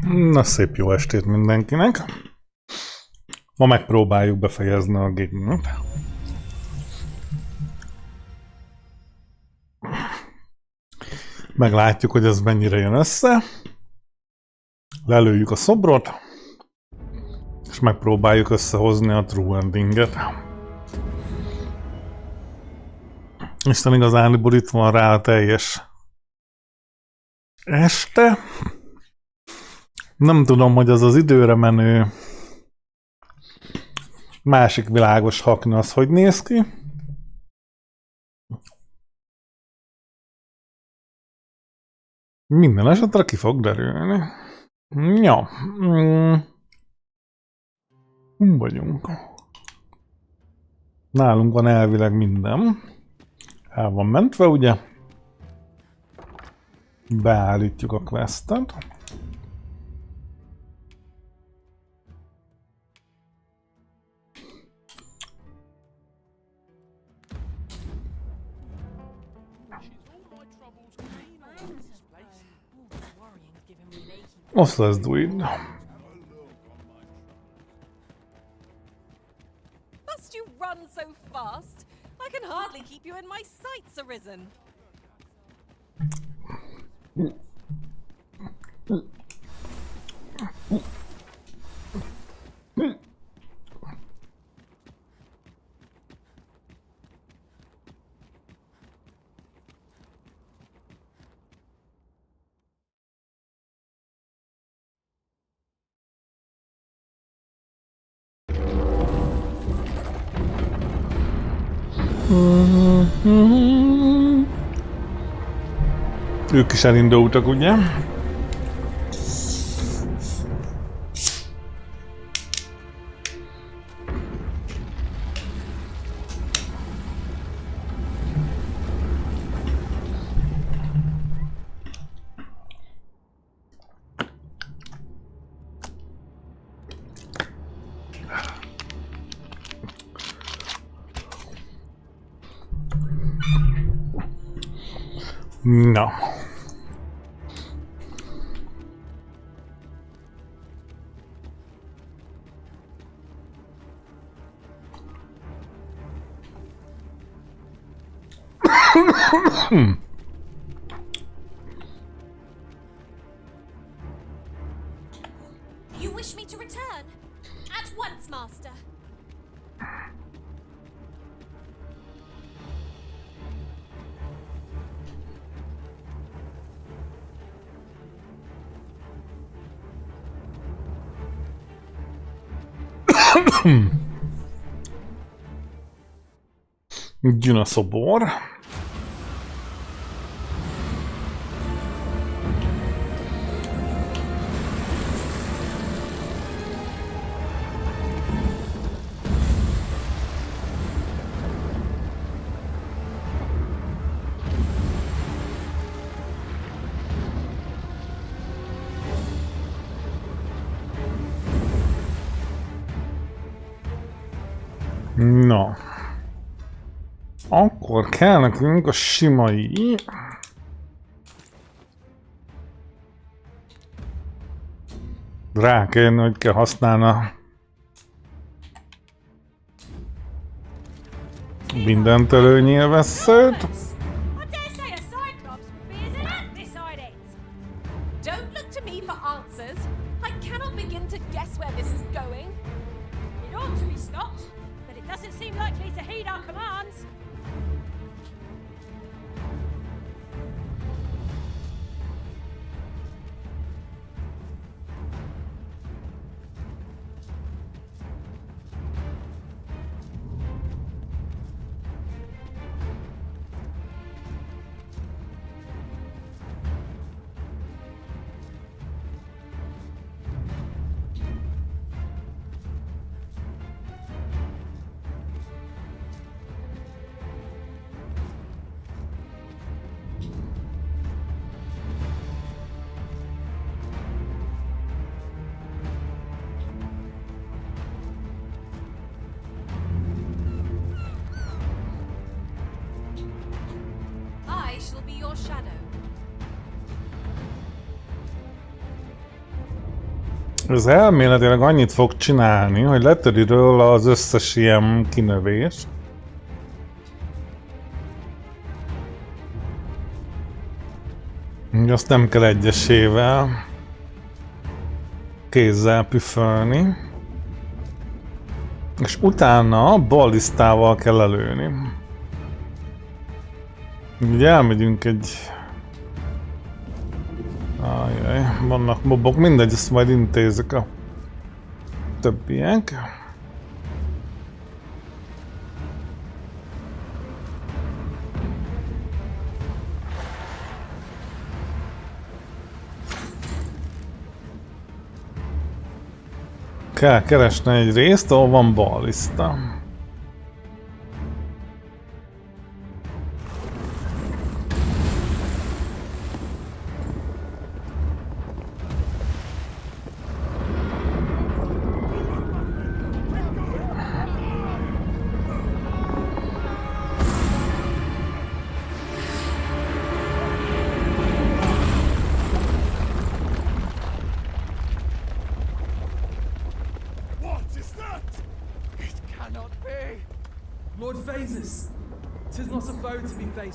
Na, szép jó estét mindenkinek. Ma megpróbáljuk befejezni a Dogmát. Meglátjuk, hogy ez mennyire jön össze. Lelőjük a szobrot, és megpróbáljuk összehozni a true endinget. Isten igazániból itt van rá a teljes este. Nem tudom, hogy az az időre menő másik világos hakni az hogy néz ki. Minden esetre ki fog derülni. Ja. Vagyunk. Nálunk van elvileg minden. El van mentve, ugye? Beállítjuk a questet. Azt let's do it. Must you run so fast? I can hardly keep you in my sights, Arisen. Ők is elindultak, ugye? Na. You wish me to return? At once, Master. Jön a szobor. No. Akkor kell nekünk a simai. Rá kell jönni, hogy kell használni mindent előnyélvesszőt. Don't look to me for answers. I cannot begin to guess where this is going. It ought to be stopped, but it doesn't seem likely to heed our commands. I shall be your shadow. Ez elméletileg annyit fog csinálni, hogy letöri róla az összes ilyen kinövést. Azt nem kell egyesével kézzel püfölni. És utána ballisztával kell lelőni. Ugye elmegyünk egy... Ajjaj, vannak mobok, mindegy, ezt majd intézek a többiek. Kell keresni egy részt, ahol van balliszta.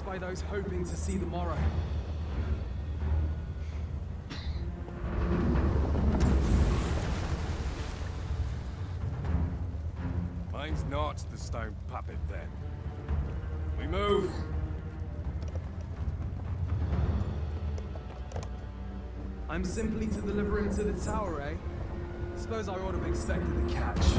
By those hoping to see the morrow. Mine's not the stone puppet then. We move. I'm simply to deliver him to the tower, eh? Suppose I ought to have expected a catch.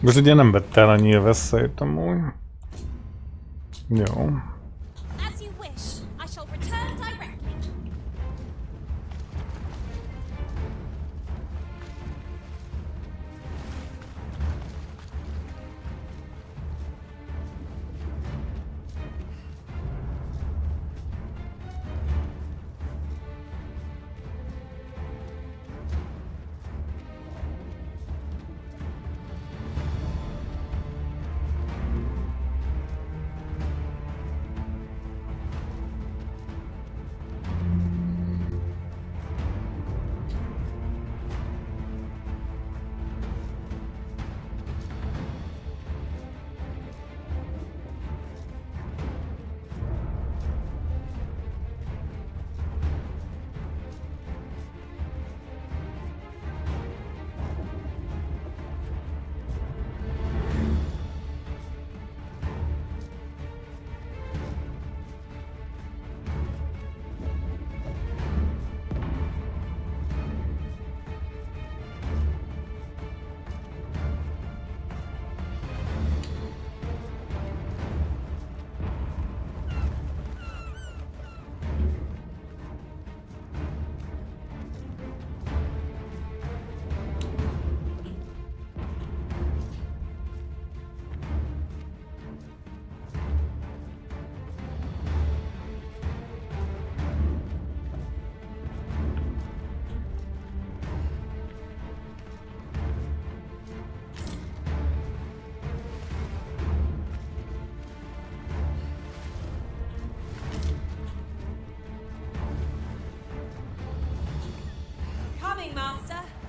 Most ugye nem vette el a nyilvesszeit amúgy. Jó.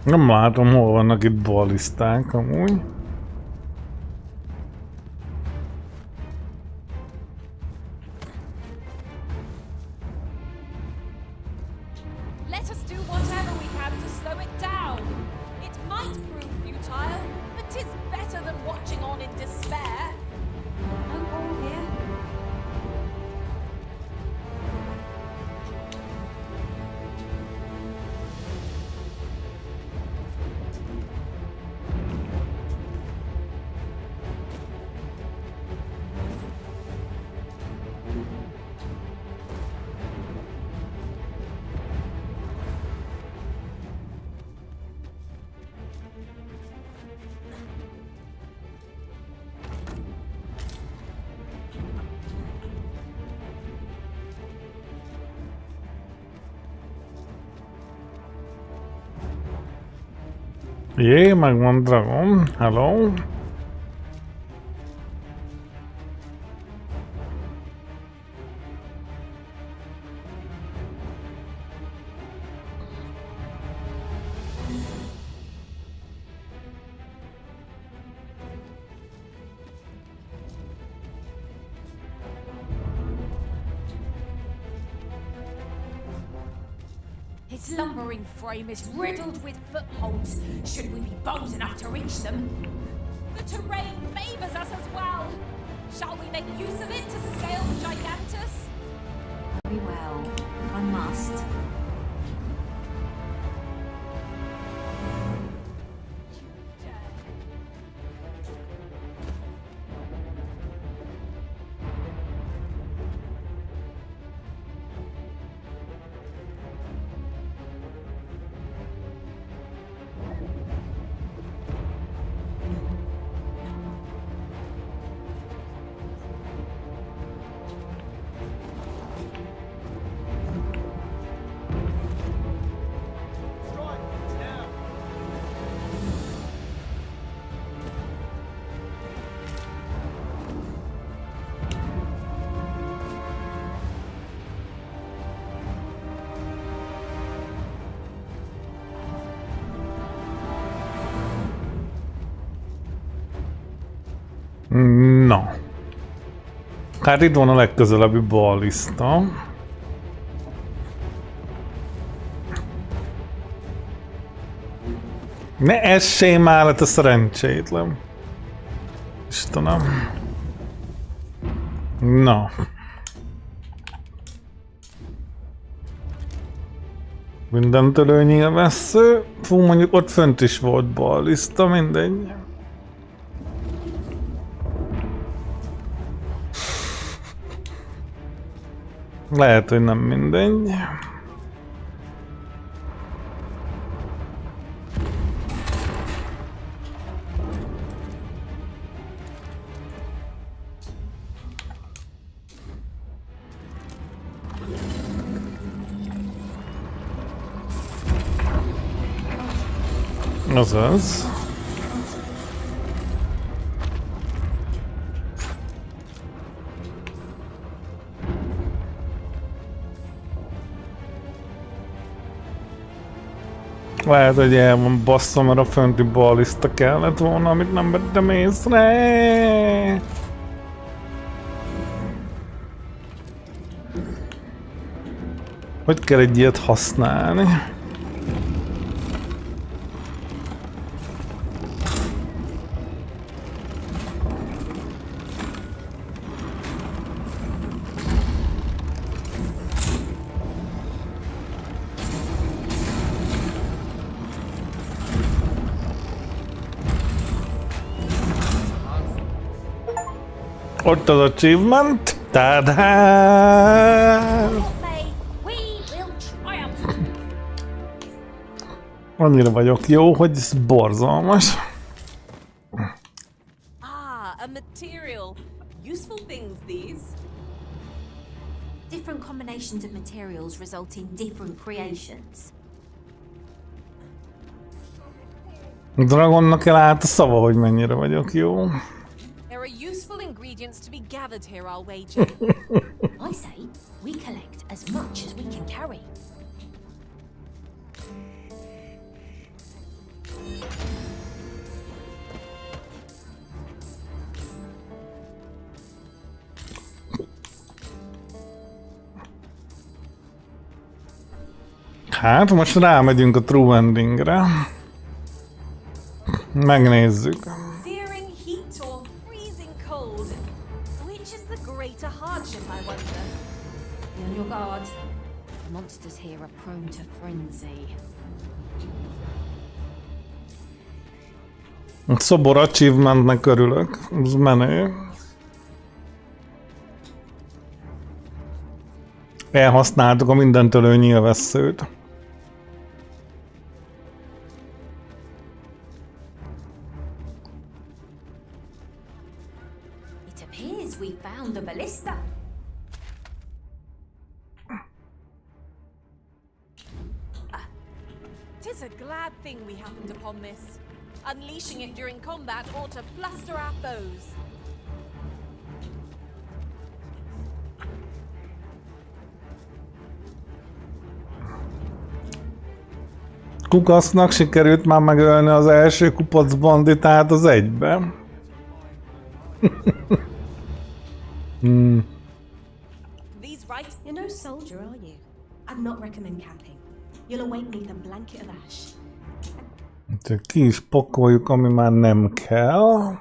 Nem látom, hol vannak itt balliszták amúgy. Let us do whatever we can to slow it down. It might prove futile, but 'tis better than watching on in despair. No ball here. Jé, megvan Dragon. Hello. Its lumbering frame is riddled with footholds, should we be bold enough to reach them. The terrain favors us as well. Shall we make use of it to scale the Gigantus? Very well, I must. Na. Hát itt van a legközelebbi ballista. Ne essél már, hát a szerencsétlen. Istenem. Na. Mindentől ő nyilvessző. Fú, mondjuk ott fönt is volt ballista, mindegy. Lehet, hogy nem mindegy. Azaz. Lehet, hogy el van basszom, mert a fönti ballista kellett volna, amit nem vettem észre. Hogy kell egy ilyet használni? Ott az achievement. Tadá! We will triumph. Annyira vagyok jó, hogy ez borzalmas. Ah, a material. Useful things, these. Different combinations of materials result in different creations. Dragonnak elállt a szava, hogy mennyire vagyok jó. There are useful ingredients to be gathered here, I'll wager. I say we collect as much as we can carry. Hát most rámegyünk a True Endingre. Megnézzük. Searing heat or freezing cold? Which is the greater hardship, I wonder? Be on your guard. The monsters here are prone to frenzy. A szobor achievementnek örülök. Ez menő. Elhasználtuk a mindentől nyilvesszőt. It appears we found the ballista. Tis a glad thing we happened upon this. Unleashing it during combat ought to fluster our foes. Kukasznak sikerült már megölni az első kupac banditát az egyben. These rights. You're no soldier, are you? I'd not recommend camping. You'll await me with a blanket of ash. Úgyhogy ki is pakoljuk, ami már nem kell.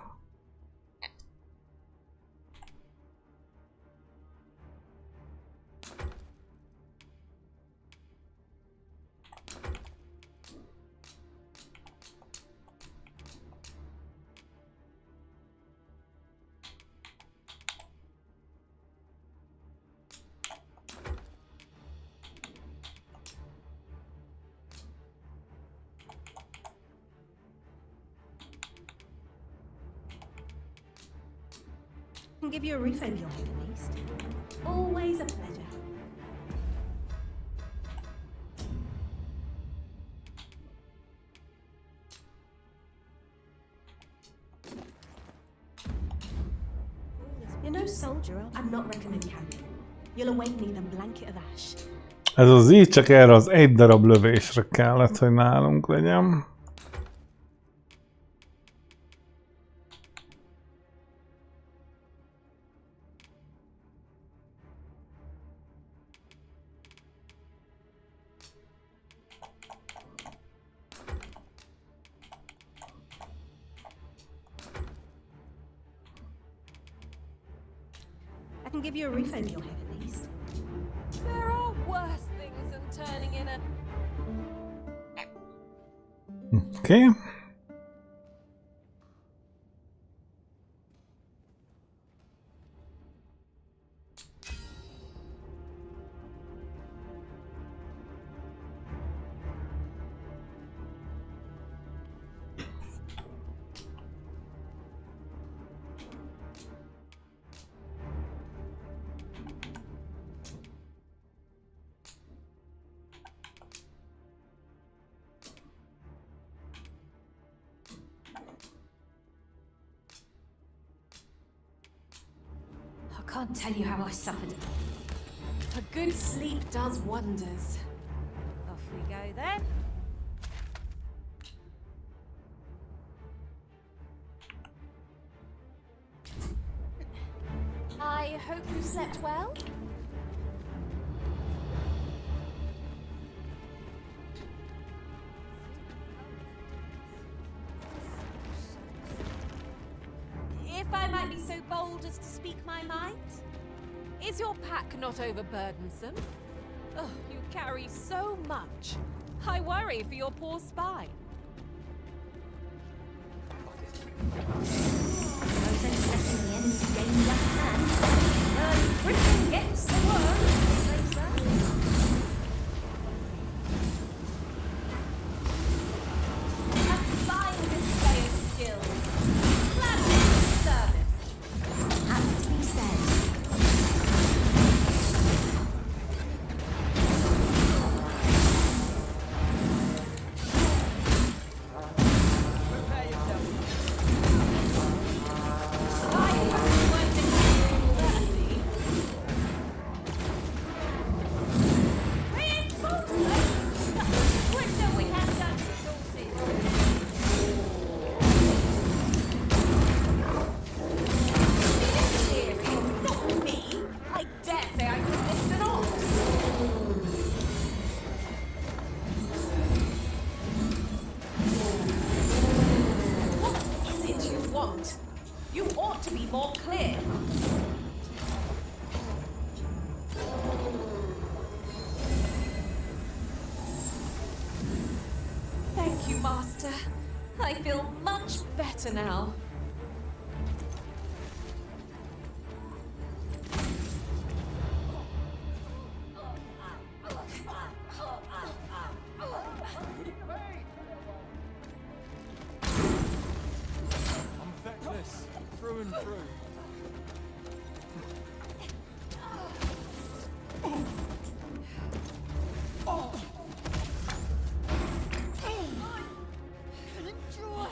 I can give you a roof over your head at least. Always a pleasure. You're no soldier, I'd not recommend camping. You'll await me with a blanket of ash. Ez az így csak erre az egy darab lövésre kellett, hogy nálunk legyen. I can give you a roof over your head at least. There are worse things than turning in a. Oké. I can't tell you how I suffered. A good sleep does wonders. Off we go then. I hope you slept well. If I might be so bold as to speak my mind, is your pack not overburdensome? Oh, you carry so much. I worry for your poor spine. No sense letting the enemy gain the upper hand. Britain gets the word. Say so. A fine display of skill. Classic service. Have to be said. Prepare yourself. I hope you weren't in mercy. Reinforcements! Quicker, we have done resources. Not me. I dare say I could lift an ox. What is it you want? You ought to be more clear. Thank you, Master. I feel much better now. I'm feckless, through and through. Couldn't draw.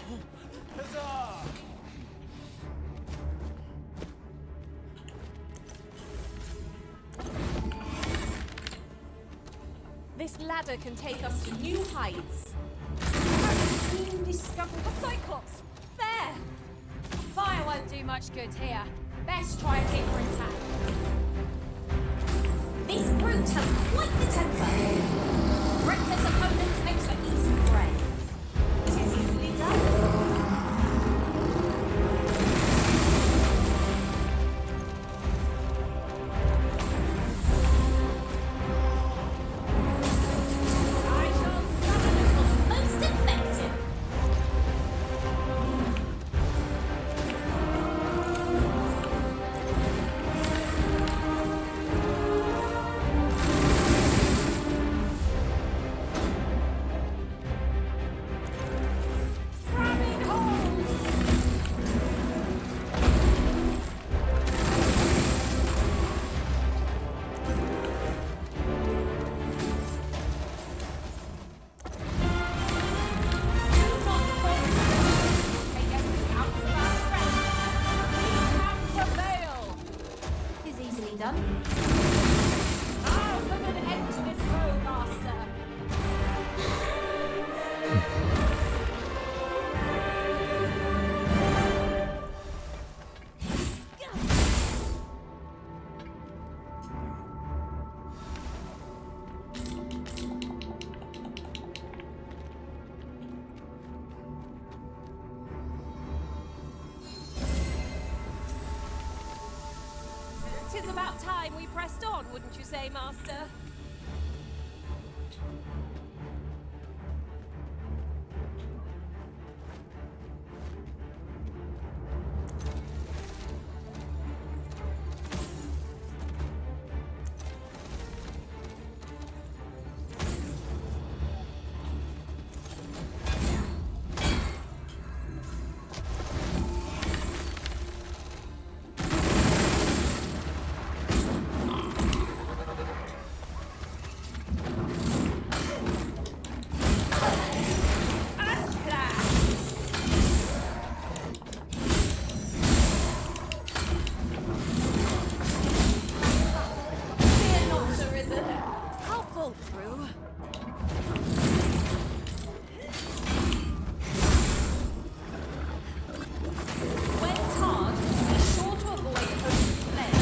This ladder can take us to new heights. You discovered a Cyclops. There. Fire won't do much good here. Best try a different attack. This brute has quite the temper. Reckless opponent makes for easy prey. It is easily done. I shall summon it. Most effective. Grabbing hold. Do not fall. Take everything out of our strength. We can prevail. It is easily done. I'll put an end to this road, Master. Tis about time we pressed on, wouldn't you say, Master? Fear not, Sir Risen. I'll pull through. When hard, be sure to avoid open flame.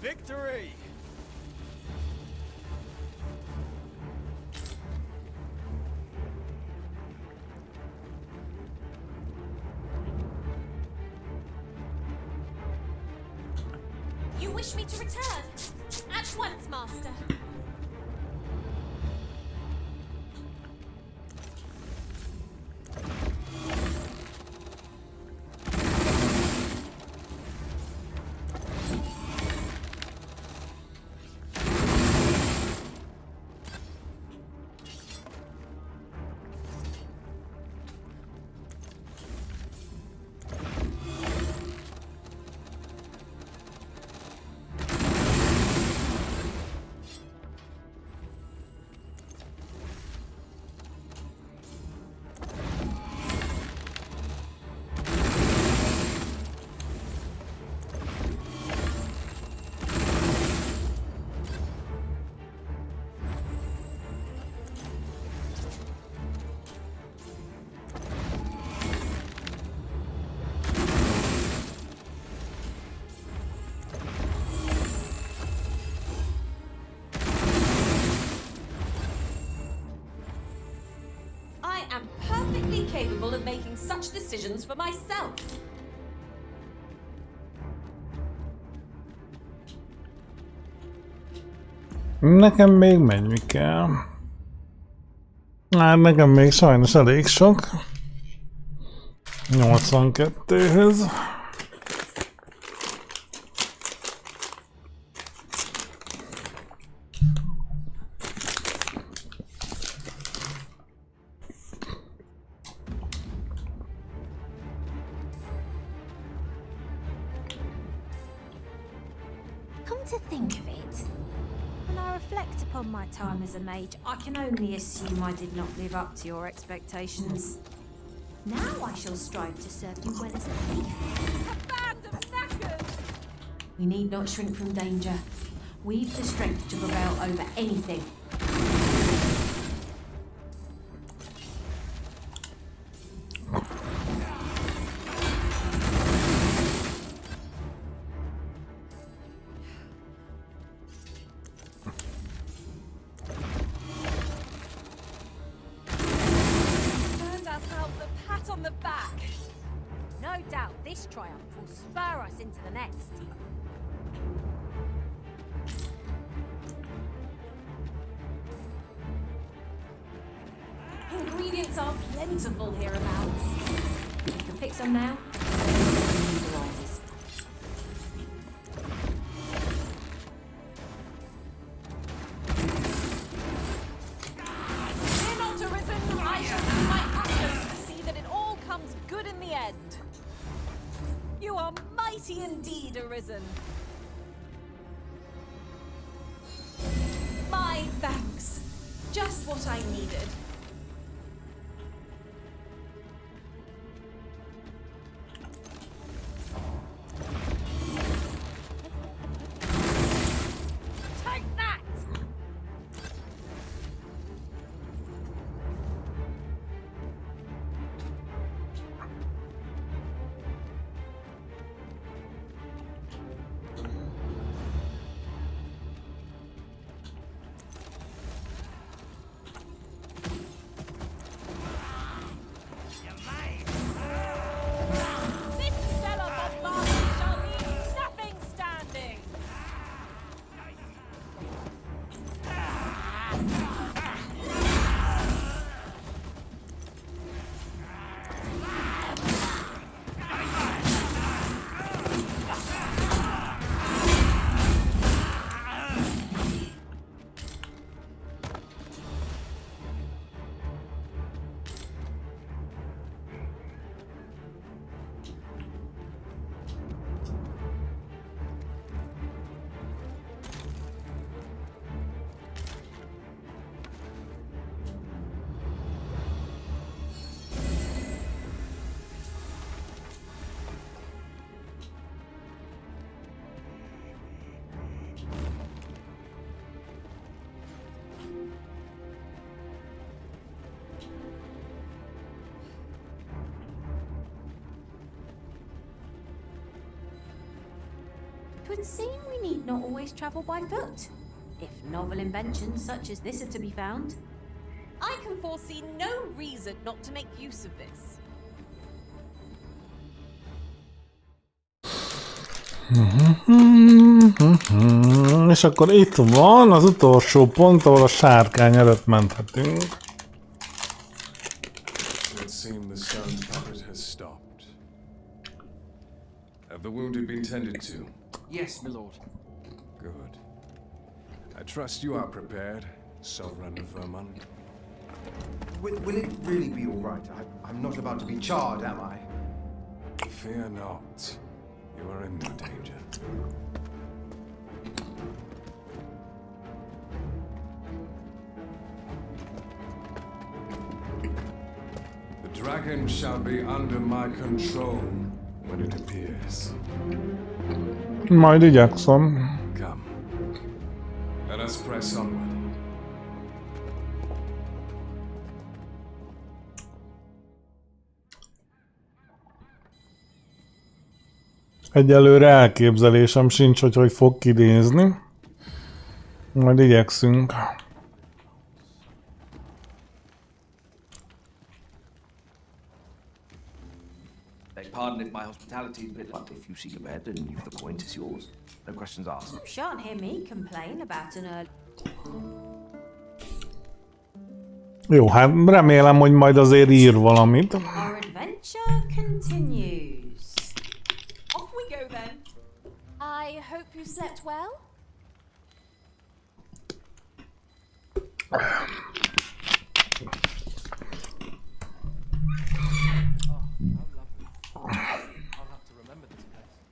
Victory! You wish me to return? At once, Master. capable of making such decisions for myself. Nekem még menni kell. Hát nekem még sajnos elég sok. 82-höz. Come to think of it, when I reflect upon my time as a mage, I can only assume I did not live up to your expectations. Now I shall strive to serve you well as a thief. A band of knackers! We need not shrink from danger. We've the strength to prevail over anything. Earned ourselves a pat on the back. No doubt this triumph will spur us into the next. Ingredients are plentiful hereabouts. You can pick some now. Need arises. Fear not, Arisen. I shall do my utmost to see that it all comes good in the end. You are mighty indeed, Arisen. My thanks. Just what I needed. Take that! This stellar bombardment shall leave nothing standing! It would seem we need not always travel by foot, if novel inventions such as this are to be found. I can foresee no reason not to make use of this. És akkor itt van az utolsó pont, ahol a sárkány előtt menthetünk. It seems the stone puppet has stopped. Have the wounded been tended to? Yes, my lord. Good. I trust you are prepared, Sovereign of Vermont. Will it really be all right? I'm not about to be charred, am I? Fear not. You are in no danger. The dragon shall be under my control when it appears. Majd igyekszem. Come. Let us press onward. Egyelőre elképzelésem sincs, hogy fog kinézni. Majd igyekszünk. Pardon if my hospitality is a bit like if you seek a bed and the point is yours. No questions asked. You shan't hear me complain about an early... Jó, hát remélem, hogy majd azért ír valamit. Our adventure continues. Off we go then. I hope you slept well.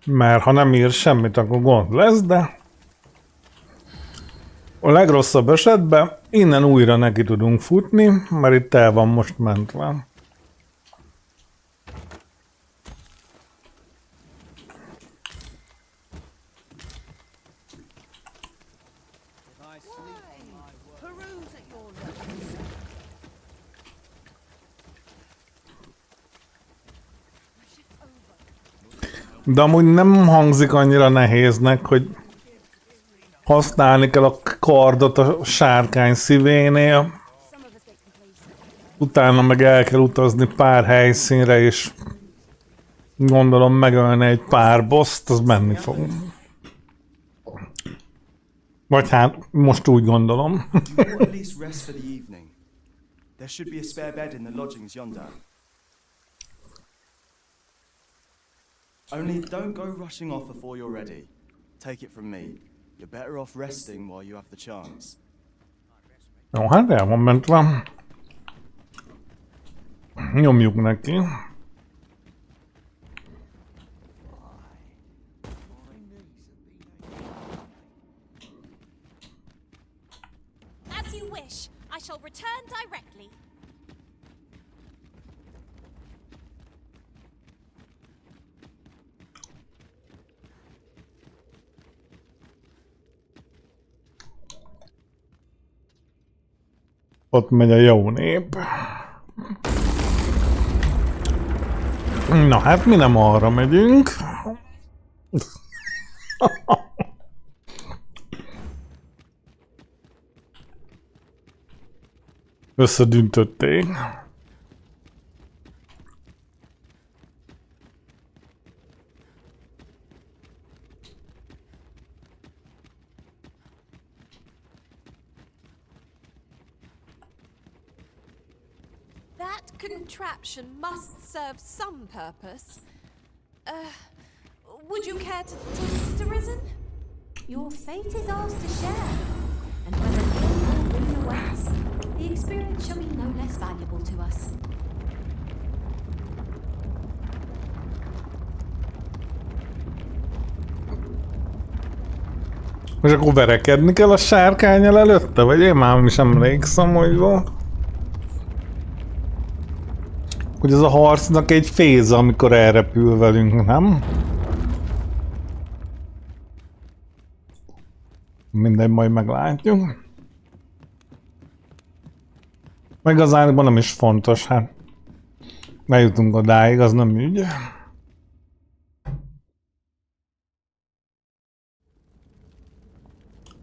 Mert ha nem ír semmit, akkor gond lesz, de a legrosszabb esetben innen újra neki tudunk futni, mert itt el van most mentve. De amúgy nem hangzik annyira nehéznek, hogy használni kell a kardot a sárkány szívénél. Utána meg el kell utazni pár helyszínre, és gondolom megölni egy pár boszt, az menni fog. Vagy hát most úgy gondolom. At least rest for the evening. There should be a spare bed in the lodgings yonder. Only don't go rushing off before you're ready. Take it from me. You're better off resting while you have the chance. Jó, hát el van mentve. Nyomjuk neki. As you wish. I shall return directly. Ott megy a jó nép. Na hát mi nem arra megyünk. Összedüntötték. That contraption must serve some purpose. Would you care to risen? Your fate is ours to share, and whether ill or boon awaits, the experience shall be no less valuable to us. És akkor verekedni kell a sárkánnyal előtte? Vagy én már is emlékszem, hogy volt. Hogy ez a harcnak egy féze, amikor elrepül velünk, nem? Mindegy, majd meglátjuk. Meg igazándiból nem is fontos, hát. Bejutunk odáig, az nem ügy.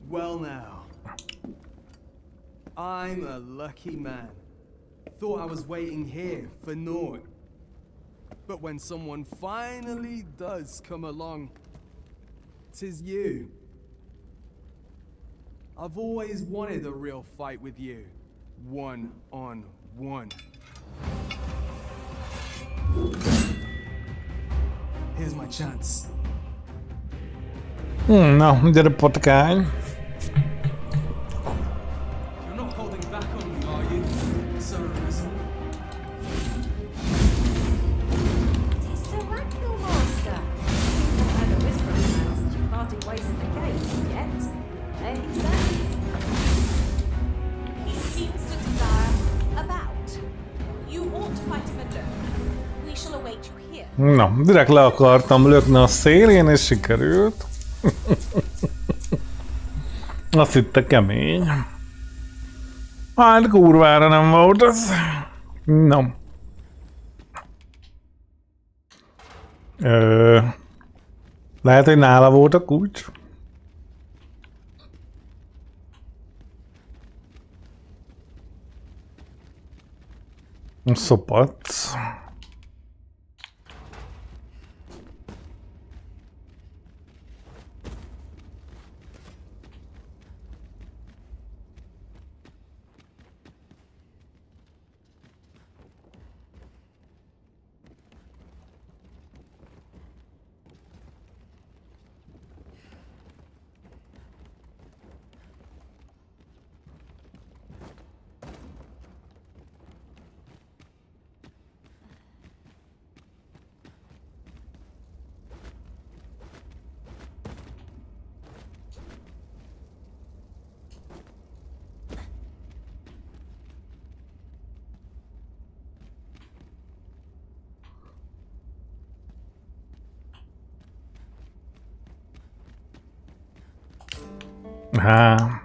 Well now. I'm a lucky man. Thought I was waiting here for naught. But when someone finally does come along, 'tis you. I've always wanted a real fight with you. One on one. Here's my chance. Na, gyere patkány. You're not holding back on me, are you, Sir Arisen? Tis Sir Ragnar, Master. Not had a whispering man since you parted ways at the gate, yet there he stands. He seems to desire a bout. You ought to fight him alone. We shall await you here. Na, direkt le akartam lökni a szélén, és sikerült. Azt hitte kemény. Hát kurvára nem volt az. No. Lehet, hogy nála volt a kulcs. Szopat. Há.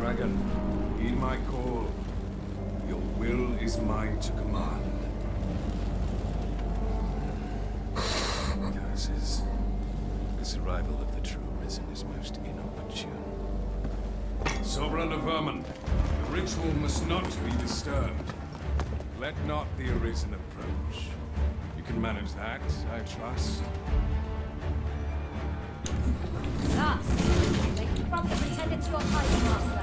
Dragon, heed my call. Your will is mine to command. Curses. This arrival of the true Risen is most inopportune. Sovereign of Vermin, the ritual must not be disturbed. Let not the Arisen approach. You can manage that, I trust. Thus, they confront the pretender to your hiding master.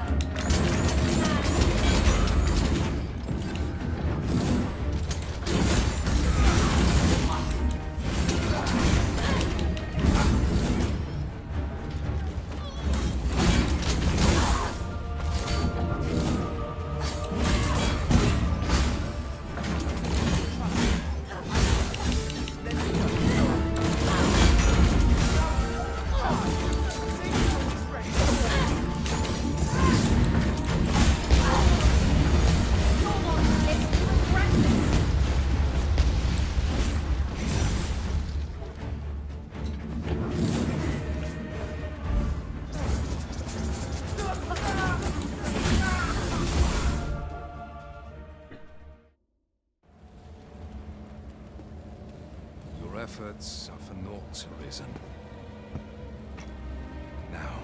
Efforts are for naught, Arisen. Now,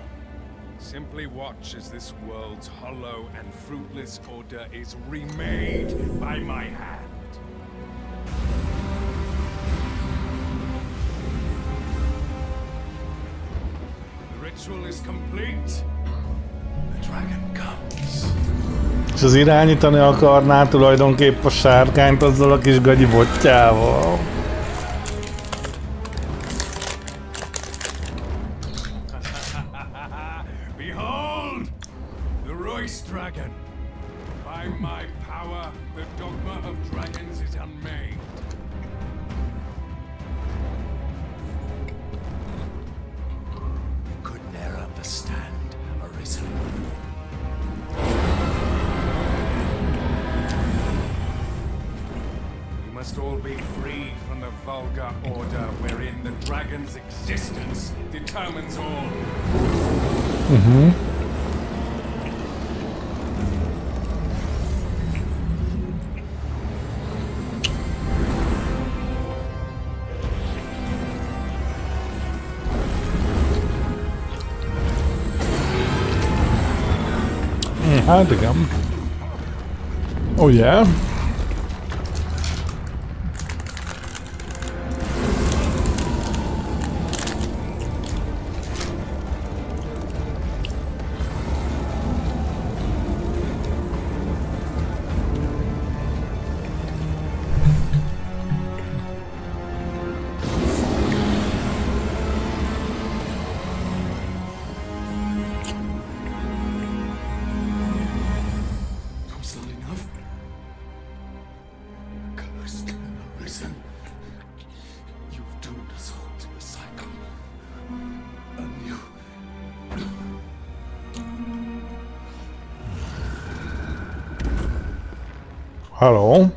simply watch as this world's hollow and fruitless order is remade by my hand. The ritual is complete. The dragon comes. És az irányítani akarná tulajdonképp a sárkányt azzal a kis gagyi botjával. Behold! The Royce Dragon! By my power, the Dogma of Dragons is unmade. You could ne'er understand, Arisen. We must all be freed from the vulgar order wherein the dragon's existence determines all. Hát igen. Oh yeah. Hello.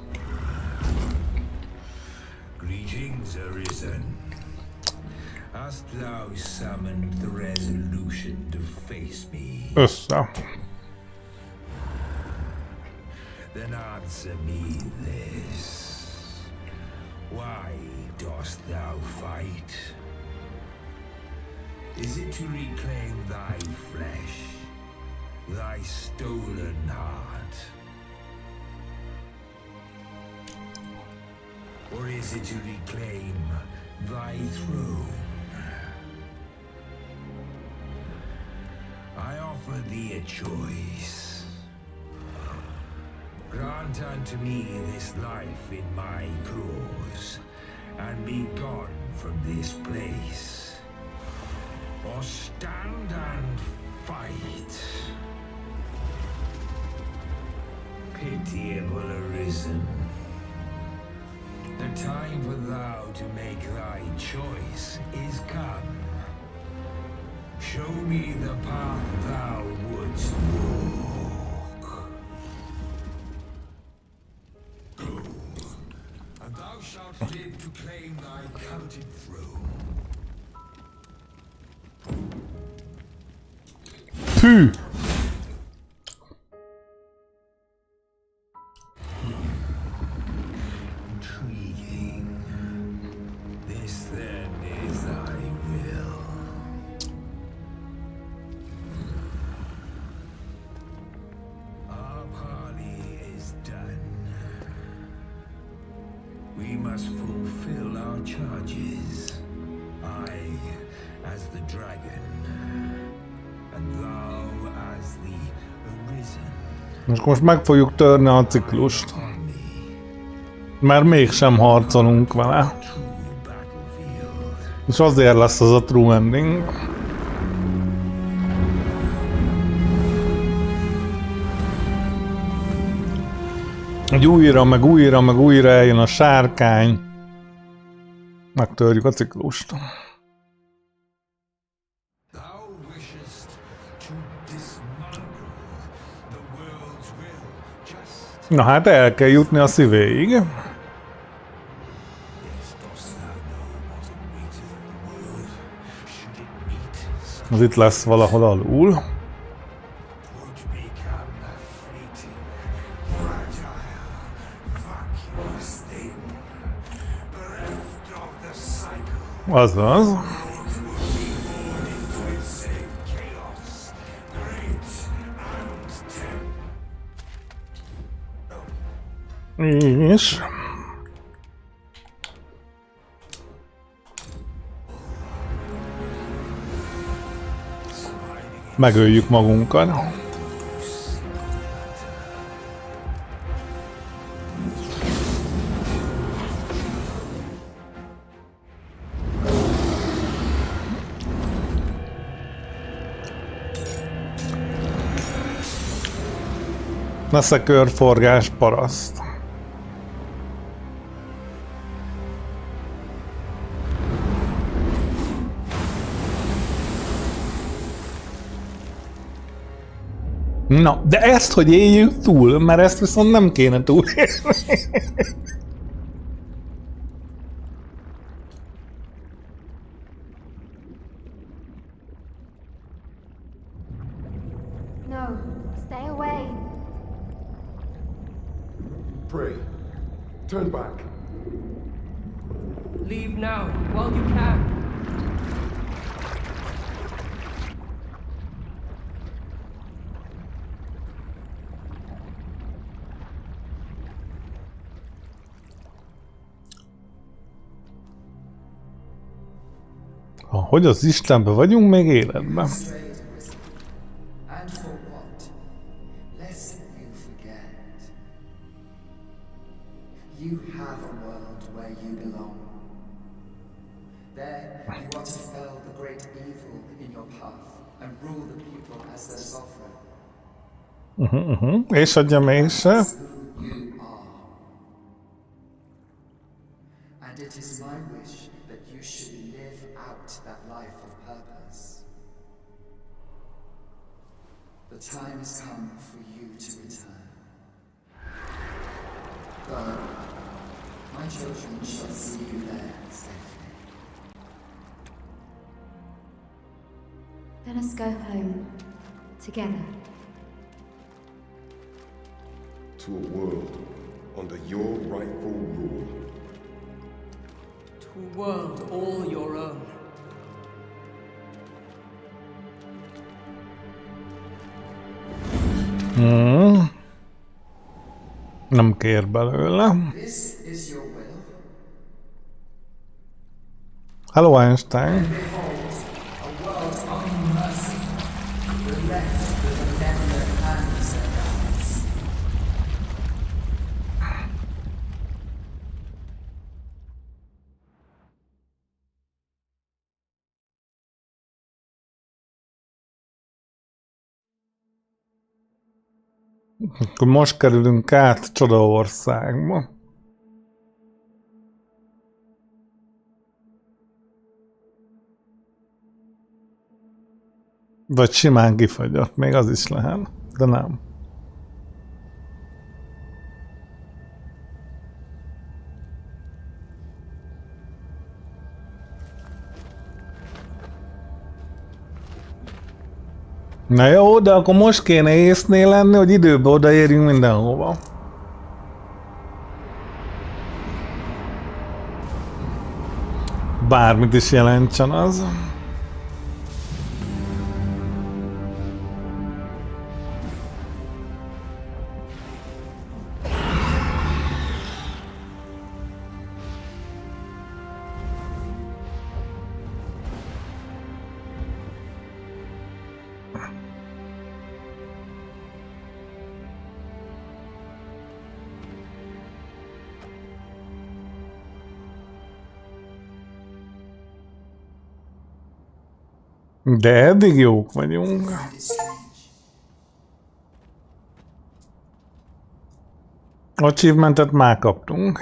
Greetings, Arisen. Hast thou summoned the resolution to face me? Össze. Then answer me this. Why dost thou fight? Is it to reclaim thy flesh, thy stolen heart? Or is it to reclaim thy throne? I offer thee a choice. Grant unto me this life in my claws, and be gone from this place. Or stand and fight. Pitiable arisen. The time for thou to make thy choice is come. Show me the path thou wouldst walk. Go, and thou shalt live to claim thy coveted throne. Fű! Intriguing. This then is thy will. Our parley is done. We must fulfill our charges. I, as the dragon, and thou as the arisen. Most meg fogjuk törni a ciklust. Mert mégsem harcolunk vele. És azért lesz az a true ending. Hogy újra, meg újra, meg újra eljön a sárkány. Megtörjük a ciklust. Na hát el kell jutni a szívéig. Az itt lesz valahol alul. Azaz. És... megöljük magunkat. Nesze körforgás paraszt. Na, de ezt, hogy éljük túl, mert ezt viszont nem kéne túlélni. No, stay away. Pray. Turn back. Leave now, while you can. Hogy az Istenben vagyunk még életben? And for what? Lest you forget. You have a world where you belong. There you are to fell the great evil in your path and rule the people as their sovereign. És adja mégse. You are. And it is my wish that you should live out that life of purpose. The time has come for you to return. Go. My children shall see you there safely. Let us go home. Together. To a world under your rightful rule. To a world all your own. Nem kér belőle. This is your will. Hello, Einstein. Behold, a world of mercy. The left with the benevolent hands and guides. Akkor most kerülünk át Csodaországba. Vagy simán kifagyott, még az is lehet, de nem. Na jó, de akkor most kéne észnél lenni, hogy időben odaérjünk mindenhova. Bármit is jelentsen az. De eddig jók vagyunk. Achievementet már kaptunk.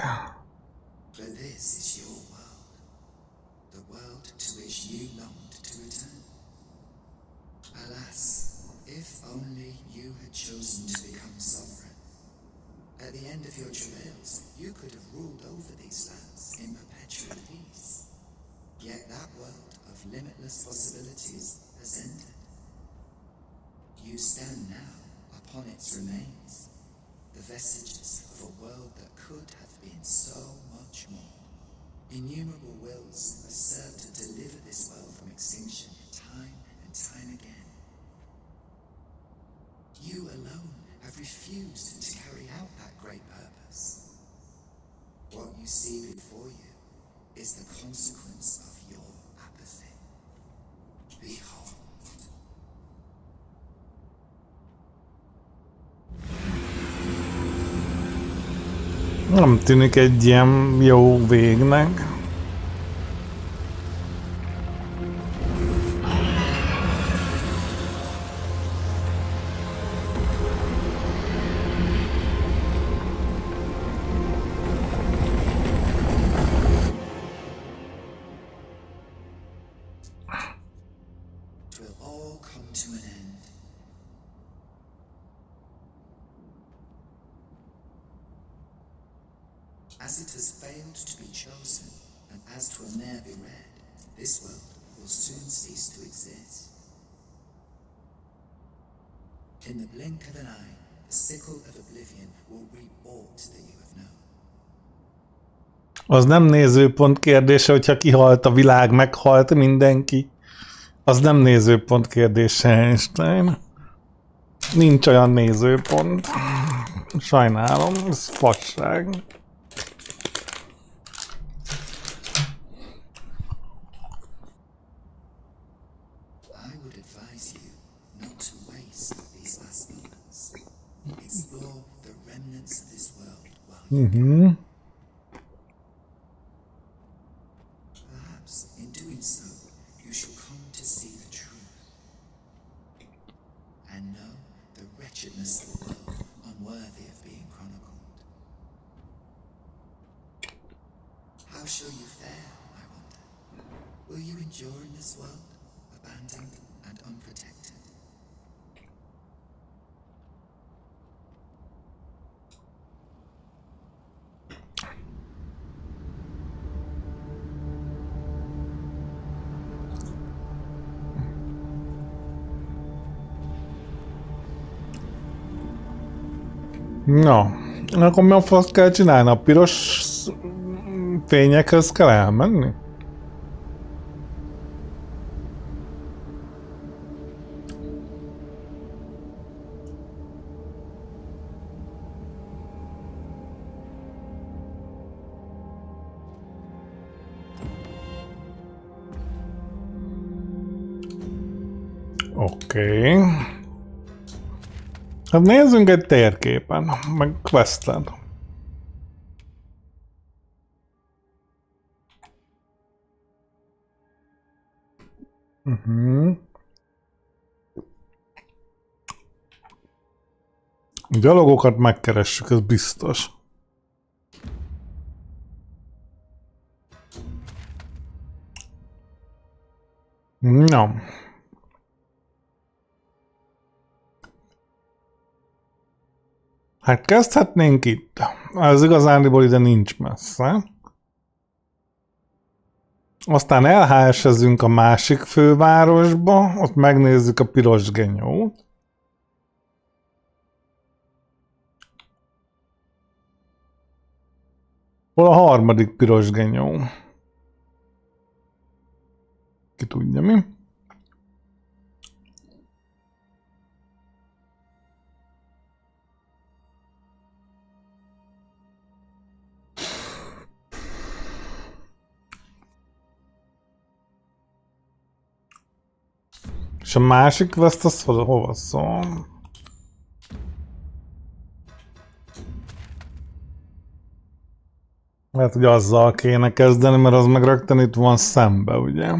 Nem tűnik egy ilyen jó végnek. As it has failed to be chosen, and as 'twill ne'er be read, this world will soon cease to exist. In the blink of an eye, the sickle of oblivion will reap aught that you have known. Az nem nézőpont kérdése, hogyha kihalt a világ, meghalt mindenki. Az nem nézőpont kérdése, Einstein. Nincs olyan nézőpont. Sajnálom, ez fasság. Mm-hmm. Perhaps in doing so, you shall come to see the truth and know the wretchedness of a world unworthy of being chronicled. How shall you fare, I wonder? Will you endure in this world, abandoned and unprotected? Na, akkor mi a fasz kell csinálni? A piros fényekhez kell elmenni? Oké. Hát nézzünk egy térképen, meg questen. Gyalogokat megkeressük, ez biztos. No. Hát kezdhetnénk itt. Ez igazándiból ide nincs messze. Aztán elHS-ezünk a másik fővárosba, ott megnézzük a piros genyót. Hol a harmadik piros genyó? Ki tudja mi? És a másik quest az hova szól? Lehet, hogy azzal kéne kezdeni, mert az meg rögtön itt van szembe, ugye?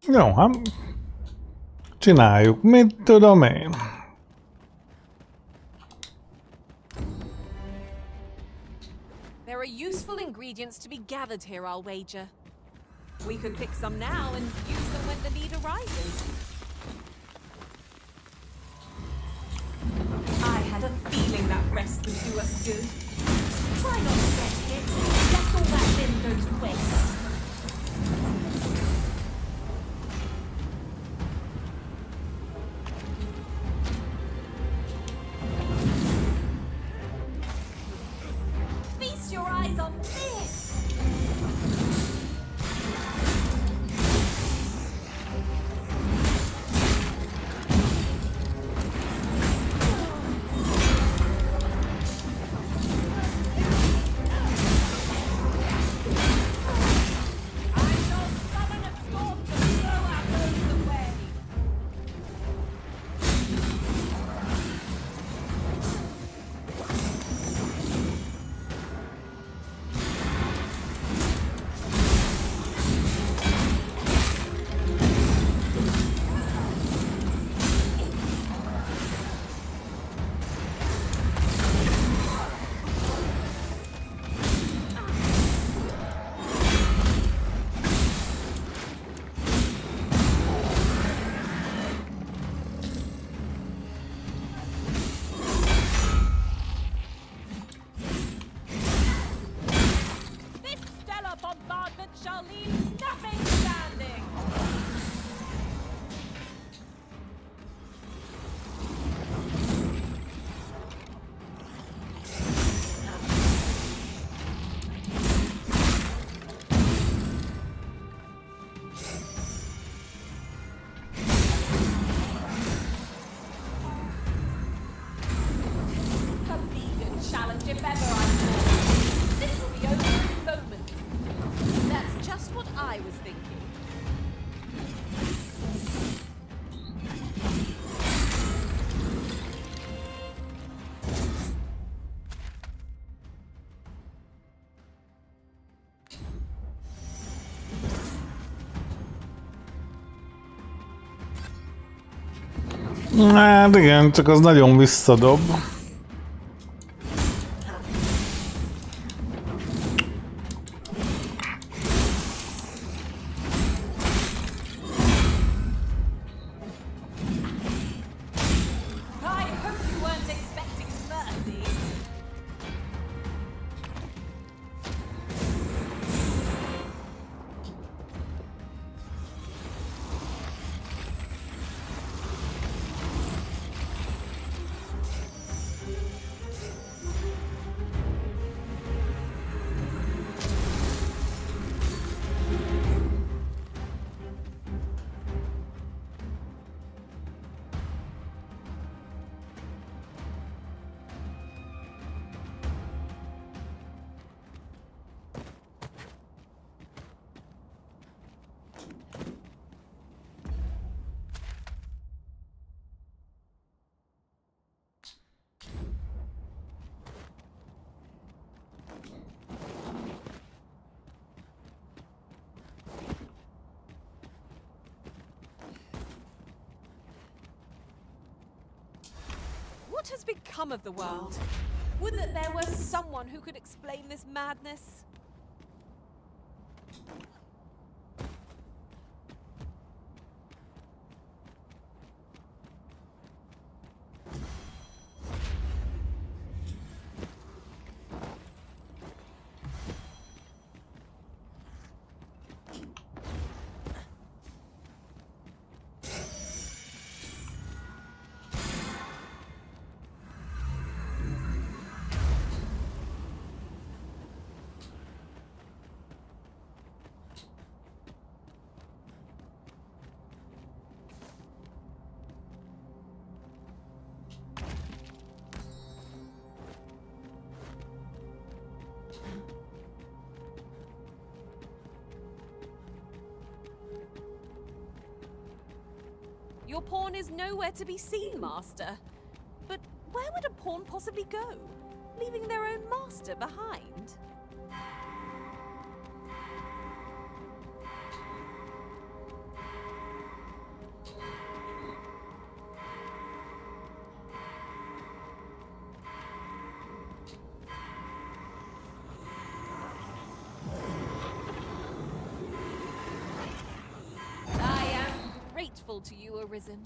Jó, hát csináljuk. Mit tudom én? There are useful ingredients to be gathered here, I'll wager. We could pick some now and use them when the need arises. I had a feeling that rest would do us good. Try not to get hit. Let all that vim go to waste. Feast your eyes on this! Hát igen, csak az nagyon visszadob. What has become of the world? Would that there were someone who could explain this madness. Your pawn is nowhere to be seen, Master. But where would a pawn possibly go, leaving their own master behind? Grateful to you, Arisen.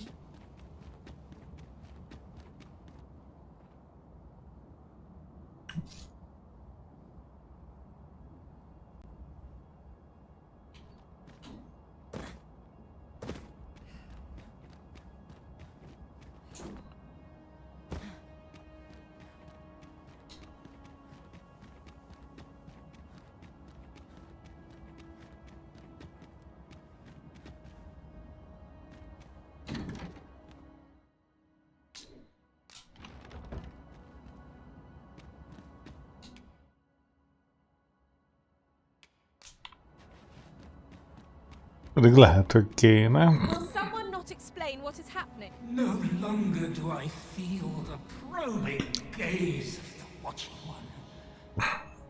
Pedig lehet, hogy kéne. Will someone not explain what is happening? No longer do I feel the probing gaze of the Watching One.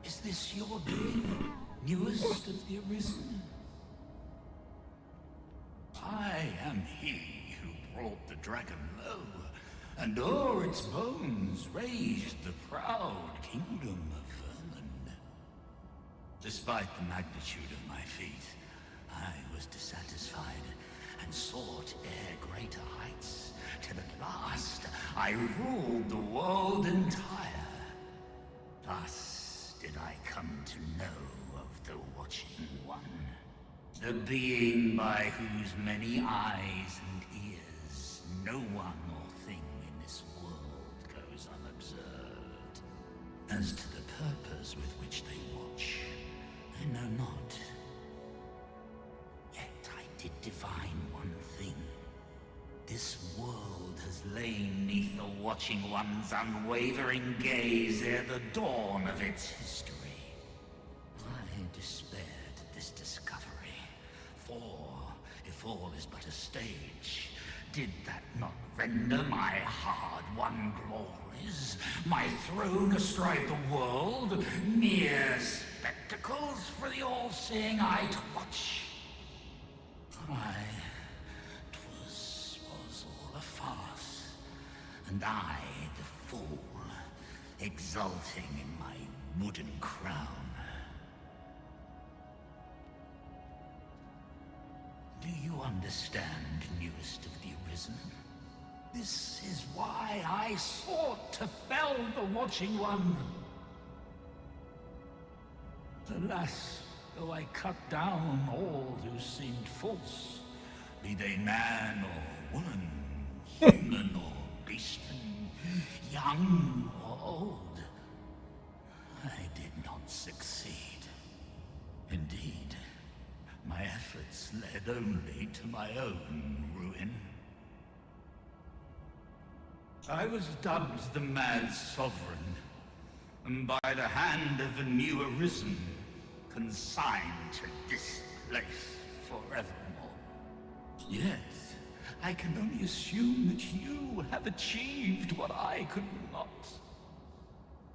Is this your doing, newest of the Arisen? I am he who brought the dragon low, and o'er its bones raised the proud kingdom of vermin. Despite the magnitude of my feat, I was dissatisfied and sought ere greater heights, till at last I ruled the world entire. Thus did I come to know of the Watching One, the being by whose many eyes and ears no one or thing in this world goes unobserved. As to the purpose with which they watch, I know not. Did divine one thing. This world has lain neath the Watching One's unwavering gaze ere the dawn of its history. I despaired at this discovery, for if all is but a stage, did that not render my hard-won glories, my throne astride the world, mere spectacles for the all-seeing eye to watch? Was all a farce, and I, the fool, exulting in my wooden crown. Do you understand, newest of the Arisen? This is why I sought to fell the Watching One. Alas, though I cut down all who seemed false, be they man or woman, human or beastly, young or old, I did not succeed. Indeed, my efforts led only to my own ruin. I was dubbed the Mad Sovereign, and by the hand of a new Arisen, consigned to this place forevermore. Yet, I can only assume that you have achieved what I could not.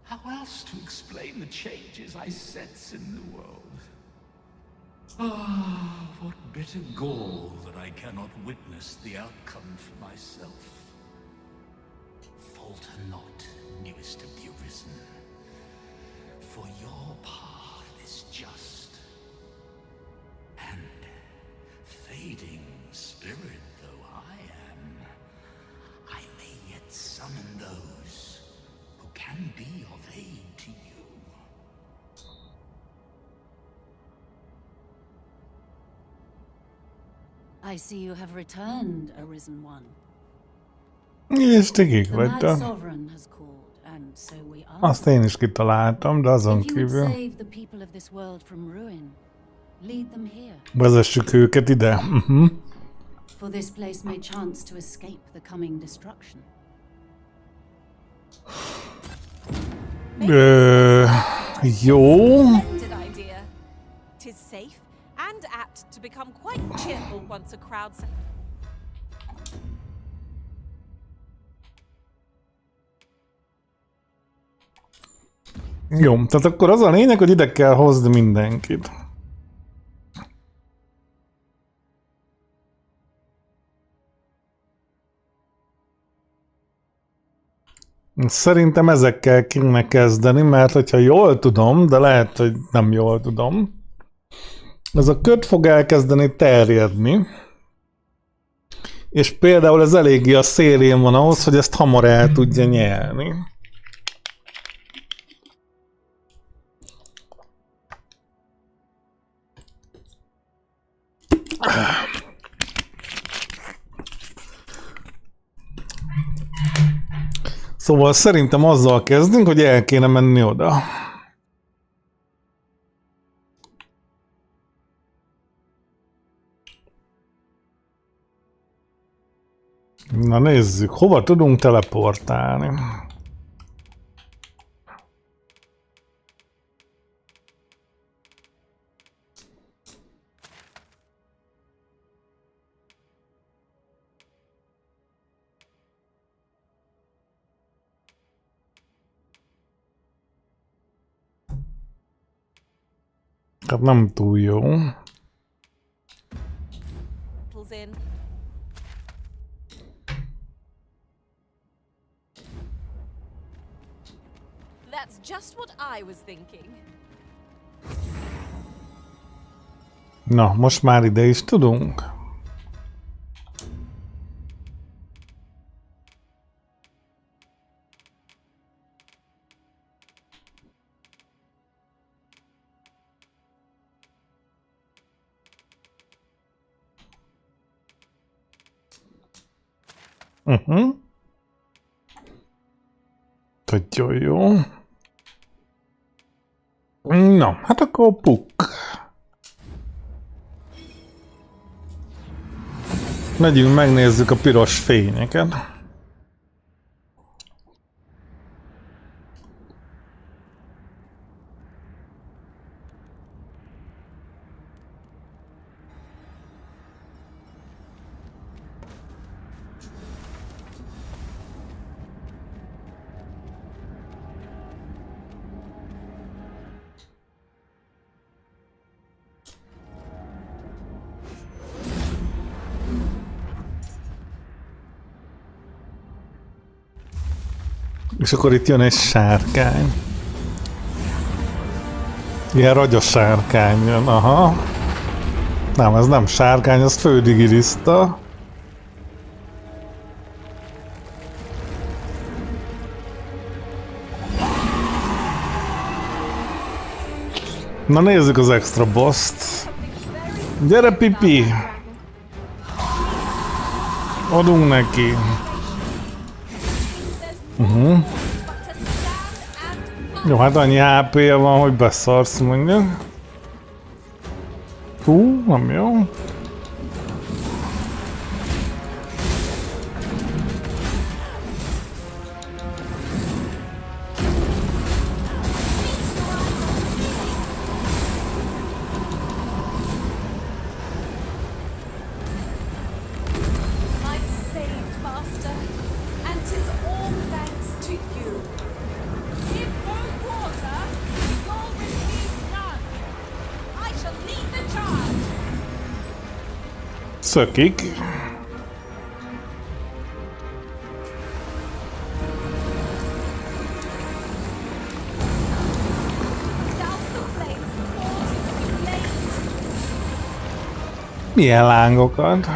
How else to explain the changes I sense in the world? Ah, what bitter gall that I cannot witness the outcome for myself. falter not, newest of the arisen, for your path is just. And fading spirit though I am, I may yet summon those who can be of aid to you. I see you have returned, Arisen One. És te kik The Mad vagytok? Sovereign has called, and so we are. Azt én is kitaláltam, de azon If you would kívül save the people of this world from ruin, lead them here. vezessük őket ide. For this place may chance to escape the coming destruction. Jó. Splendid idea. 'Tis safe and apt to become quite cheerful once a crowd. Jó, tehát akkor az a lényeg, hogy ide kell hozni mindenkit. Szerintem ezekkel kéne kezdeni, mert hogyha jól tudom, de lehet, hogy nem jól tudom, ez a köd fog elkezdeni terjedni, és például ez eléggé a szélén van ahhoz, hogy ezt hamar el tudja nyelni. Szóval szerintem azzal kezdünk, hogy el kéne menni oda. Na nézzük, hova tudunk teleportálni. Tehát nem túl jó. That's just what I was thinking. Na, most már ide is tudunk. Nagyon jó. Na, hát akkor puk. Megyünk, megnézzük a piros fényeket. És akkor itt jön egy sárkány. Ilyen ragyos sárkány jön, aha. Nem, ez nem sárkány, ez fődigiriszta. Na nézzük az extra boss-t. Gyere, Pipi! Adunk neki. Jó, hát annyi HP-je van, hogy beszarsz, mondjuk. Hú, nem jó. Szökik. Milyen lángokat?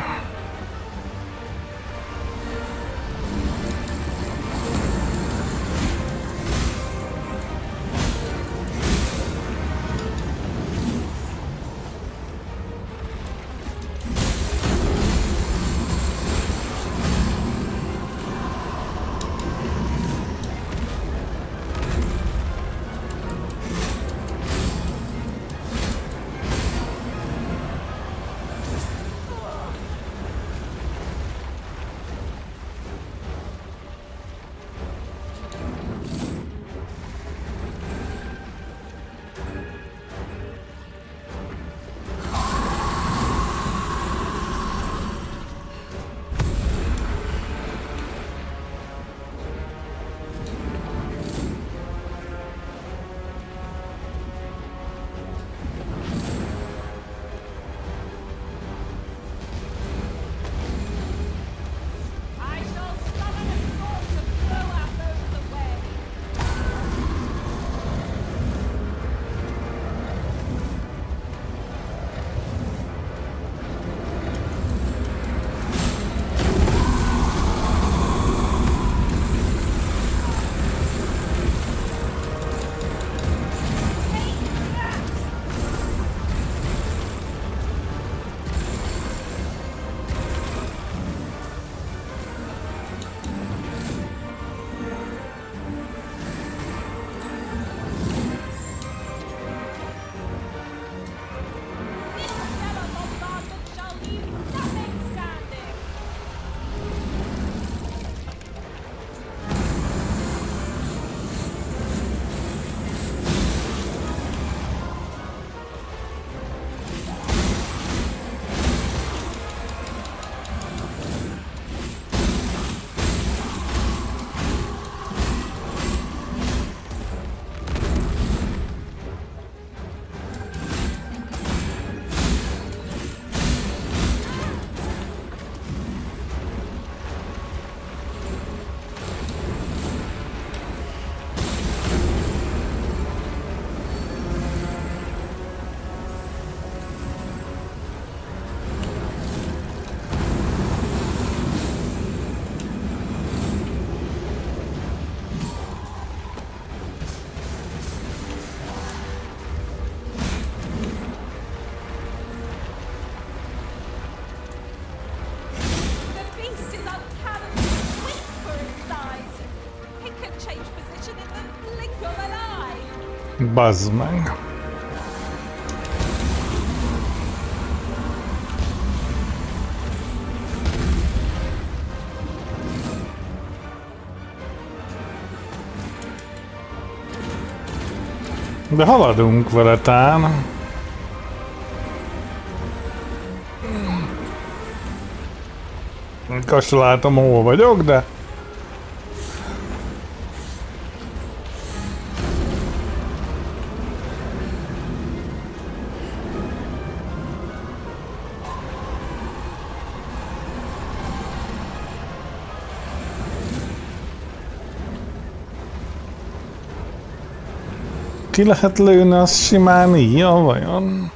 Bazd meg. De haladunk vele tán. Azt látom, hol vagyok, de... Ki lehet lőni, az simán ilyen vajon?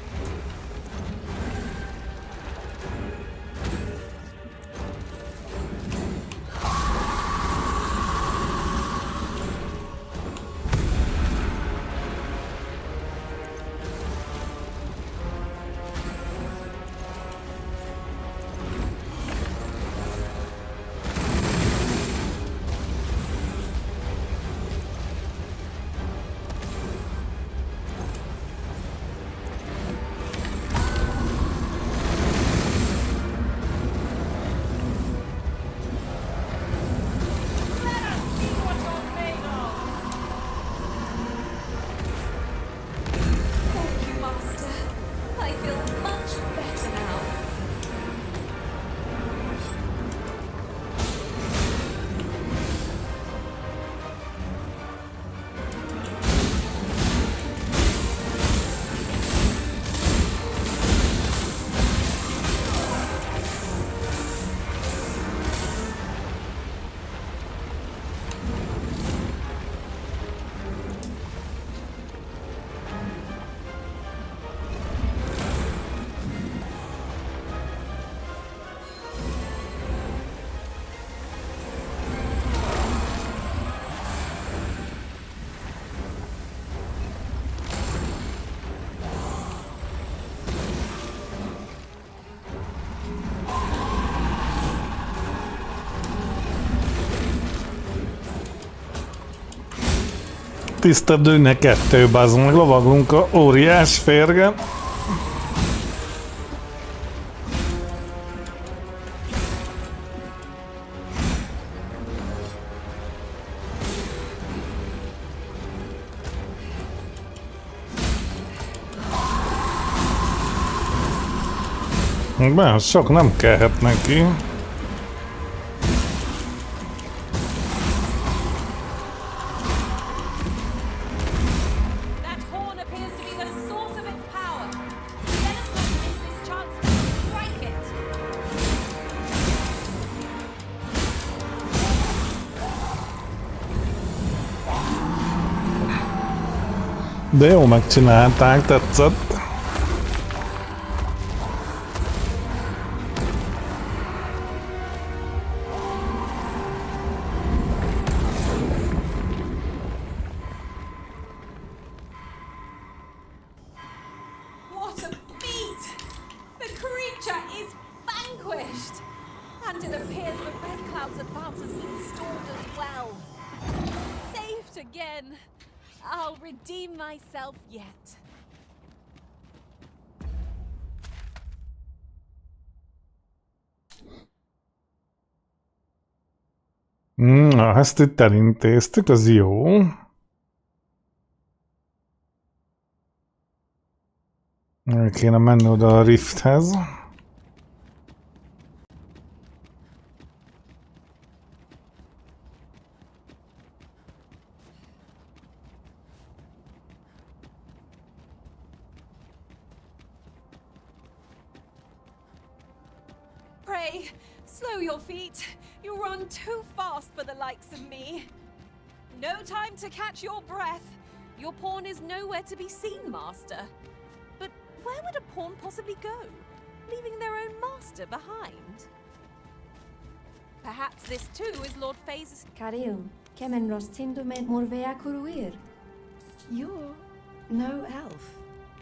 Tiszta dűne 2, bazd meg, lovaglunk a óriás férgen. Bár sok nem kellhet neki. That horn appears to be the source of its power. Let us not miss this chance to strike it. De jó megcsinálták, tetszett. What a feat! The creature is vanquished! And it appears the Red Cloud's advance has been stalled as well. Saved again! I'll redeem myself yet. Na, ezt itt elintéztük, az jó. El kéne menni oda a Rifthez. Pray, slow your feet. You run too fast for the likes of me. No time to catch your breath. Your pawn is nowhere to be seen, Master. But where would a pawn possibly go, leaving their own master behind? Perhaps this too is Lord Faze's... Karil, kemen rostindume morvea kuruir. You're no elf.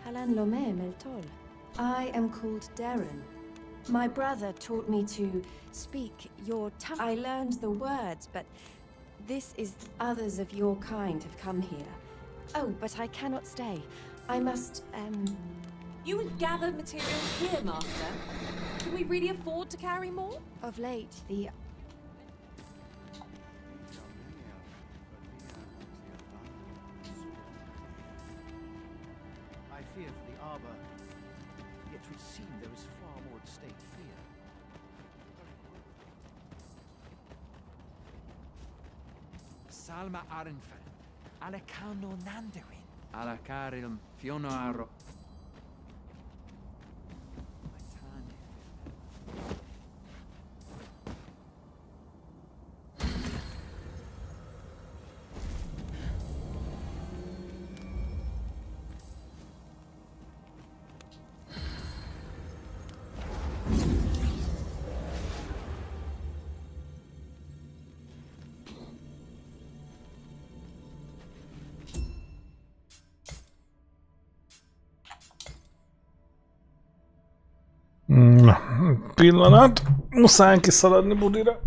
Halan lome meltol. I am called Darren. My brother taught me to speak your tongue. I learned the words, but this is others of your kind have come here. Oh, but I cannot stay. I must, You would gather materials here, Master. Can we really afford to carry more? Of late, the... I fear for the arbor. It would seem there is far more at stake here. Salma Arenfen, Alakano Nandewin, Alakarilm Fionoaro. Pillanat, muszáj kiszaladni budira.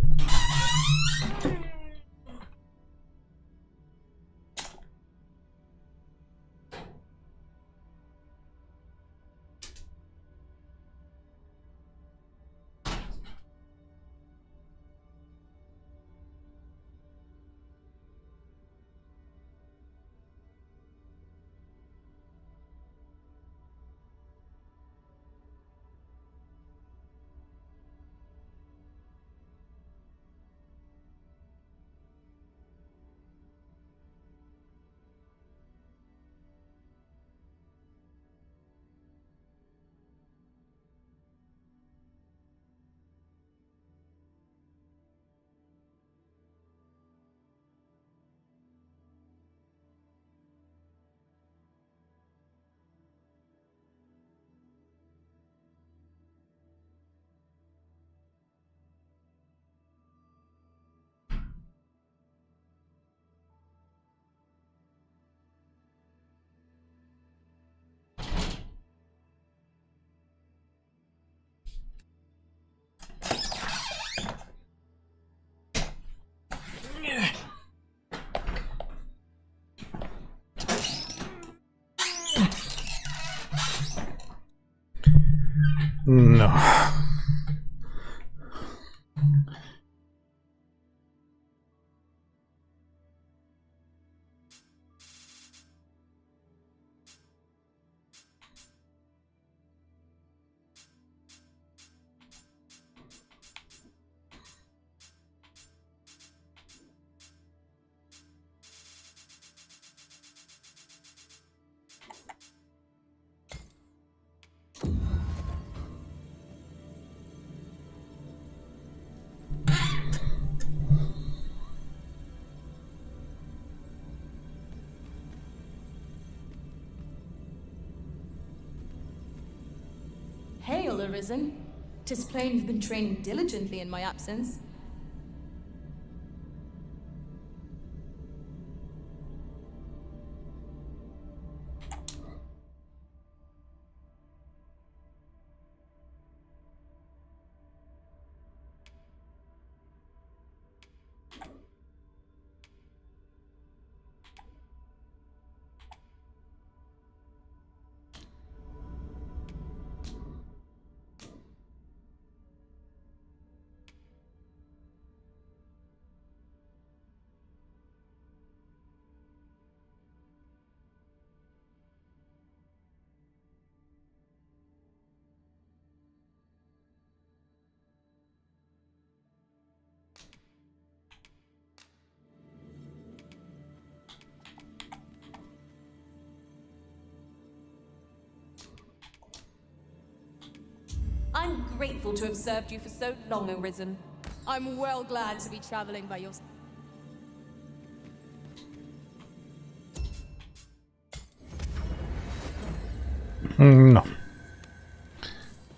No. Hail, Arisen. 'Tis plain you've been training diligently in my absence. I'm grateful to have served you for so long, Arisen. I'm well glad to be traveling by your... Na.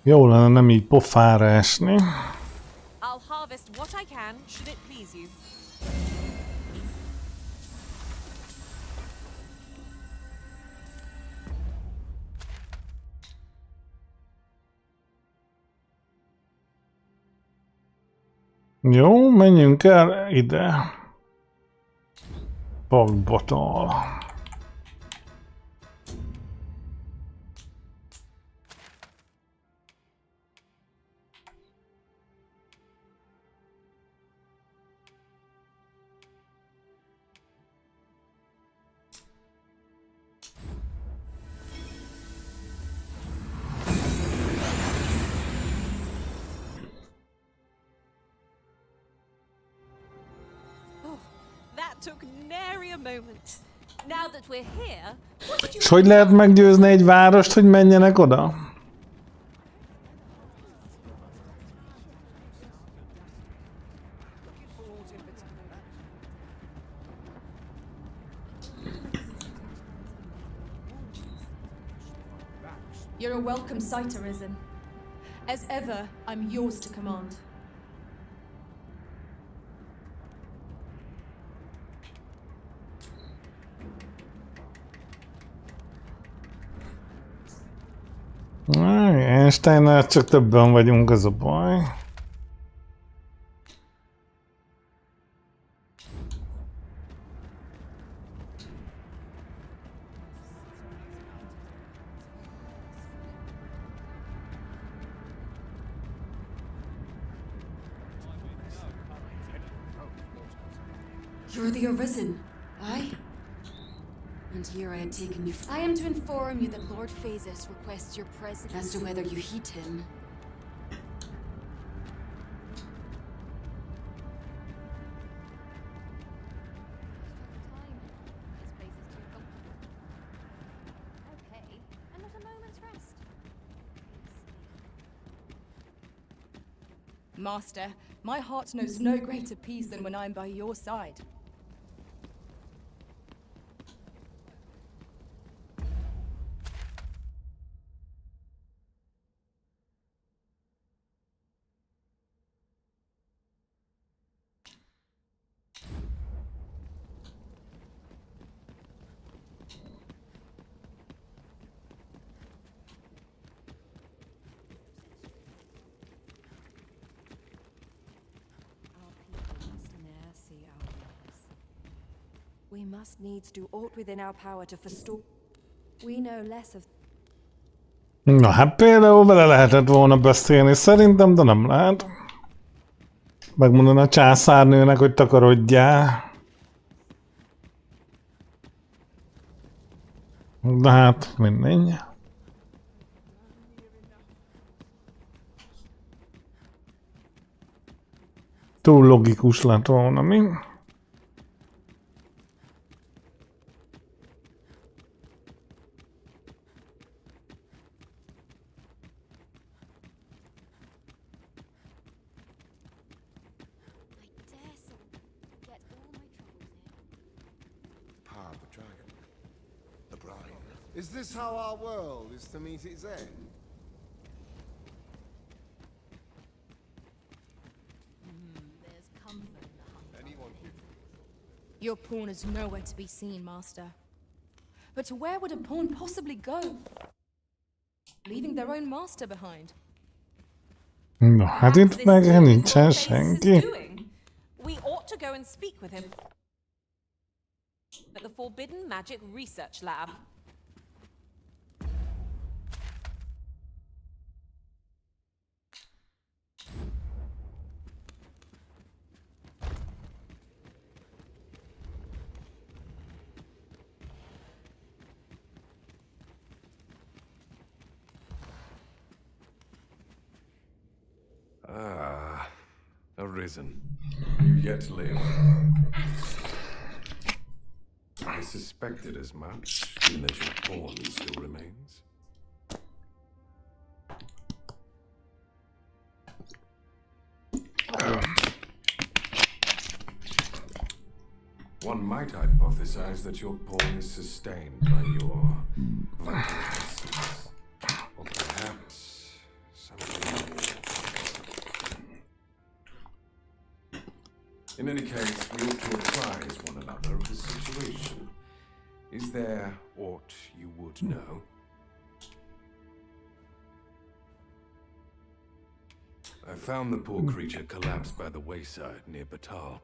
Jó lenne nem így pofára esni. I'll harvest what I can, should it please you. Jó, menjünk el ide. Pakbatol. Took nary a moment. Now that we're here, what did you... És hogy lehet meggyőzni egy várost, hogy menjenek oda? You're a welcome sight, Arisen. As ever, I'm yours to command. Einsteinnál csak többen vagyunk, az a baj. You're the Arisen, aye? And here I had taken you. I am to inform you that Lord Phasis requests your presence. As to whether you heed him. Okay, and not a moment's rest. Master, my heart knows no greater peace than when I'm by your side. We must needs do aught within our power to forestall. We know less of... Na hát például vele lehetett volna beszélni szerintem, de nem lehet. Megmondani a császárnőnek, hogy takarodjál. De hát mindegy. Túl logikus lett volna, mi? Ah, the dragon. The brine. Is this how our world is to meet its end? There's comfort in the hunger. Anyone here? Your pawn is nowhere to be seen, Master. But where would a pawn possibly go? Leaving their own master behind. No, hát itt meg nincsen senki. We ought to go and speak with him at the Forbidden Magic Research Lab. Ah, Arisen. You yet live. I suspected as much, given that your pawn still remains. One might hypothesize that your pawn is sustained by your vital essence. Or perhaps something more. In any case, we ought to apprise one another of the situation. Is there aught you would know? I found the poor creature collapsed by the wayside near Batal.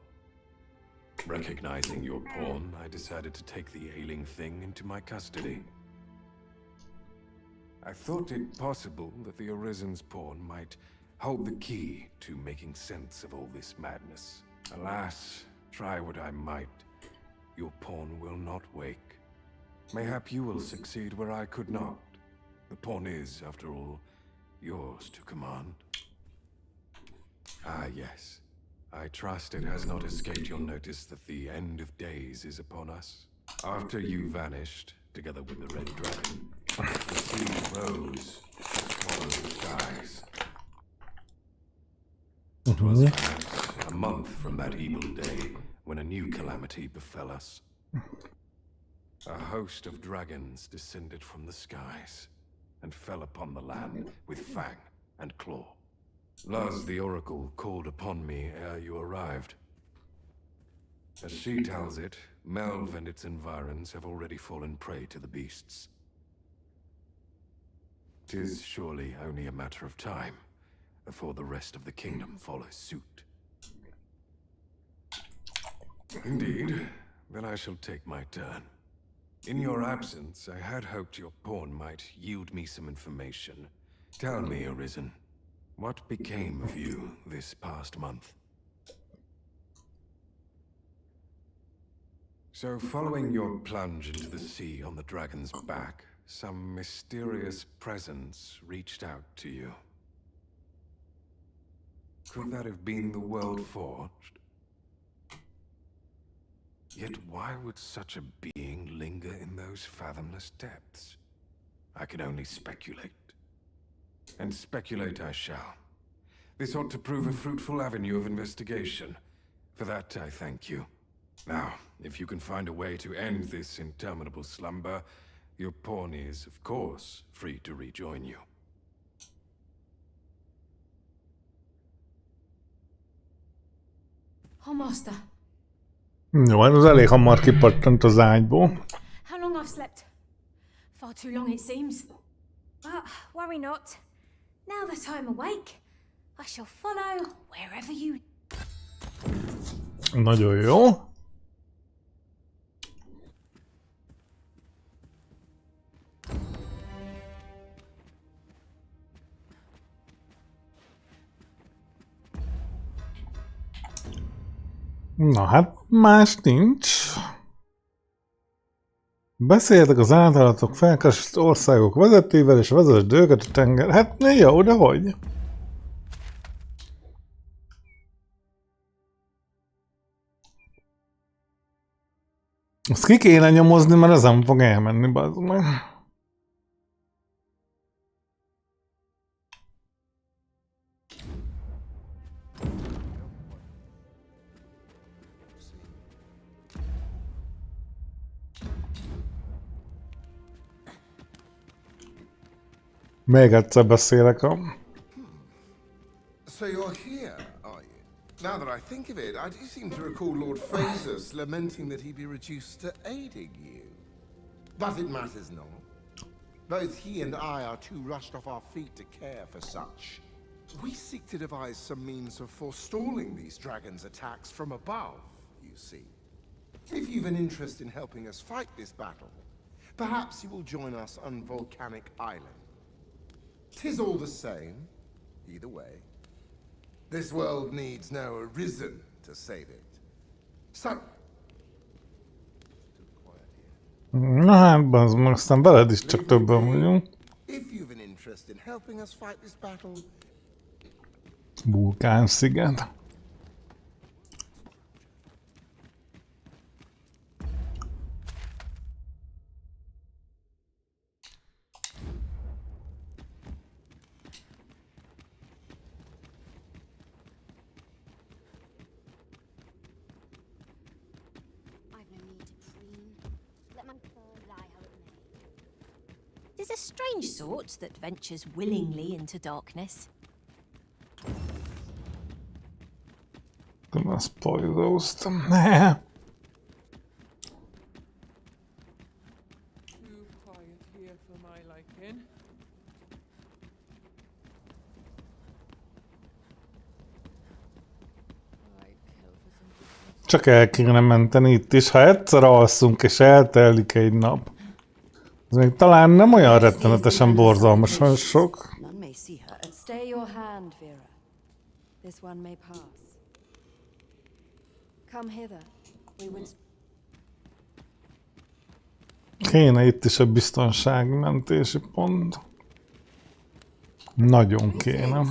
Recognizing your pawn, I decided to take the ailing thing into my custody. I thought it possible that the Arisen's pawn might hold the key to making sense of all this madness. Alas, try what I might, your pawn will not wake. Mayhap you will succeed where I could not. The pawn is, after all, yours to command. Ah, yes. I trust it has not escaped your notice that the end of days is upon us. After you vanished, together with the Red Dragon, the sea rose to swallow the skies. It was perhaps a month from that evil day when a new calamity befell us. A host of dragons descended from the skies and fell upon the land with fang and claw. Laz the Oracle called upon me ere you arrived. As she tells it, Melv and its environs have already fallen prey to the beasts. 'Tis surely only a matter of time before the rest of the kingdom follows suit. Indeed, then I shall take my turn. In your absence, I had hoped your pawn might yield me some information. Tell me, Arisen, what became of you this past month? So, following your plunge into the sea on the dragon's back, some mysterious presence reached out to you. Could that have been the World Forged? Yet why would such a being linger in those fathomless depths? I can only speculate. And speculate I shall. This ought to prove a fruitful avenue of investigation. For that I thank you. Now, if you can find a way to end this interminable slumber, your pawn is, of course, free to rejoin you. Oh, Master. Jó, az elég hamar kipattant az ágyból. How long I've slept? Far too long, it seems. But worry not. Now that I'm awake, I shall follow wherever you... Nagyon jó. Na hát, más nincs. Beszéltek az általatok felkeresett országok vezetőivel, és vezesd őket a tenger. Hát jó, de hogy? Azt ki kéne nyomozni, mert ezen fog elmenni, bazd meg. Még egyszer beszélek a... So you're here, are you? Now that I think of it, I do seem to recall Lord Phasus lamenting that he be reduced to aiding you. But it matters not. Both he and I are too rushed off our feet to care for such. We seek to devise some means of forestalling these dragons' attacks from above, you see. If you've an interest in helping us fight this battle, perhaps you will join us on Volcanic Island. 'Tis all the same, either way. This world needs no Arisen to save it. So... Na hát, bazd meg, aztán veled is csak többen vagyunk. If you've an interest in helping us fight this battle... Vulkán-sziget. Is a strange sort that ventures willingly into darkness. Gonna spoil those. Too quiet here for my liking. Csak el kéne menteni itt is. Ha egyszer alszunk és eltelik egy nap, ez még talán nem olyan rettenetesen borzalmasan sok. None may see her. Stay your hand, Vera. This one may pass. Come hither. We would... Kéne itt is a biztonságmentési pont. Nagyon kéne.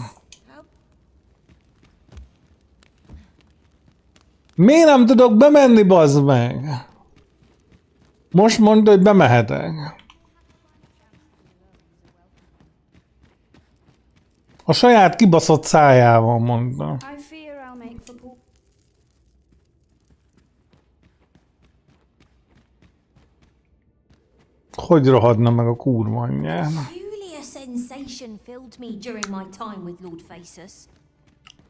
Miért nem tudok bemenni, bazd meg? Most mondd, hogy bemehetek. A saját kibaszott szájával mondta. I fear I'll make for poor. Hogy rohadna meg a kurva anyján? Peculiar sensation filled me during my time with Lord Phasus.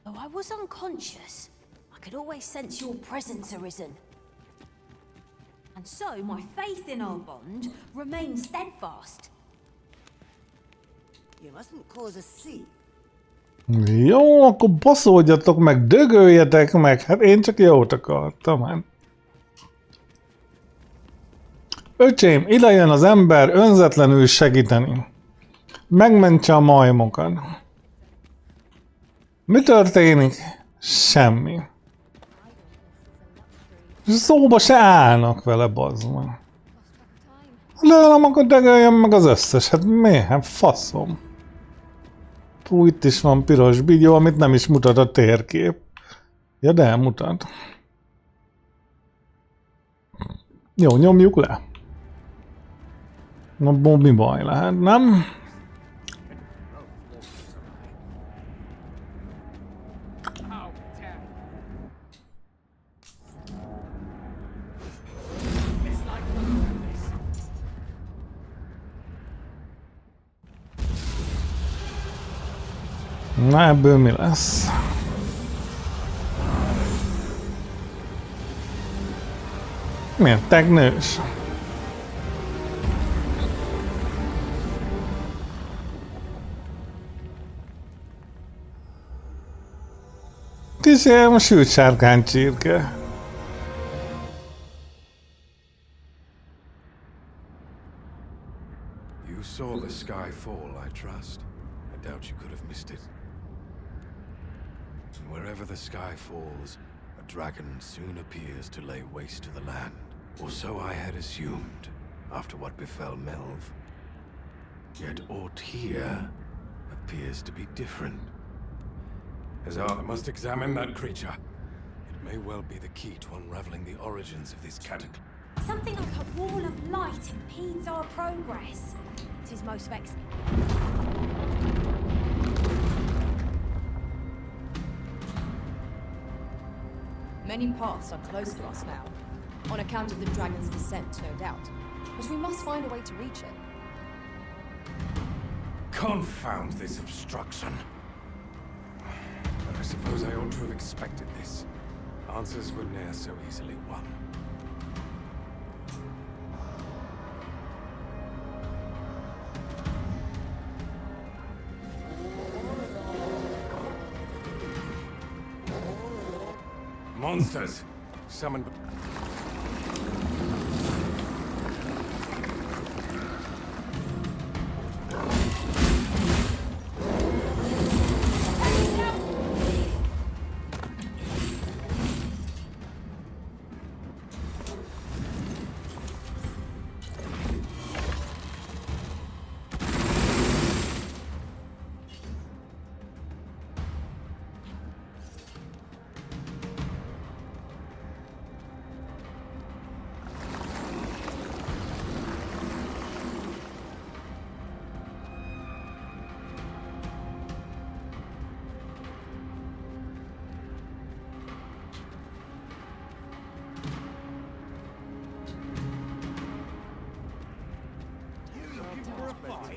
Though I was unconscious, I could always sense your presence, Arisen. And so my faith in our bond remains steadfast. You mustn't cause a scene. Jó, akkor baszódjatok meg, dögöljetek meg, hát én csak jót akartam, hát. Öcsém, ide jön az ember önzetlenül segíteni. Megmentse a majmokat. Mi történik? Semmi. Szóba se állnak vele, bazd meg. Lőlem, akkor dögöljön meg az összes, hát mi? Hát faszom. Fú, itt is van piros bigyó, amit nem is mutat a térkép. Ja, de mutat. Jó, nyomjuk le. Na, mi baj lehet, nem? Na, ebből mi lesz? Miért tegnős? Kicsim, sült sárkány csirke. You saw the sky fall, I trust. I doubt you could have missed it. And wherever the sky falls, a dragon soon appears to lay waste to the land. Or so I had assumed, after what befell Melv. Yet aught here appears to be different. Azar must examine that creature. It may well be the key to unraveling the origins of this cataclysm. Something like a wall of light impedes our progress. It is most vexing. Many paths are close to us now, on account of the dragon's descent, no doubt. But we must find a way to reach it. Confound this obstruction. But I suppose I ought to have expected this. Answers were ne'er so easily won. Monsters! Summoned...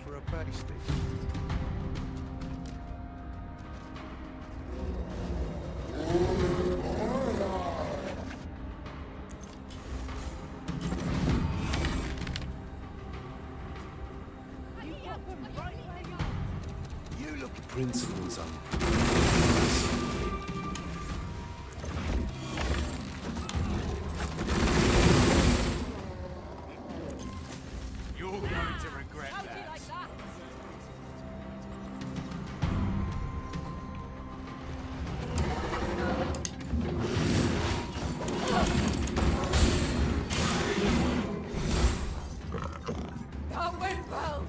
For a pasty. You look principles on... You're going to regret that. That went well.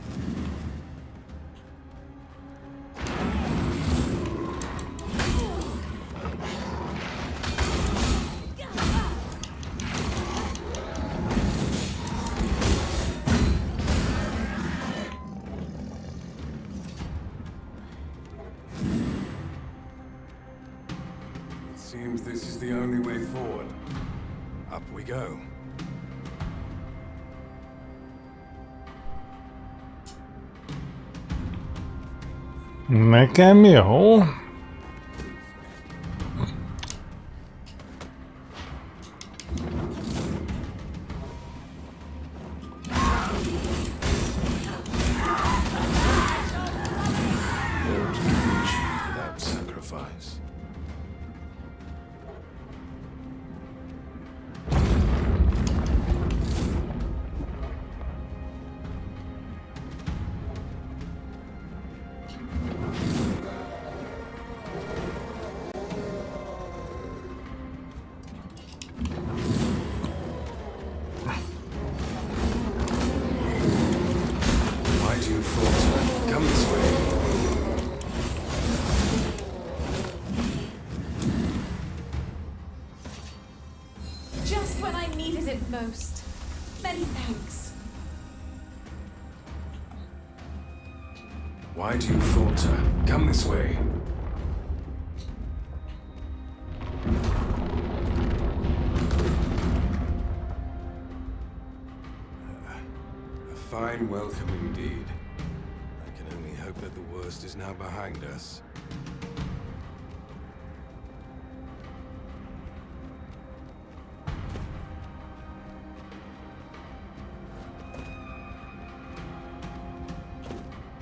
It seems this is the only way forward. Up we go. Nekem jó. Without sacrifice. Why do you falter? Come this way. Just when I needed it most. Many thanks. Why do you falter? Come this way. A fine welcome indeed. I can only hope that the worst is now behind us.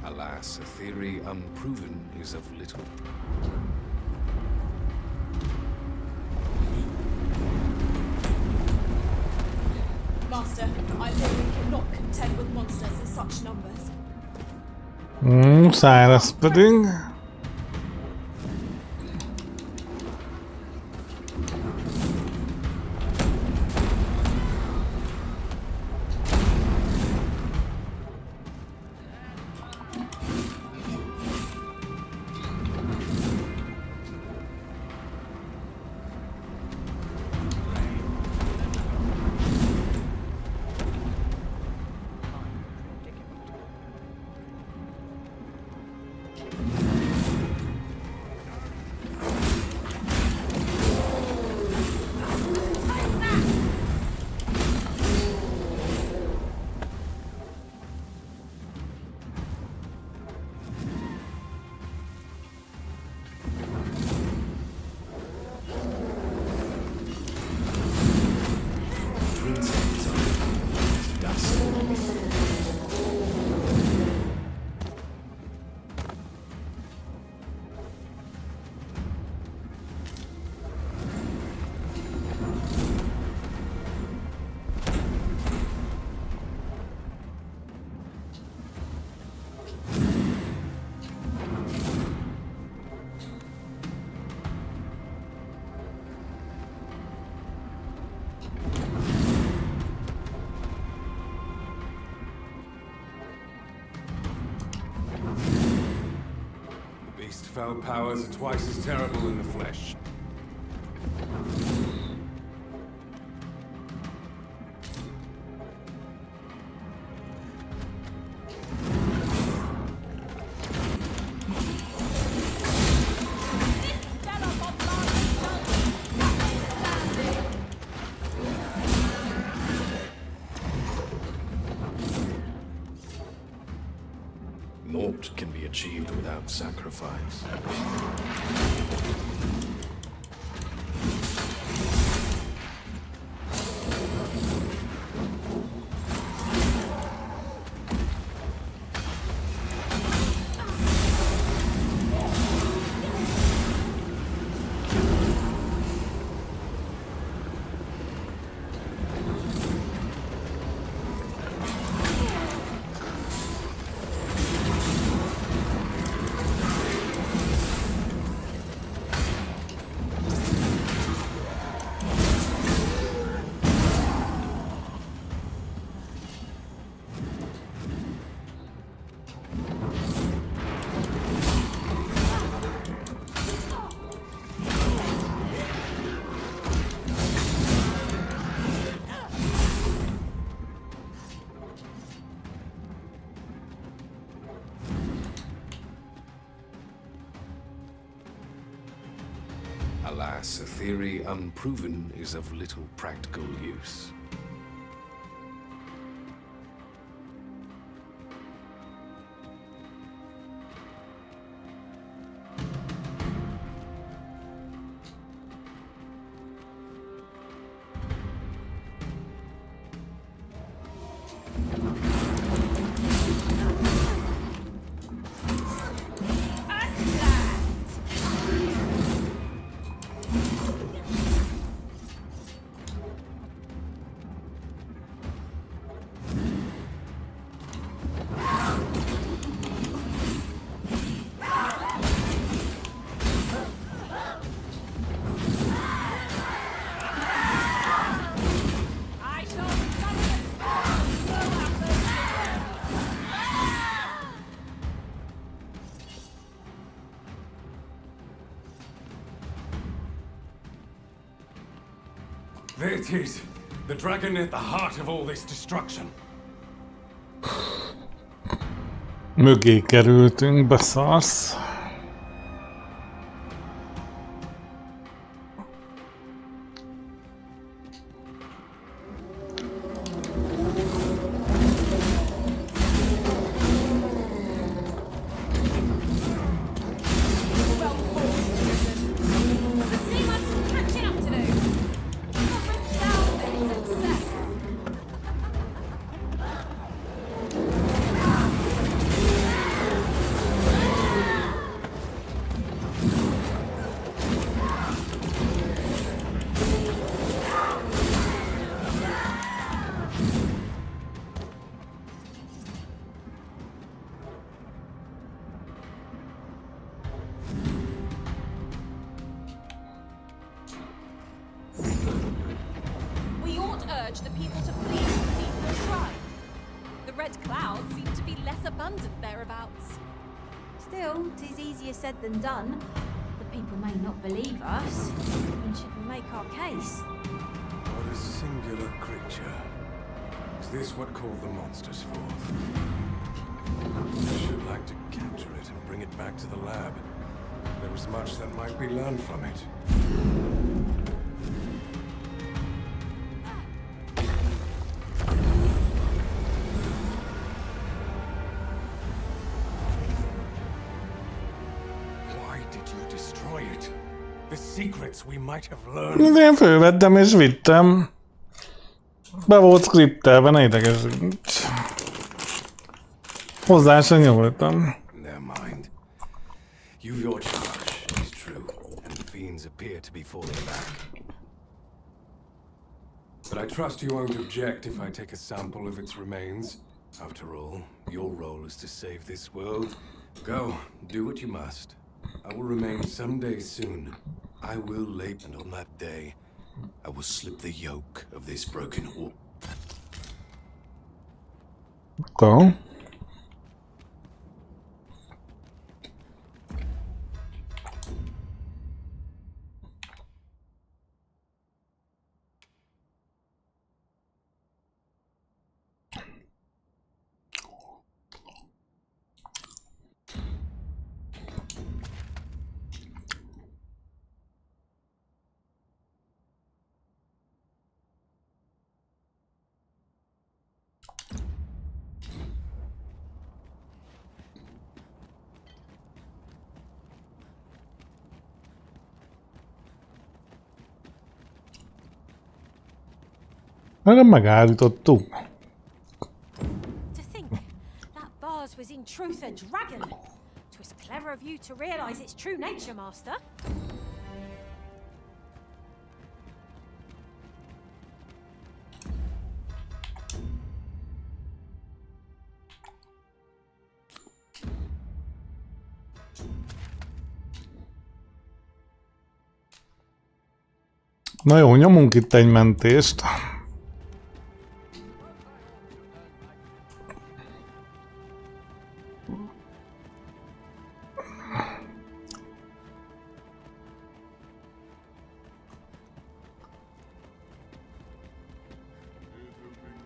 Alas, a theory unproven is of little. Master, I fear we cannot contend with monsters in such numbers. Száraz pedig. taste. Foul powers are twice as terrible in the flesh. Naught can be achieved without sacrifice. Alas, a theory unproven is of little practical use. There it is! The dragon at the heart of all this destruction. Mögé kerültünk, beszarsz. We ought urge the people to flee from the Cathedral Shrine. The red clouds seem to be less abundant thereabouts. Still, 'tis easier said than done. The people may not believe us. And should we make our case? What a singular creature. Is this what called the monsters forth? I should like to capture it and bring it back to the lab. There is much that might be learned from it. Why did you destroy it? The secrets we might have learned. Én fölvettem és vittem. Be volt skriptelve, ne idegesíts. Hozzá se nyúltam. Never mind. You've your charge, it's true, and the fiends appear to be falling back. But I trust you won't object if I take a sample of its remains. After all, your role is to save this world. Go, do what you must. I will remain someday soon. I will lay, and on that day, I will slip the yoke of this broken orb. Go. Erre megállítottuk. To think that vase was in truth a dragon. 'Twas clever of you to realize its true nature, Master. Na jó, nyomunk itt egy mentést.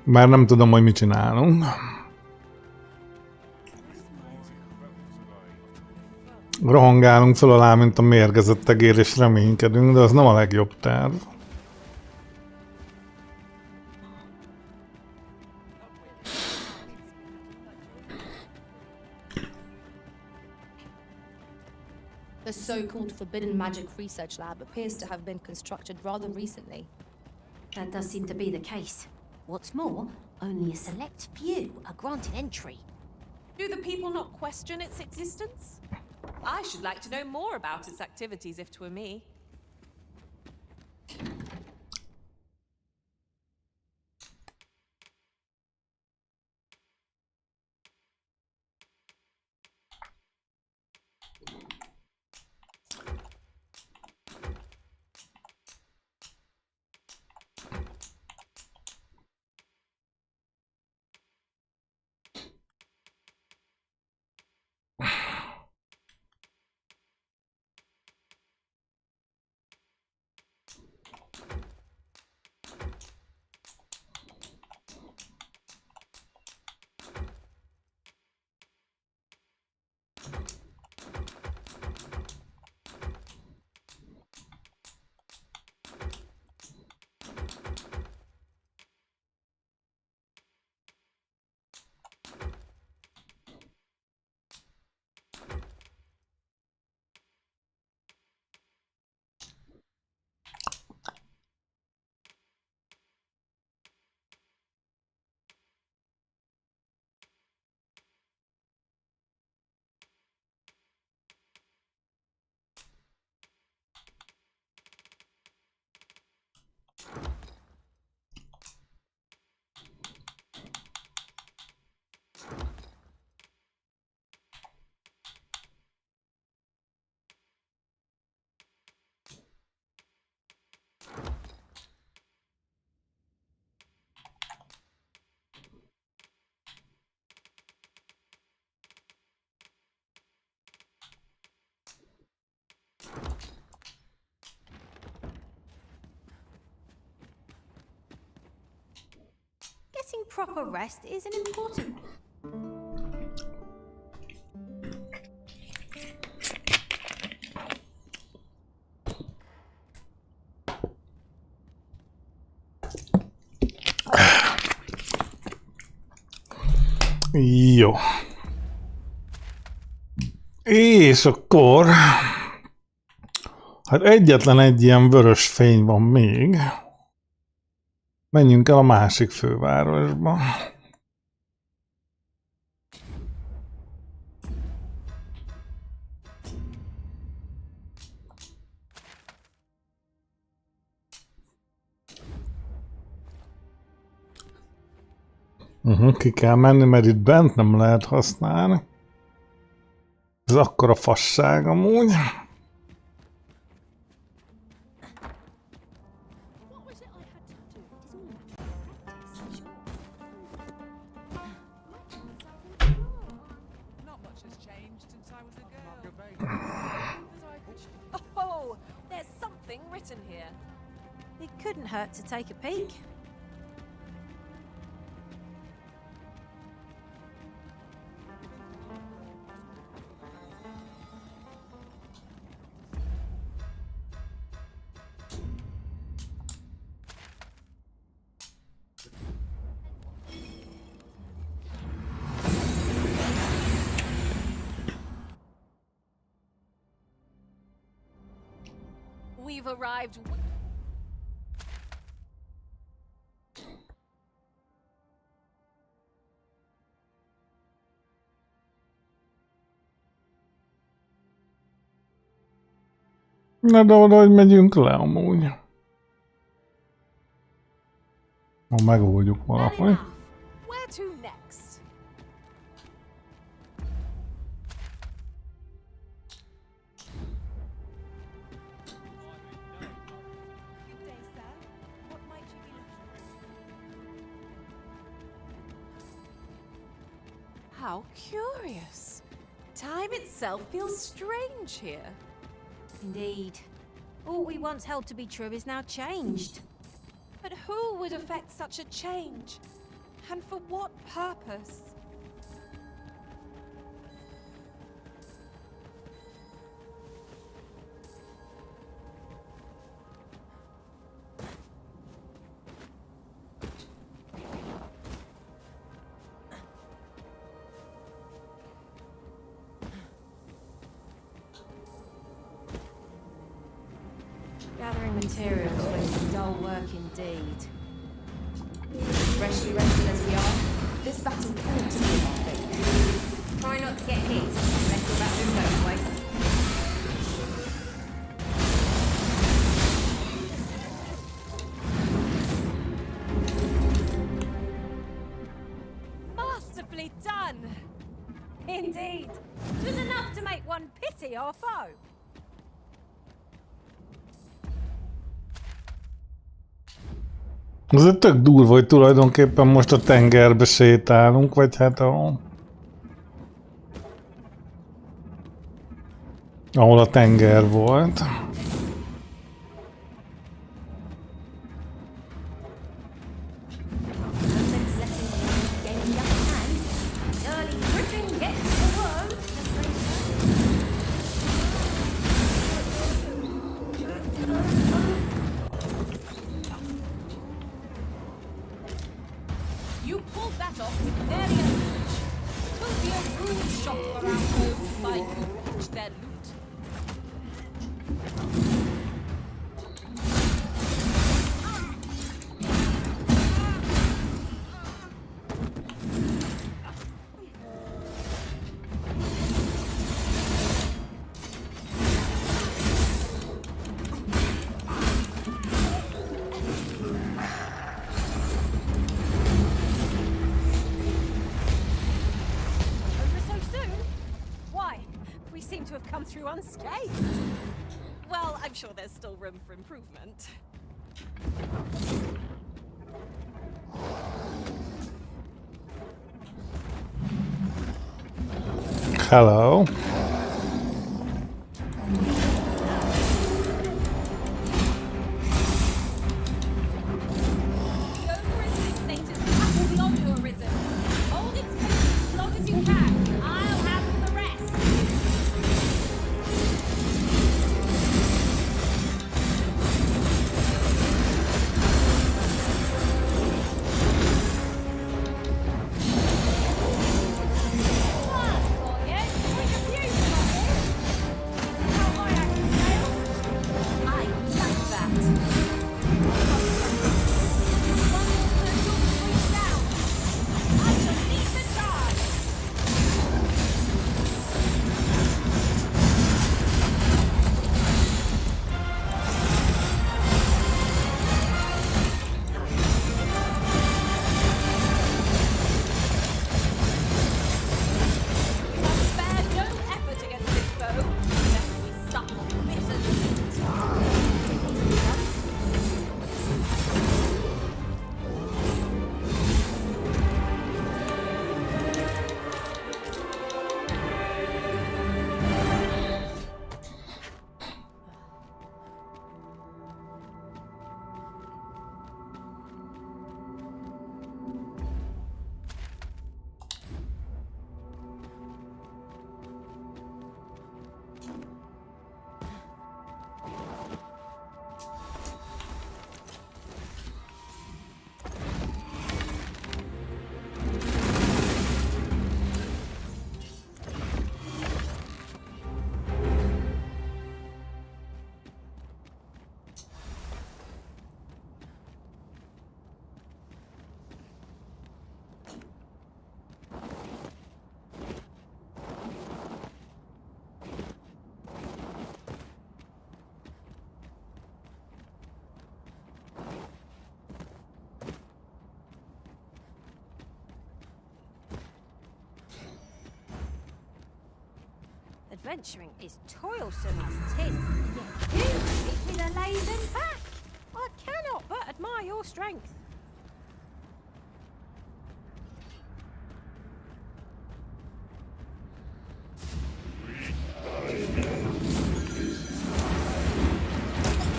Már nem tudom, hogy mit csinálunk. Rohangálunk föl alá, mint a mérgezett tegér, és reménykedünk, de az nem a legjobb terv. The so-called Forbidden Magic Research Lab appears to have been constructed rather recently. That does seem to be the case. What's more, only a select few are granted entry. Do the people not question its existence? I should like to know more about its activities if 'twere me. Getting proper rest is an important. Jó. És akkor... Hát egyetlen egy ilyen vörös fény van még. Menjünk el a másik fővárosba. Ki kell menni, mert itt bent nem lehet használni. Ez akkora fasság amúgy. Oh, there's something written here. It couldn't hurt to take a peek. We've arrived. Na de oda, hogy megyünk le amúgy. Ha megoldjuk valahogy. Where to next? Good day, sir. What might you be looking for? How curious. Time itself feels strange here. Indeed. All we once held to be true is now changed. But who would effect such a change? And for what purpose? Gathering materials was dull work indeed. Freshly rested as we are, this battle ought to be our fate. Try not to get hit, unless you're about to go twice. Masterfully done! Indeed. 'Twas enough to make one pity our foe. Ez egy tök durva, hogy tulajdonképpen most a tengerbe sétálunk, vagy hát ahol a tenger volt. You pulled that off with nary a flinch. 'Twill be a rude shock for our foes to find you watch their loot. Unscathed. Well, I'm sure there's still room for improvement. Hello. Adventuring is toilsome as 'tis, yet you keep me the laden back. I cannot but admire your strength. I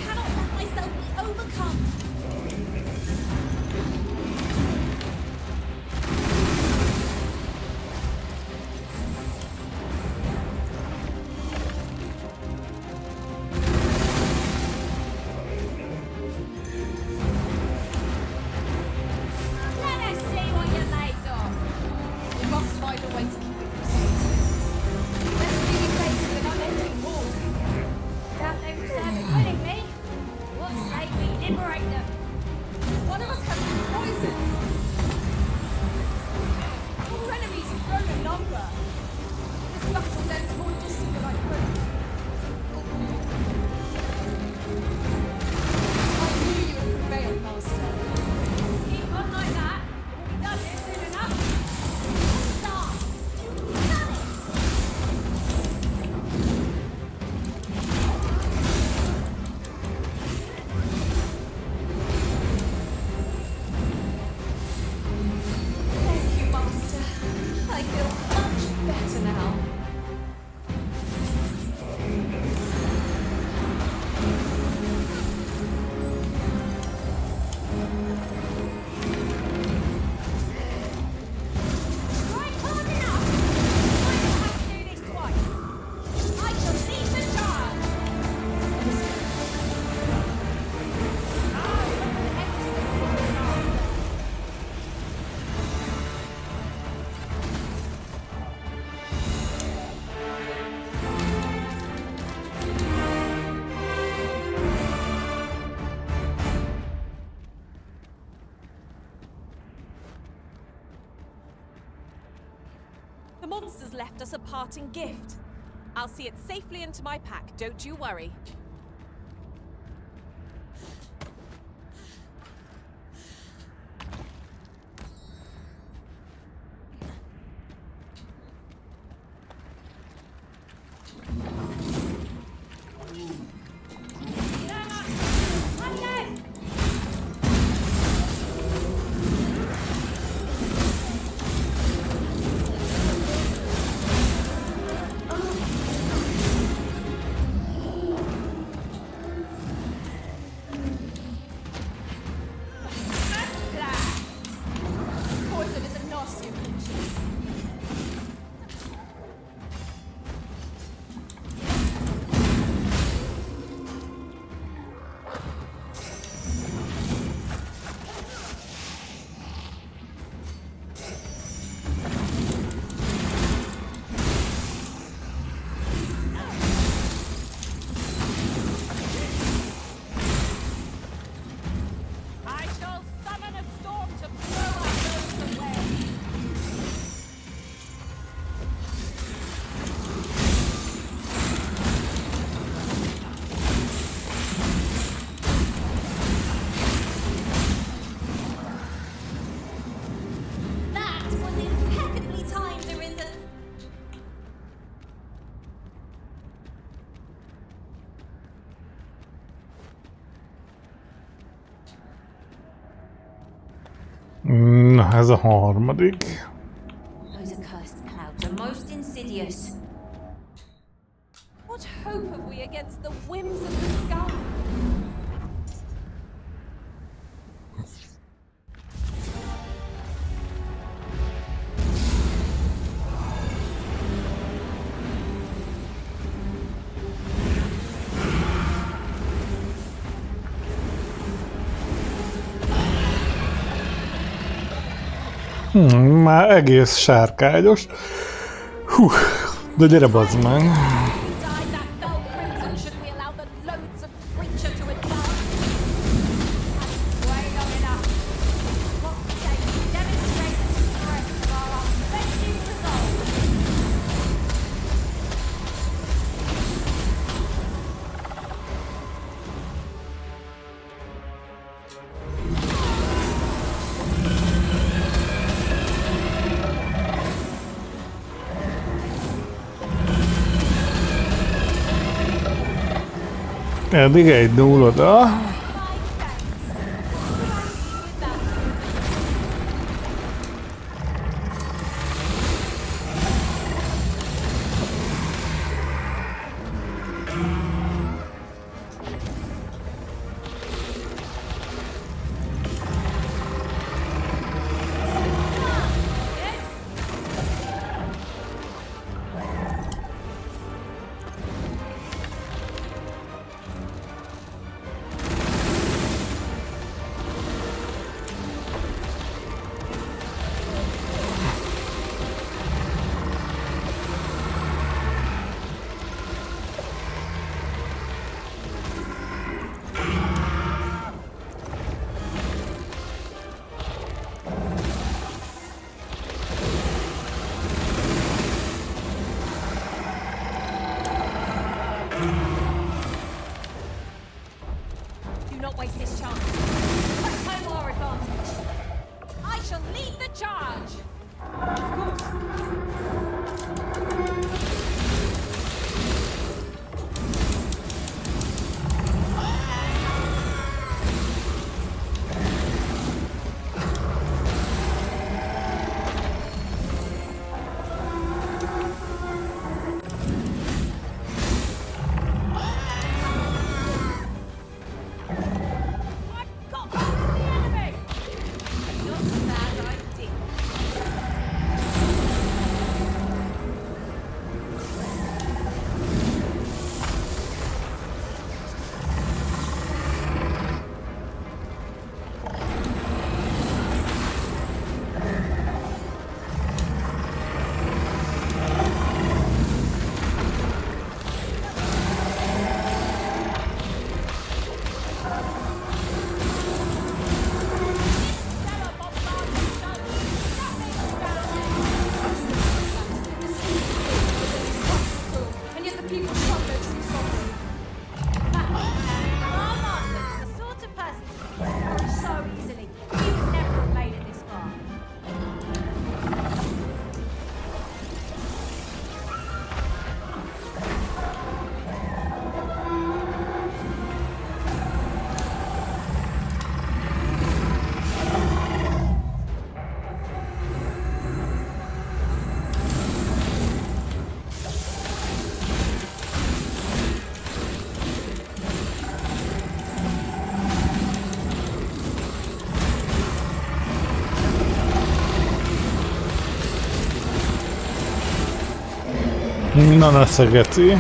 cannot let myself be overcome. Let us see what you're made of. We must find a way to keep it from staying. Let's leave it later than unending war. Don't they deserve it winning me? What say we liberate them? One of us has been poisoned. Our enemies have grown in number. This battle ends more distant than I hoped. I knew you would prevail, Master. Keep on like that. We'll be done here soon enough. Stop. Done it. Thank you, Master. I feel much better now. Right hard enough. I don't have to do this twice. I shall lead the charge. The monsters left us a parting gift. I'll see it safely into my pack, don't you worry. Poison is a nasty affliction. I shall summon a storm to blow our foes away. That was impeccably timed, Arisen. Na, ez a harmadik. Those accursed clouds are most insidious. What hope have we against the whims of the sky? Már egész sárkányos. Hú, de gyere bazd meg. Dye that dull crimson should we allow the loads of creature to advance. Way long enough. What say we demonstrate the strength of our offensive resolve? Eddig 1-0 oda. Do not waste this chance. Press home our advantage. I shall lead the charge. And yet the people show their true sovereign. Our master is the sort of person to be discouraged so easily. He would never have made it this far. Na, neszegeti.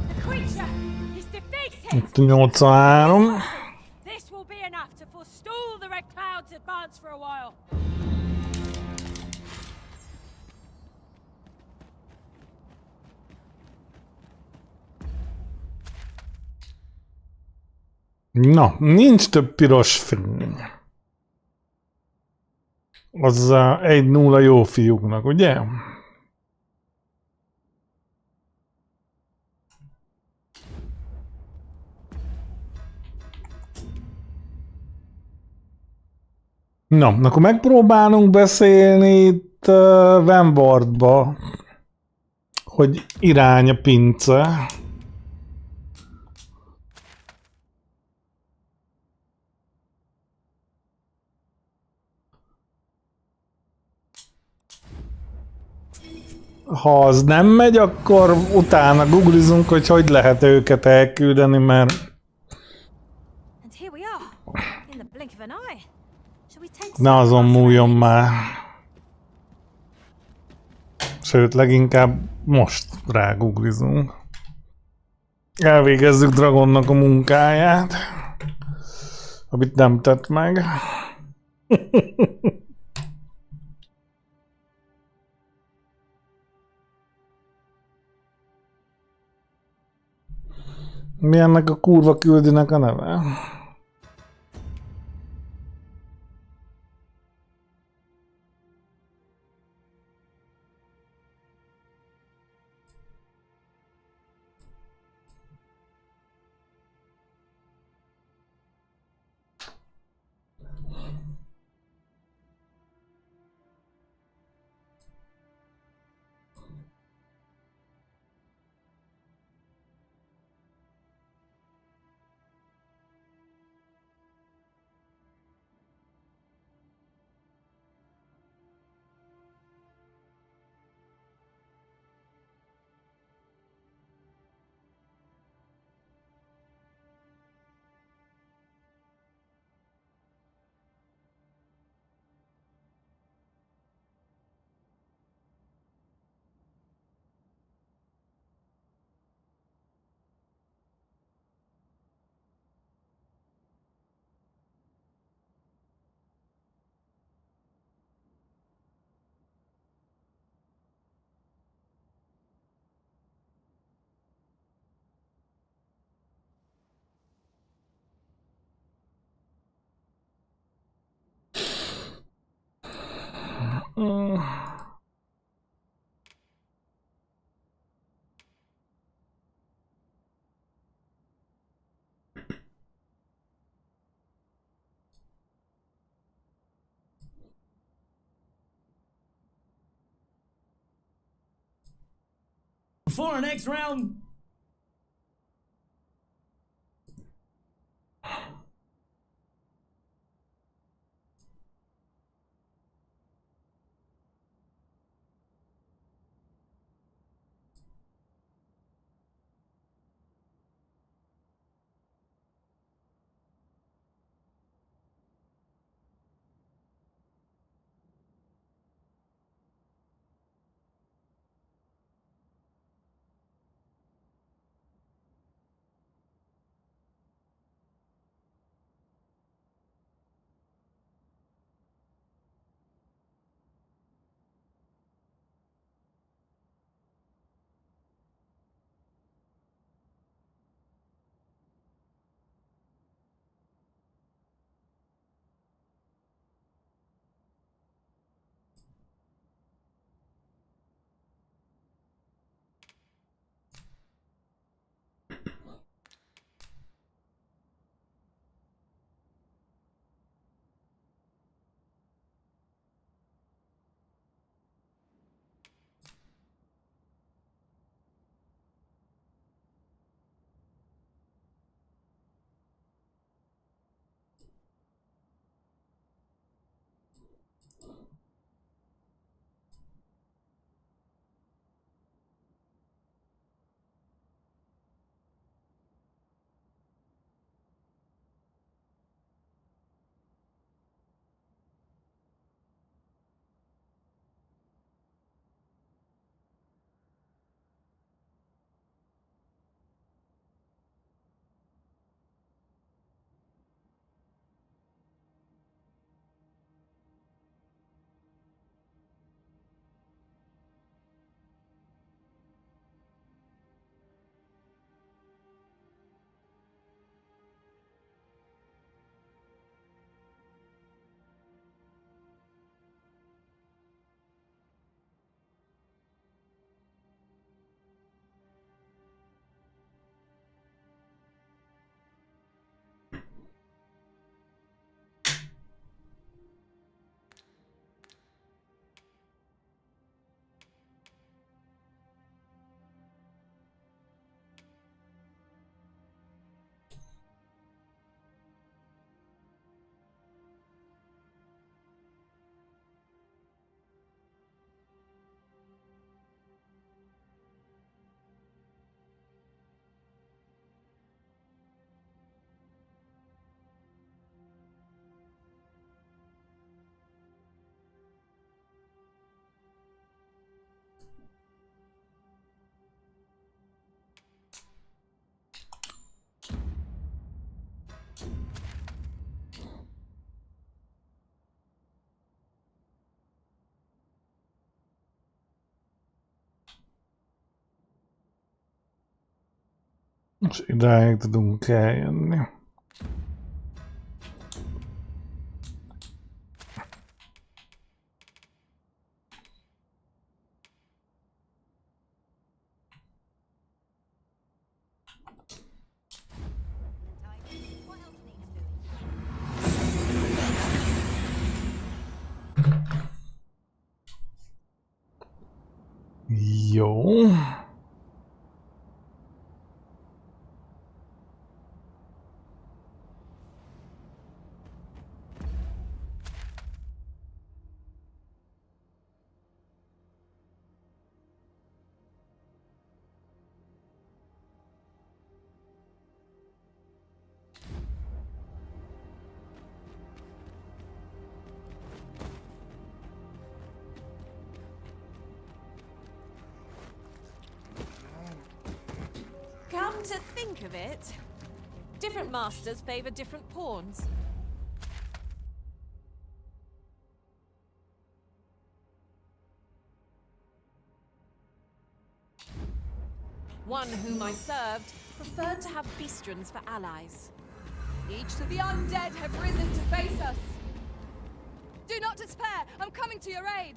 The creature is defeated! Itt 83. This will be enough to forestall the Red Cloud's advance for a while. Na, nincs több piros fény. Az 1-0 jó fiúknak, ugye? Na, akkor megpróbálunk beszélni itt Vanguardba, hogy irány a pince. Ha az nem megy, akkor utána googlizunk, hogy hogy lehet őket elküldeni, mert And here we are, in the blink of an eye. Shall we take ne azon múljon már. Sőt, leginkább most rá googlizunk. Elvégezzük Dragonnak a munkáját, amit nem tett meg. Mi ennek a kurva küldinek a neve? before our next round? És idáig tudunk eljönni. Jó. Come to think of it, different masters favor different pawns. One whom I served preferred to have beastrons for allies. Each of the undead have risen to face us. Do not despair, I'm coming to your aid.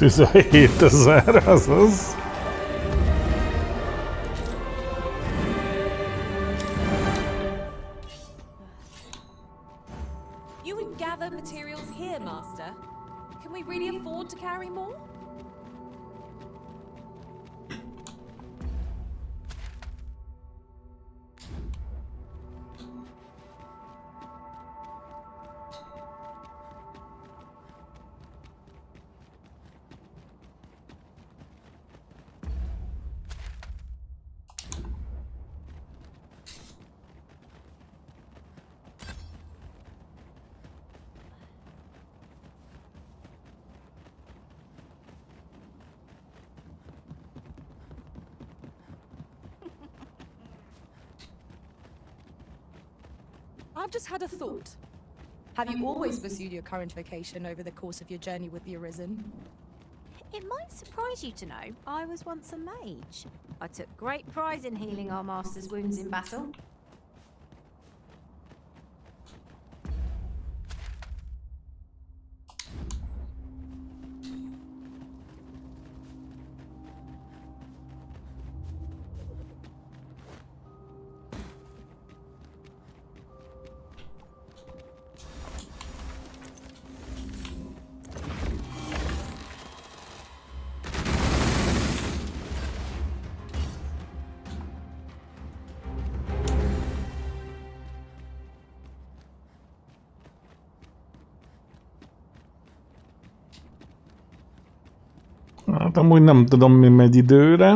17 000, azaz. You would gather materials here, Master. Can we really afford to carry more? I've just had a thought. Have you always pursued your current vocation over the course of your journey with the Arisen? It might surprise you to know I was once a mage. I took great pride in healing our master's wounds in battle. Hát amúgy nem tudom, mi megy időre.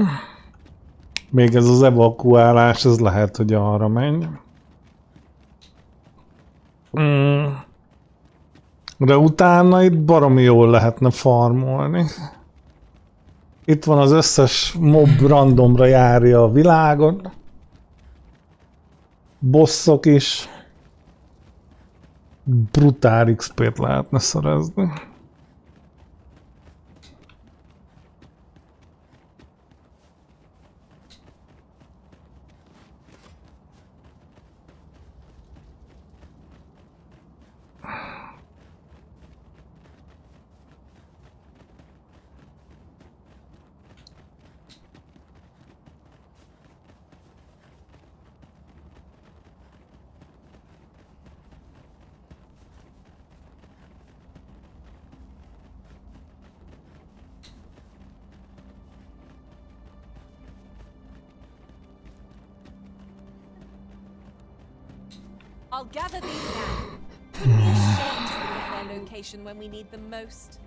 Még ez az evakuálás, ez lehet, hogy arra megy. De utána itt baromi jól lehetne farmolni. Itt van az összes mob randomra járja a világon. Bosszok is. Brutál XP-t lehetne szerezni. I'll gather these now. Couldn't be ashamed to forget their location when we need them most.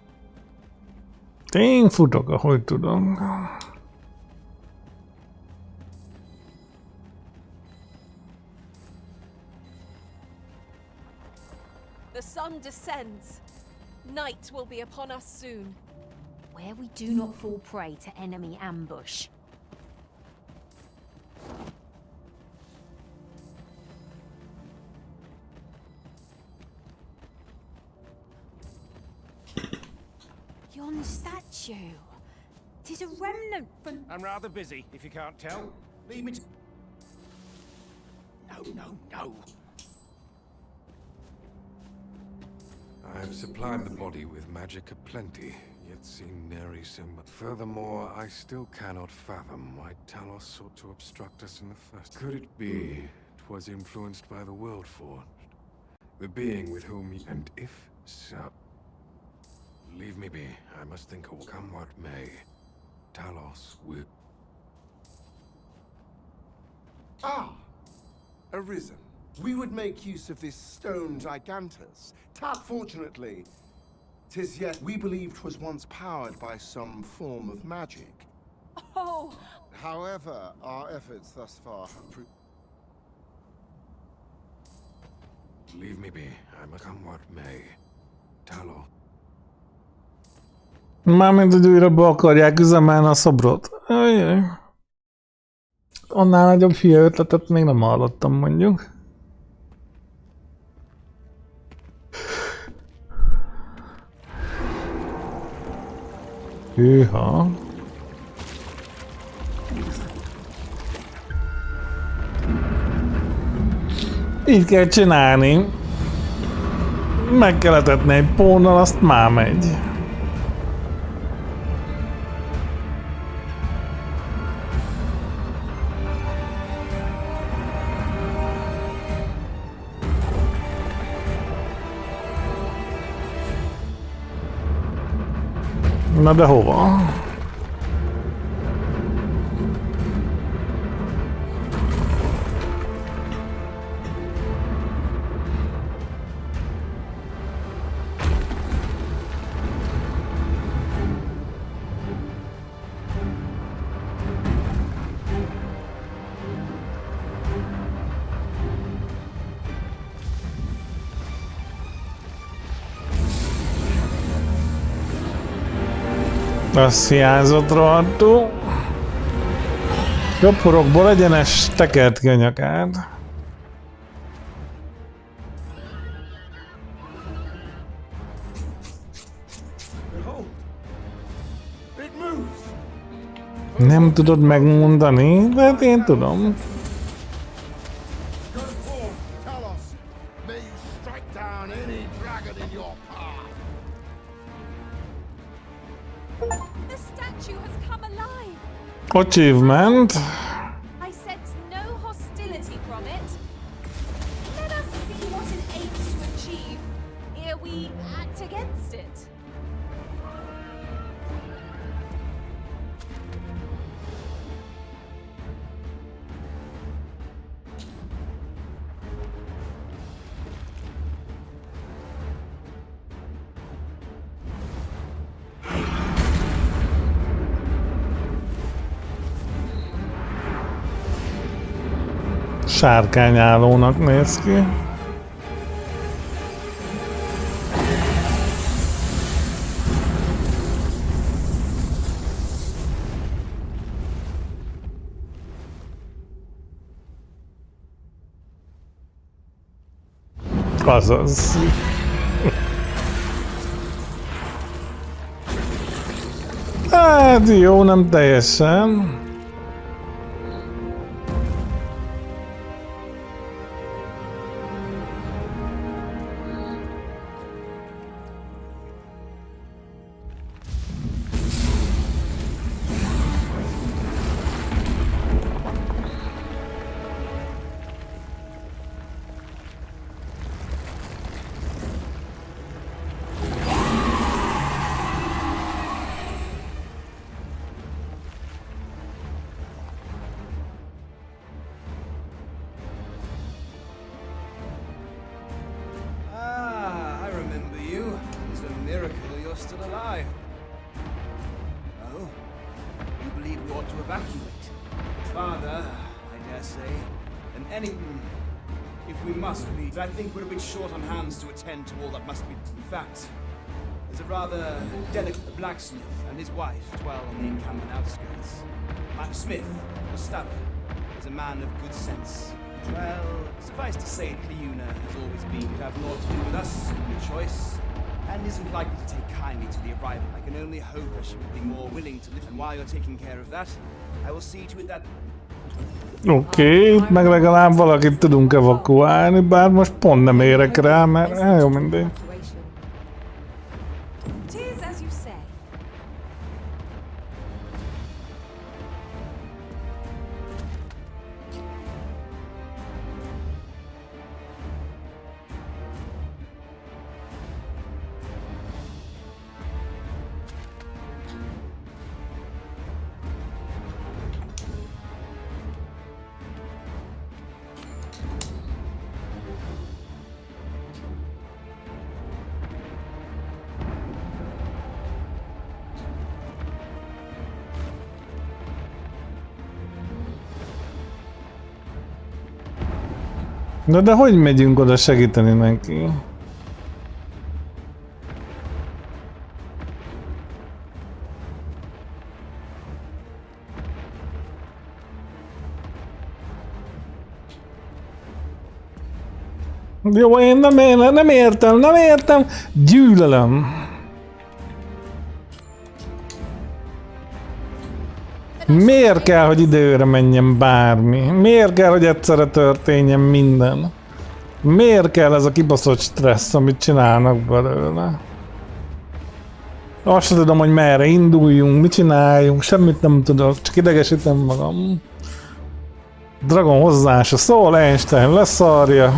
Én futok, ahogy tudom. The sun descends. Night will be upon us soon. Where we do not fall prey to enemy ambush. Yon statue. 'Tis a remnant from... I'm rather busy, if you can't tell. Leave me to... No. I've supplied the body with magic aplenty, yet seen nary symbol. Furthermore, I still cannot fathom why Talos sought to obstruct us in the first. Could it be it was influenced by the World Forged? The being with whom he... And if so... Leave me be. I must think of come what may. Talos will... Ah! Arisen. We would make use of this stone gigantus. Fortunately, 'tis yet we believed 'twas once powered by some form of magic. Oh! However, our efforts thus far have proved... Leave me be. I must come what may. Talos. Mármint, hogy újra be akarják üzemelni a szobrot. Ajaj. Annál nagyobb hülye ötletet még nem hallottam, mondjuk. Hűha. Így kell csinálni. Meg kell etetni egy pónnal, azt már megy. Na de hova? Azt hiányzott rohadtul. Jobb horogból egyenes tekert ki a nyakád. Nem tudod megmondani, de hát én tudom. Achievement. I sense no hostility from it. Let us see what it aims to achieve ere we act against it. Sárkányállónak néz ki. Azaz. Hát jó, nem teljesen. Short on hands to attend to all that must be. In fact, there's a rather delicate blacksmith and his wife dwell on the encampment outskirts. Matt Smith, the stabber, is a man of good sense. Well, suffice to say, Cleuna has always been to have naught to do with us, in choice, and isn't likely to take kindly to the arrival. I can only hope that she would be more willing to live. And while you're taking care of that, I will see to it that. Oké, itt meg legalább valakit tudunk evakuálni, bár most pont nem érek rá, mert jó mindegy. De hogy megyünk oda segíteni neki? Jó, én nem értem, gyűlölöm. Miért kell, hogy időre menjen bármi? Miért kell, hogy egyszerre történjen minden? Miért kell ez a kibaszott stressz, amit csinálnak belőle? Azt sem tudom, hogy merre induljunk, mit csináljunk, semmit nem tudok, csak idegesítem magam. Dragon hozzása szól, Einstein leszarja.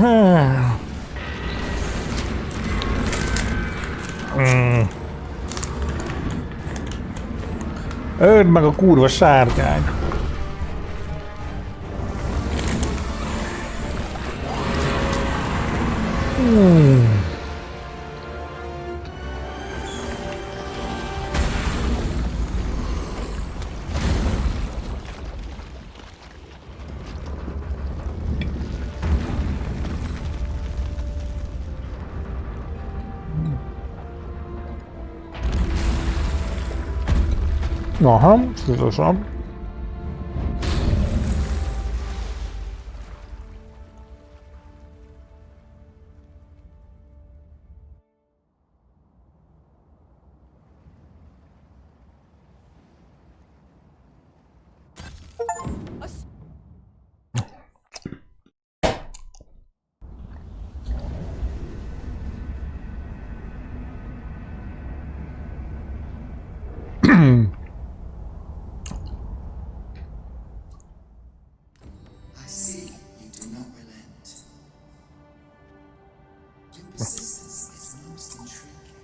Öld meg a kurva sárkány! Aha, szorosabb. I see you do not relent. Your persistence is most intriguing.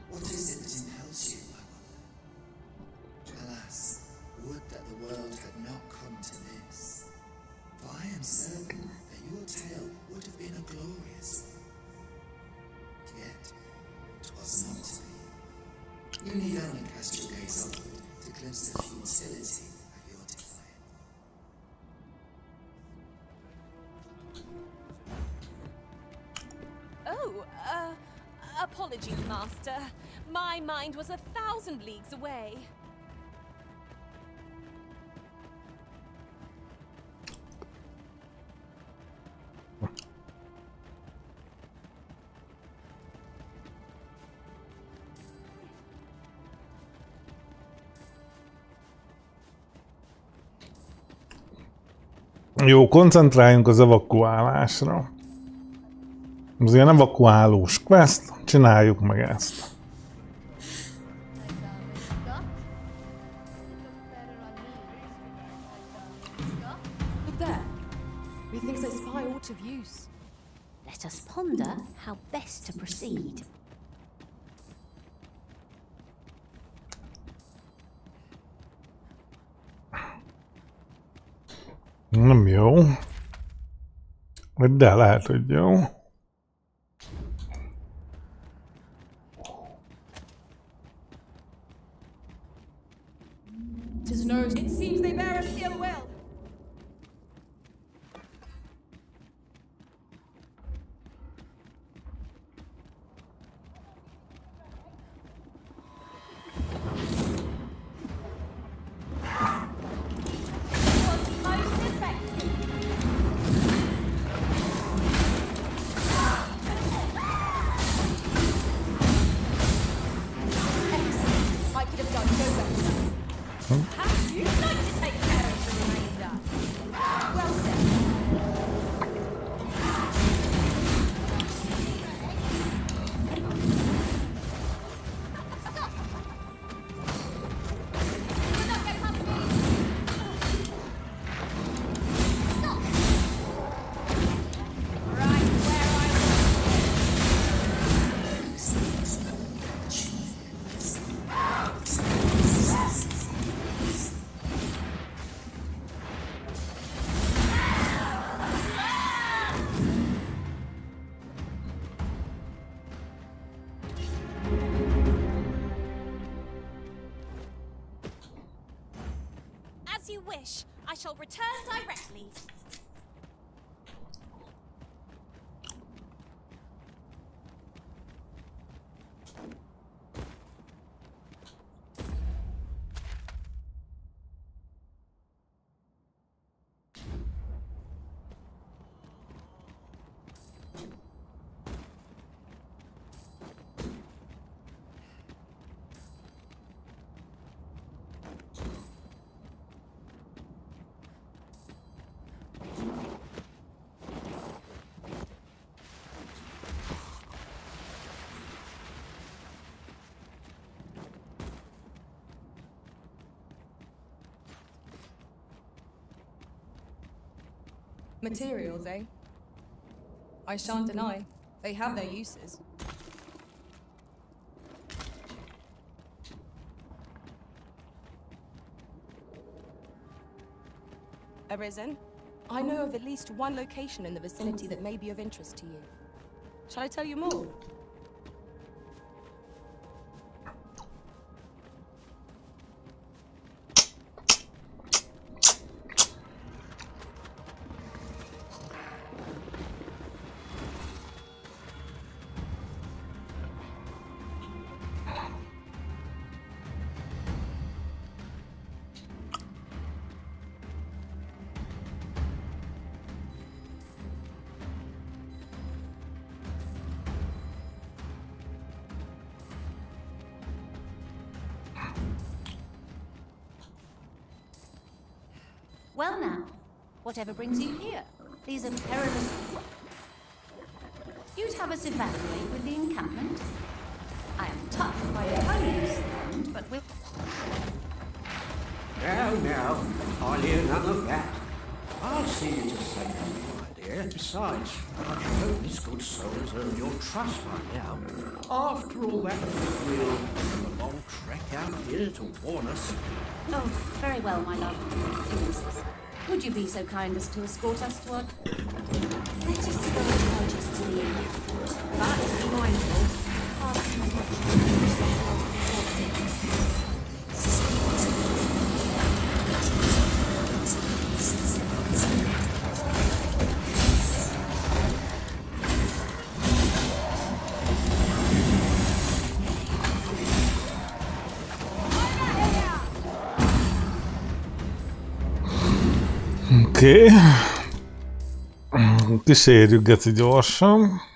What is it that impels you, I wonder? Alas, would that the world had not come to this. For I am certain that your tale would have been a glorious one. Yet, 'twas not to be. You need only cast your gaze upward to glimpse the futility of your defiance. Oh, apologies, Master. My mind was 1,000 leagues away. Jó, koncentráljunk az evakuálásra. Ez ilyen evakuálós quest, csináljuk meg ezt. Look there. Methinks I spy aught of use. Let us ponder how best to proceed. Nem jó. De lehet, hogy jó. It seems they bear us ill will. I could have done no better. Perhaps you'd like to take care of the remainder. Well said. As you wish. I shall return directly. Materials, eh? I shan't deny. They have their uses. Arisen. I know of at least one location in the vicinity that may be of interest to you. Shall I tell you more? Well now, whatever brings you here? These are perilous... You'd have us evaluate with the encampment? I am tough by the time you stand, but we'll... Now, I'll hear none of that. I'll see you to safety, my dear. Besides, I hope this good soul has earned your trust by now. After all that goodwill, and a long trek out here to warn us. Oh, very well, my love. Would you be so kind as to escort us to our... Let us go and charge us to the airport. But be mindful, ask as much Oké. Kísérjük Geci gyorsan.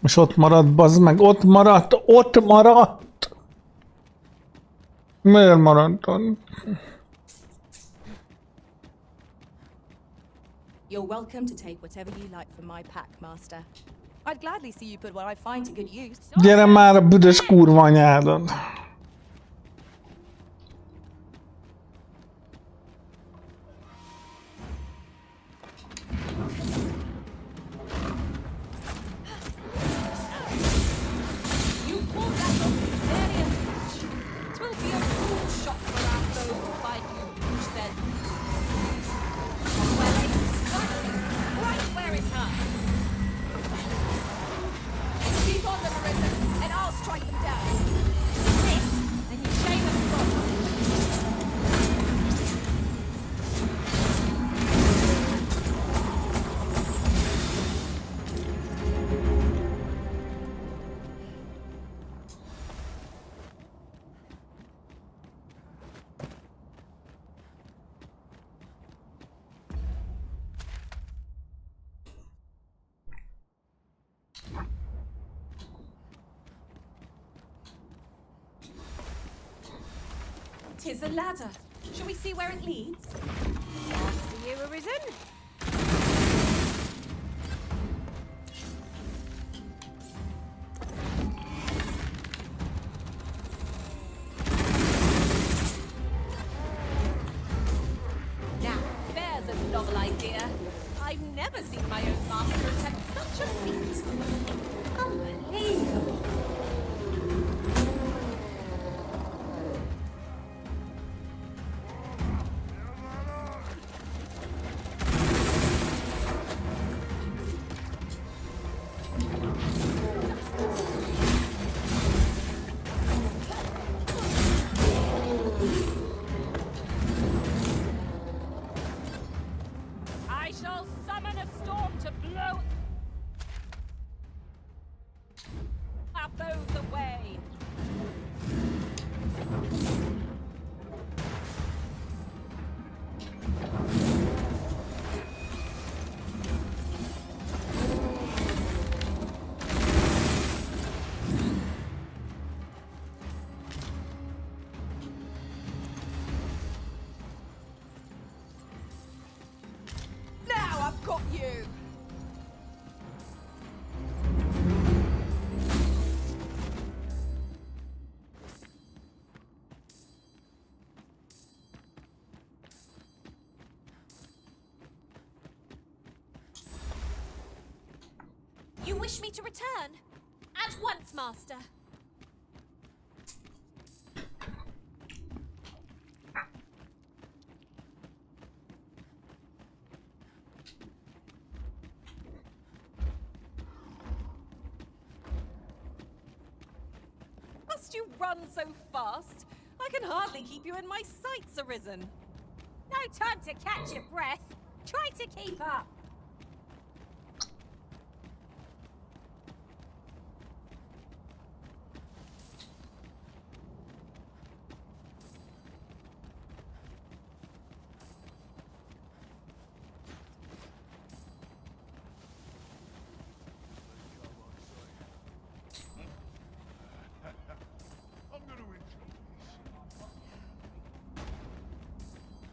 És ott maradt, bazd meg, ott maradt! Miért maradt ott? You're welcome to take whatever you like from my pack, Master. I'd gladly see you put what I find to good use. Gyere már a büdös kurva anyádod! Tis a ladder. Shall we see where it leads? After you, Arisen. Now, there's a novel idea. I've never seen my own master attempt such a feat. Unbelievable. I shall summon a storm to blow... You wish me to return? At once, Master. Must you run so fast? I can hardly keep you in my sights, Arisen. No time to catch your breath. Try to keep up. I'm going to enjoy this.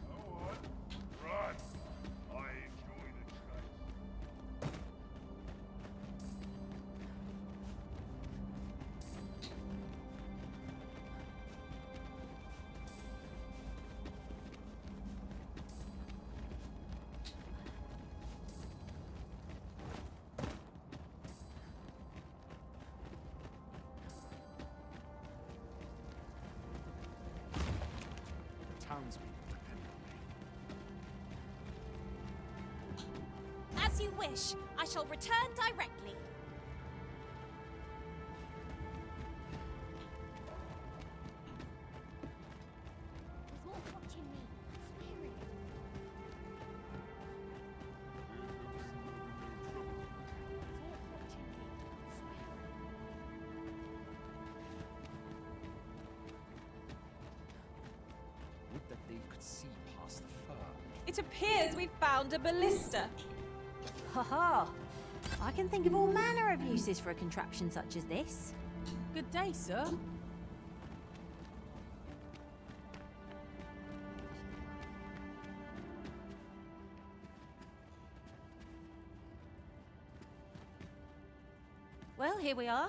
Go on, run. I enjoy the chase. Townspeople depend on me. As you wish. I shall return directly. He's all watching me, swearing. Would that they could see past the fur. It appears we've found a ballista. Ha ha! I can think of all manner of uses for a contraption such as this. Good day, sir. Well, here we are.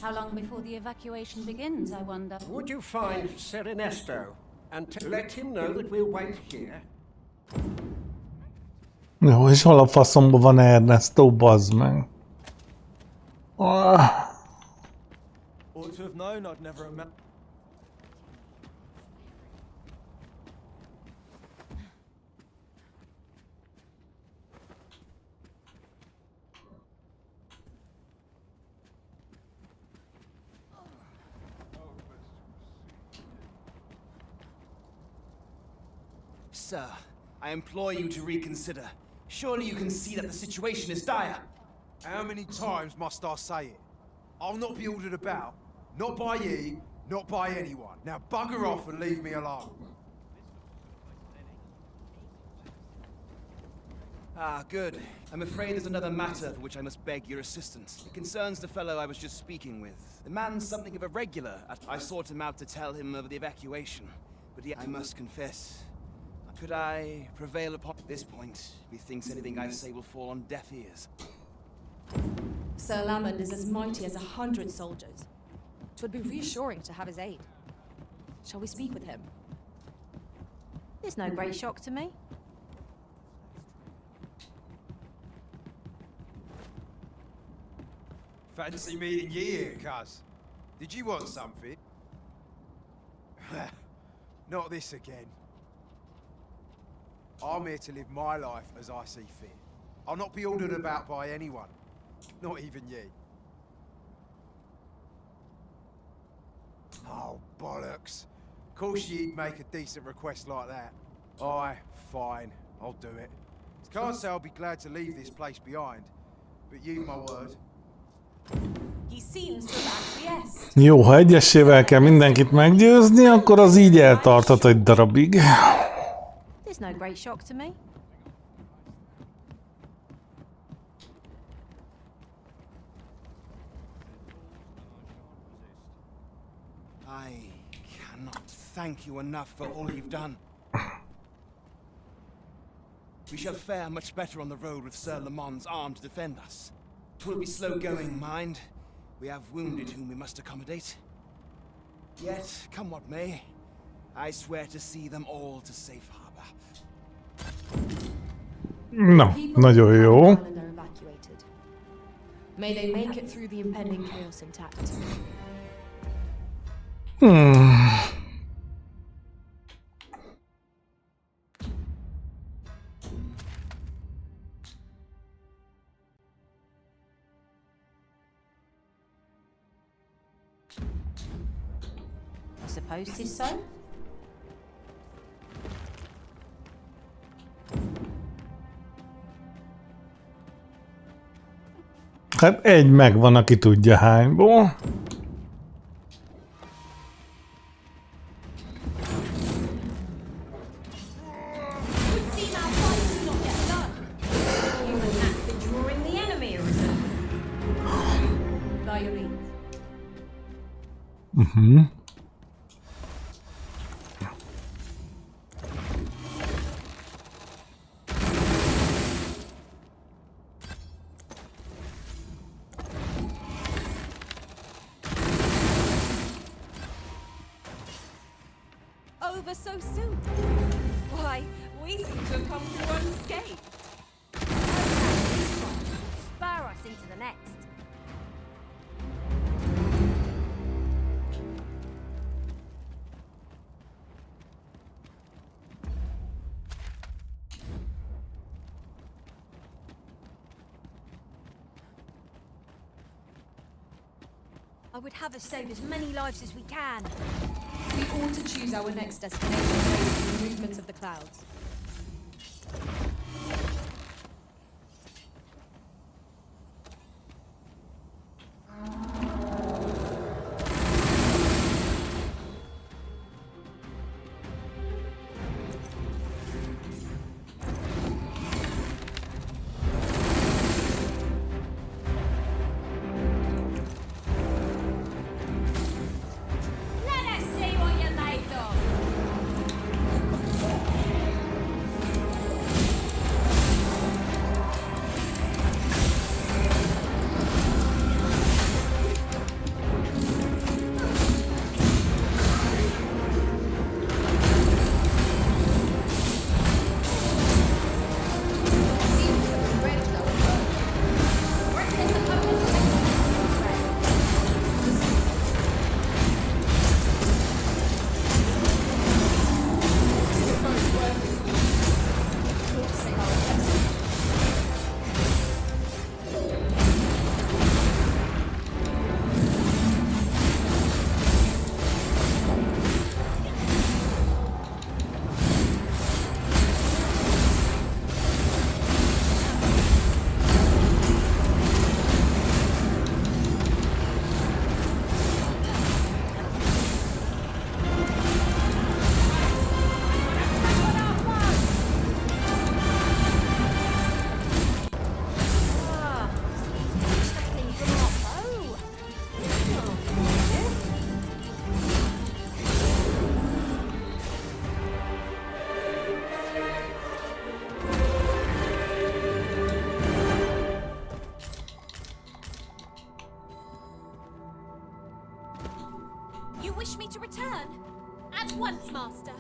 How long before the evacuation begins, I wonder? Would you find Sir Ernesto and let him know that we'll wait here? Jó, és hol a faszomba van Ernesto, bazd meg? Ought to have known I'd never met. Sir, I implore you to reconsider. Surely you can see that the situation is dire. How many times must I say it? I'll not be ordered about. Not by ye, not by anyone. Now bugger off and leave me alone. Ah, good. I'm afraid there's another matter for which I must beg your assistance. It concerns the fellow I was just speaking with. The man's something of a regular. I sought him out to tell him of the evacuation. But yet I must confess, could I prevail upon this point? Methinks anything I say will fall on deaf ears. Sir Lamond is as mighty as 100 soldiers. 'Twould be reassuring to have his aid. Shall we speak with him? It's no great shock to me. Fancy meeting ye here, cuz. Did you want something? Not this again. I'm here to live my life as I see fit. I'll not be ordered about by anyone. Not even ye. Oh, bollocks. Course you'd make a decent request like that. Aye, fine. I'll do it. Can't say I'll be glad to leave this place behind, but you've my word. He seems to have acquiesced. Jó, ha egyesével kell mindenkit meggyőzni, akkor az így eltarthat egy darabig. It's no great shock to me. I cannot thank you enough for all you've done. We shall fare much better on the road with Sir Lamont's arm to defend us. 'Twill be slow going, mind. We have wounded whom we must accommodate. Yet, come what may, I swear to see them all to safe harbor. Na, nagyon jó. May they make it through the impending chaos intact. I suppose 'tis so. Hát egy megvan, aki tudja hányból. Over so soon. Why, we seem to have come through unscathed. Spur us into the next. I would have us save as many lives as we can. We ought to choose our next destination based on the movement of the clouds. You wish me to return? At once, Master.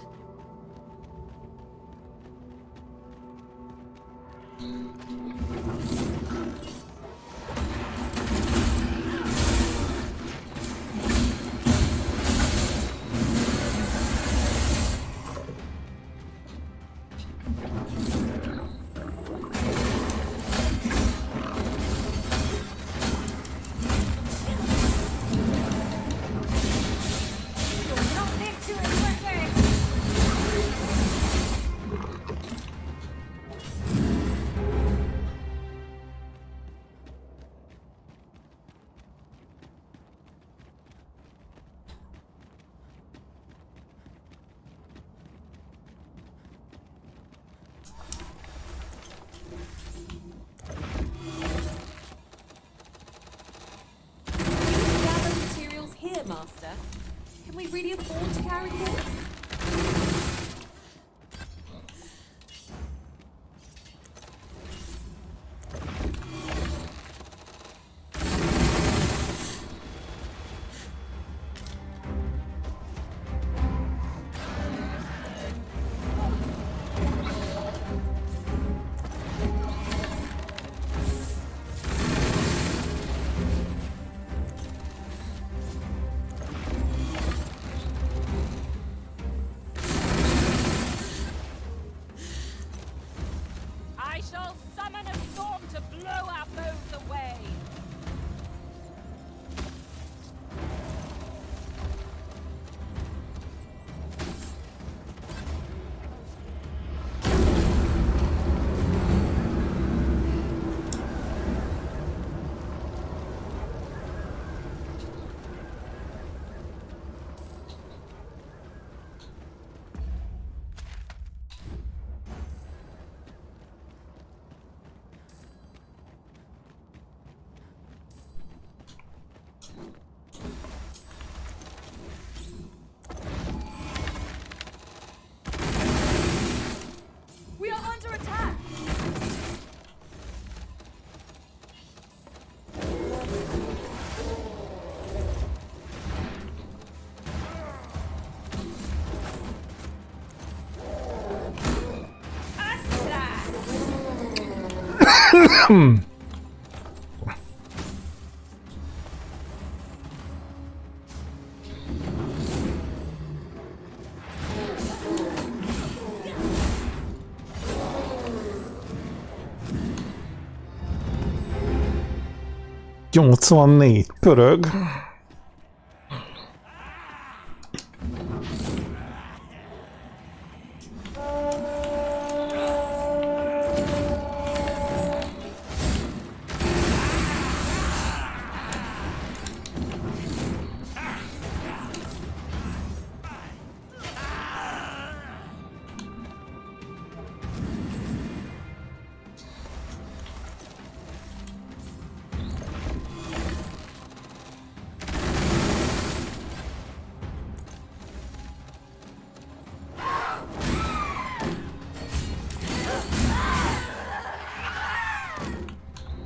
Master. Can we really afford to carry more? ...84 pörög.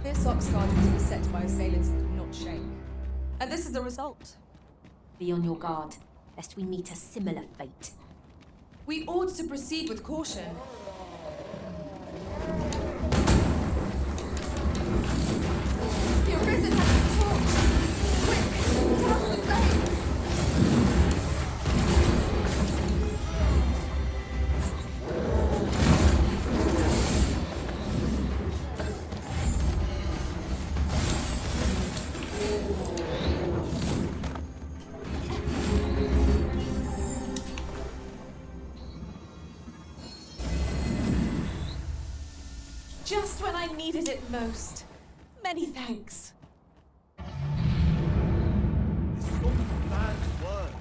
This Oxguard was beset by assailants that could not shake. And this is the result. Be on your guard, lest we meet a similar fate. We ought to proceed with caution. The Arisen has been torched! Quick! Douse the flames! Just when I needed it most. Many thanks. This is all bad worse.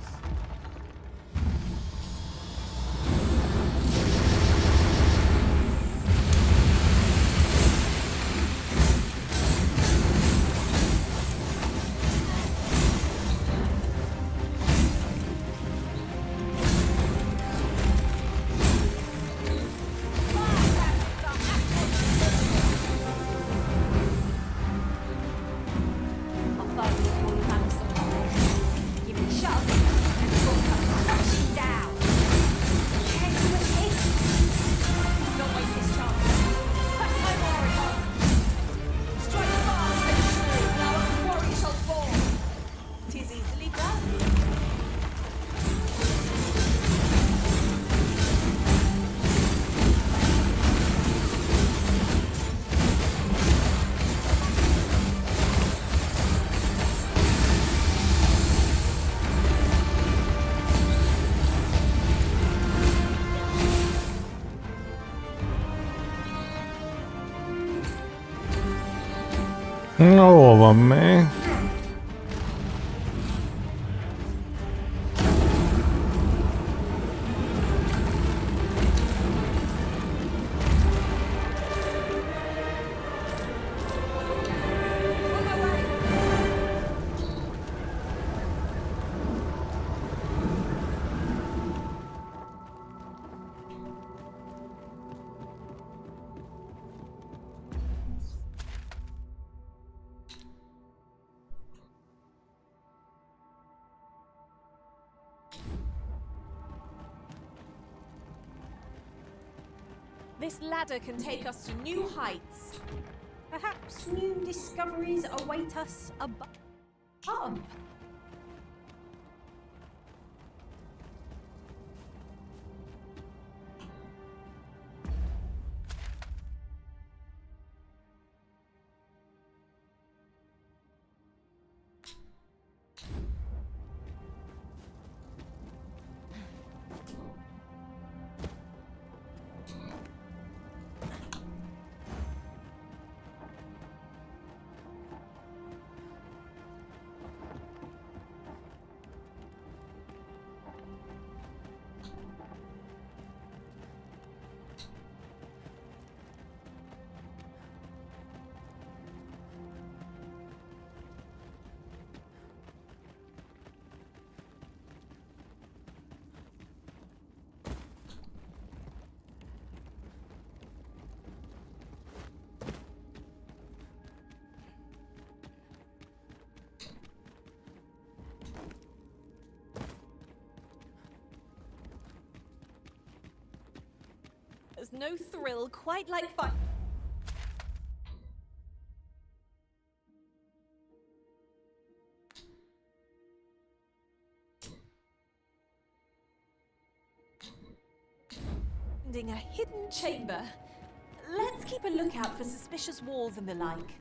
Hol van még? This ladder can take us to new heights. Perhaps new discoveries await us above. There's no thrill quite like fun. finding a hidden chamber. Let's keep a lookout for suspicious walls and the like.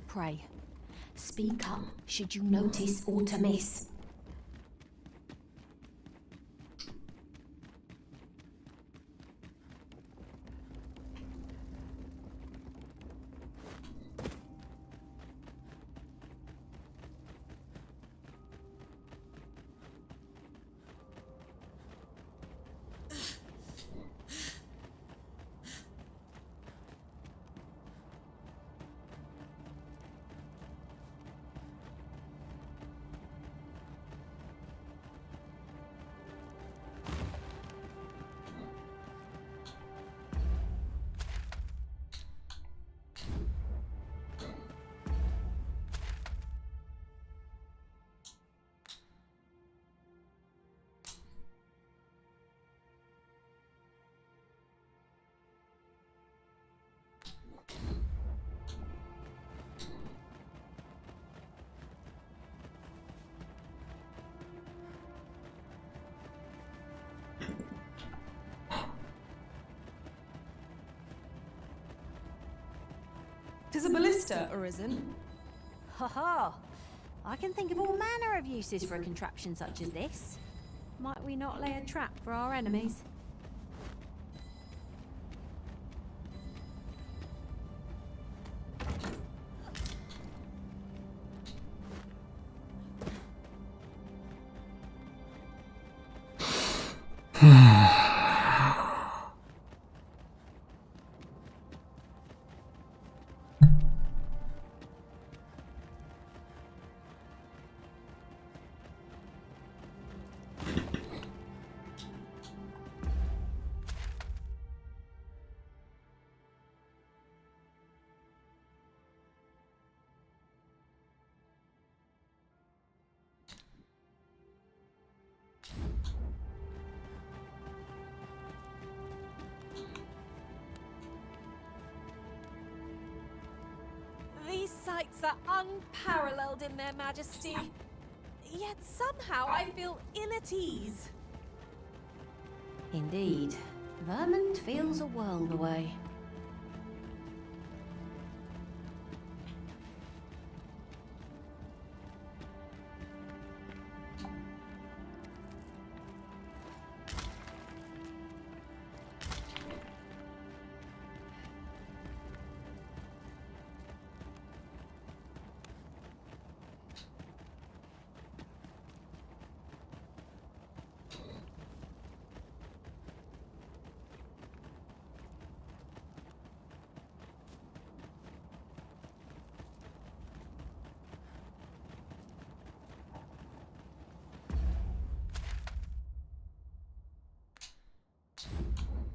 Pray, speak up should you notice aught amiss. Tis a ballista, Arisen. Ha ha! I can think of all manner of uses for a contraption such as this. Might we not lay a trap for our enemies? These sights are unparalleled in their majesty. Yet somehow I feel ill at ease. Indeed. Vermont feels a world away.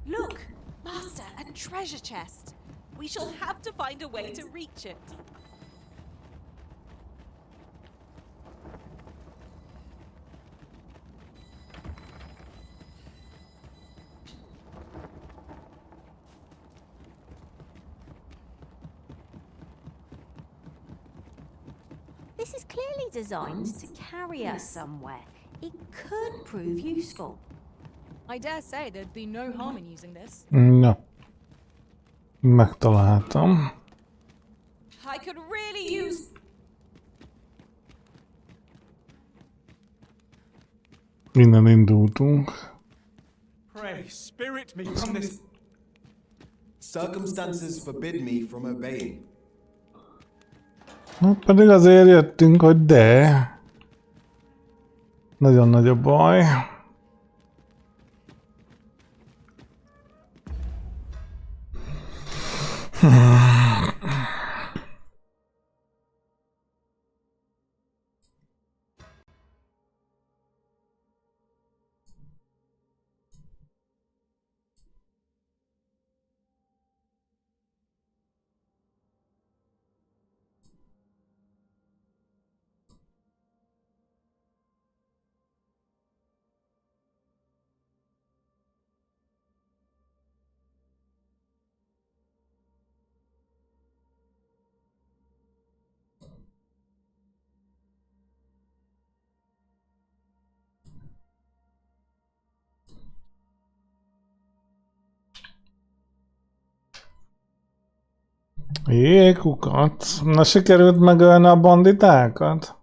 Look, Master, a treasure chest. We shall have to find a way to reach it. This is clearly designed to carry us somewhere. It could prove useful. I dare say there'd be no harm in using this. Na. Megtaláltam. I could really use... Innen indultunk. Pray, spirit me from this. Circumstances forbid me from obeying. Hát pedig azért jöttünk, hogy de. Nagyon nagy a baj. Jé, kukat. Na, sikerült megölni a banditákat?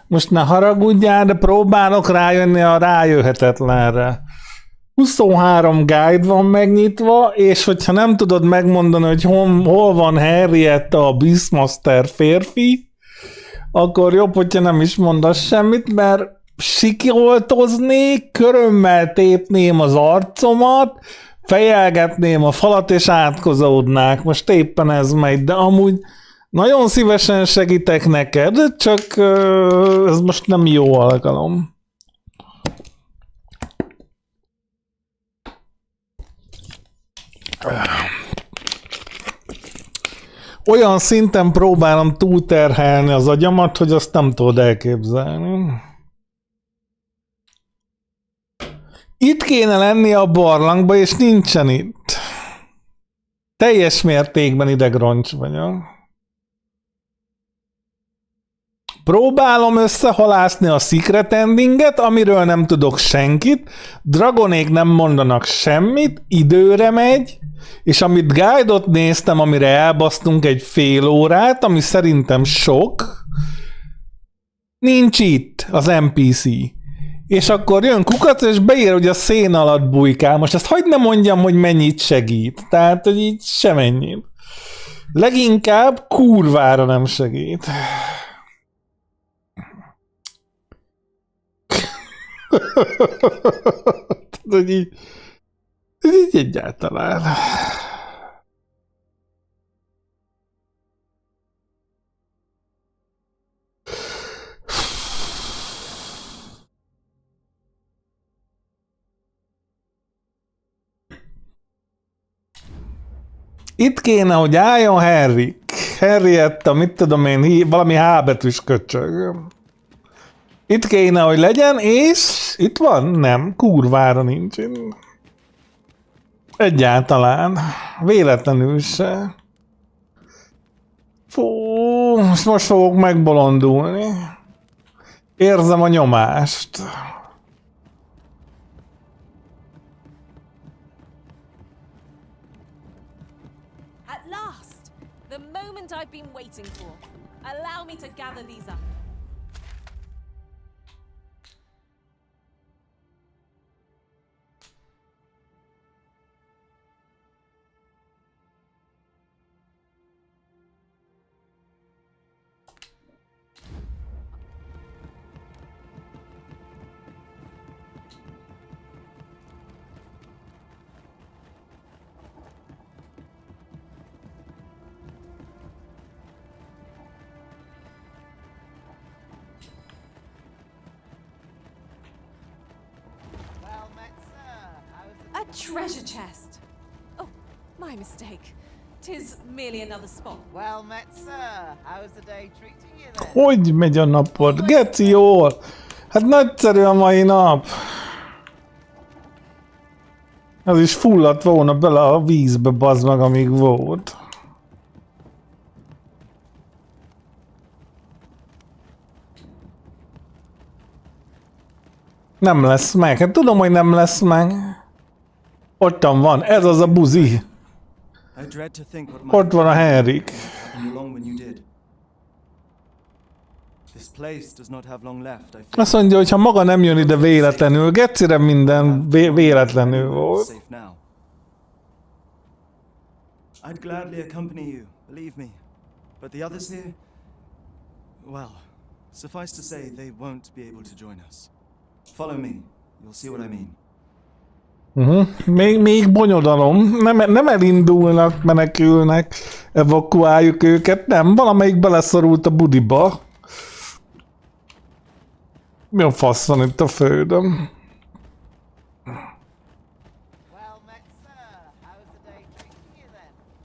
Most ne haragudjál, de próbálok rájönni a rájöhetetlenre. 23 guide van megnyitva, és hogyha nem tudod megmondani, hogy hol van Henrietta a Beastmaster férfi, akkor jobb, hogyha nem is mondasz semmit, mert sikoltoznék, körömmel tépném az arcomat, fejelgetném a falat, és átkozódnák. Most éppen ez megy, de amúgy nagyon szívesen segítek neked, csak ez most nem jó alkalom. Olyan szinten próbálom túlterhelni az agyamat, hogy azt nem tudod elképzelni. Itt kéne lenni a barlangba, és nincsen itt. Teljes mértékben idegroncs vagyok. Próbálom összehalászni a secret endinget, amiről nem tudok senkit, dragonék nem mondanak semmit, időre megy, és amit guide-ot néztem, amire elbasztunk egy fél órát, ami szerintem sok, nincs itt az NPC. És akkor jön kukac, és beír, hogy a szén alatt bujkál. Most ezt hagyd ne mondjam, hogy mennyit segít. Tehát, hogy így semennyit. Leginkább kurvára nem segít. hogy így egyáltalán. Itt kéne, hogy álljon Henrietta, mit tudom én, valami H betűs köcsög. Itt kéne, hogy legyen, és itt van? Nem, kurvára nincs. Egyáltalán. Véletlenül se. Fú, most fogok megbolondulni. Érzem a nyomást. At last! The moment I've been waiting for. Allow me to gather these up. A treasure chest! Oh, my mistake. 'Tis merely another spot. Well met, sir. How's the day treating you then? Hogy megy a napod? Geci jól! Hát nagyszerű a mai nap! Az is fulladt volna bele a vízbe, bazd meg, amíg volt. Nem lesz meg. Hát tudom, hogy nem lesz meg. Ottan van. Ez az a buzi. Ott van a Henrik. Azt mondja, hogy ha maga nem jön ide véletlenül, gecire minden véletlenül volt. I'd gladly accompany you, believe me. But the others here, Well, suffice to say, they won't be able to join us. Follow me. You'll see what I mean. Még bonyodalom. Nem elindulnak, menekülnek, evakuáljuk őket, nem. Valamelyik beleszorult a budiba. Mi a fasz van itt a földön?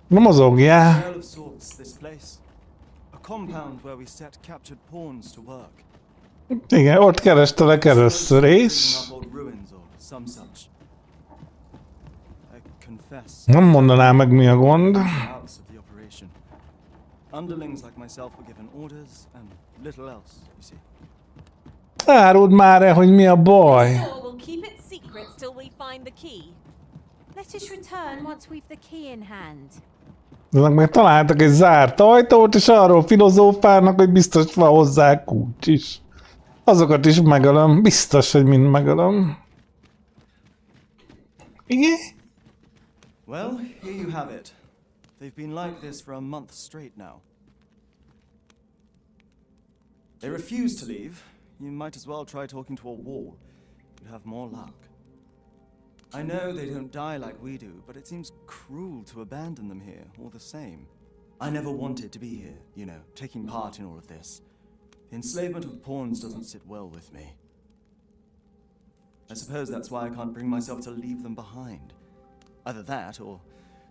Na mozogjál. Well of sorts, this place. A compound where we set captured pawns to work. Igen, ott kerestelek először is. Nem mondaná meg, mi a gond. Áruld már el, hogy mi a baj. Let us return once we've the key in hand. Azok meg találtak egy zárt ajtót, és arról filozófálnak, hogy biztos van hozzá kulcs is. Azokat is megölöm, biztos, hogy mind megölöm. Igen? Well, here you have it. They've been like this for a month straight now. They refuse to leave. You might as well try talking to a wall. You'd have more luck. I know they don't die like we do, but it seems cruel to abandon them here, all the same. I never wanted to be here, you know, taking part in all of this. The enslavement of pawns doesn't sit well with me. I suppose that's why I can't bring myself to leave them behind. Either that, or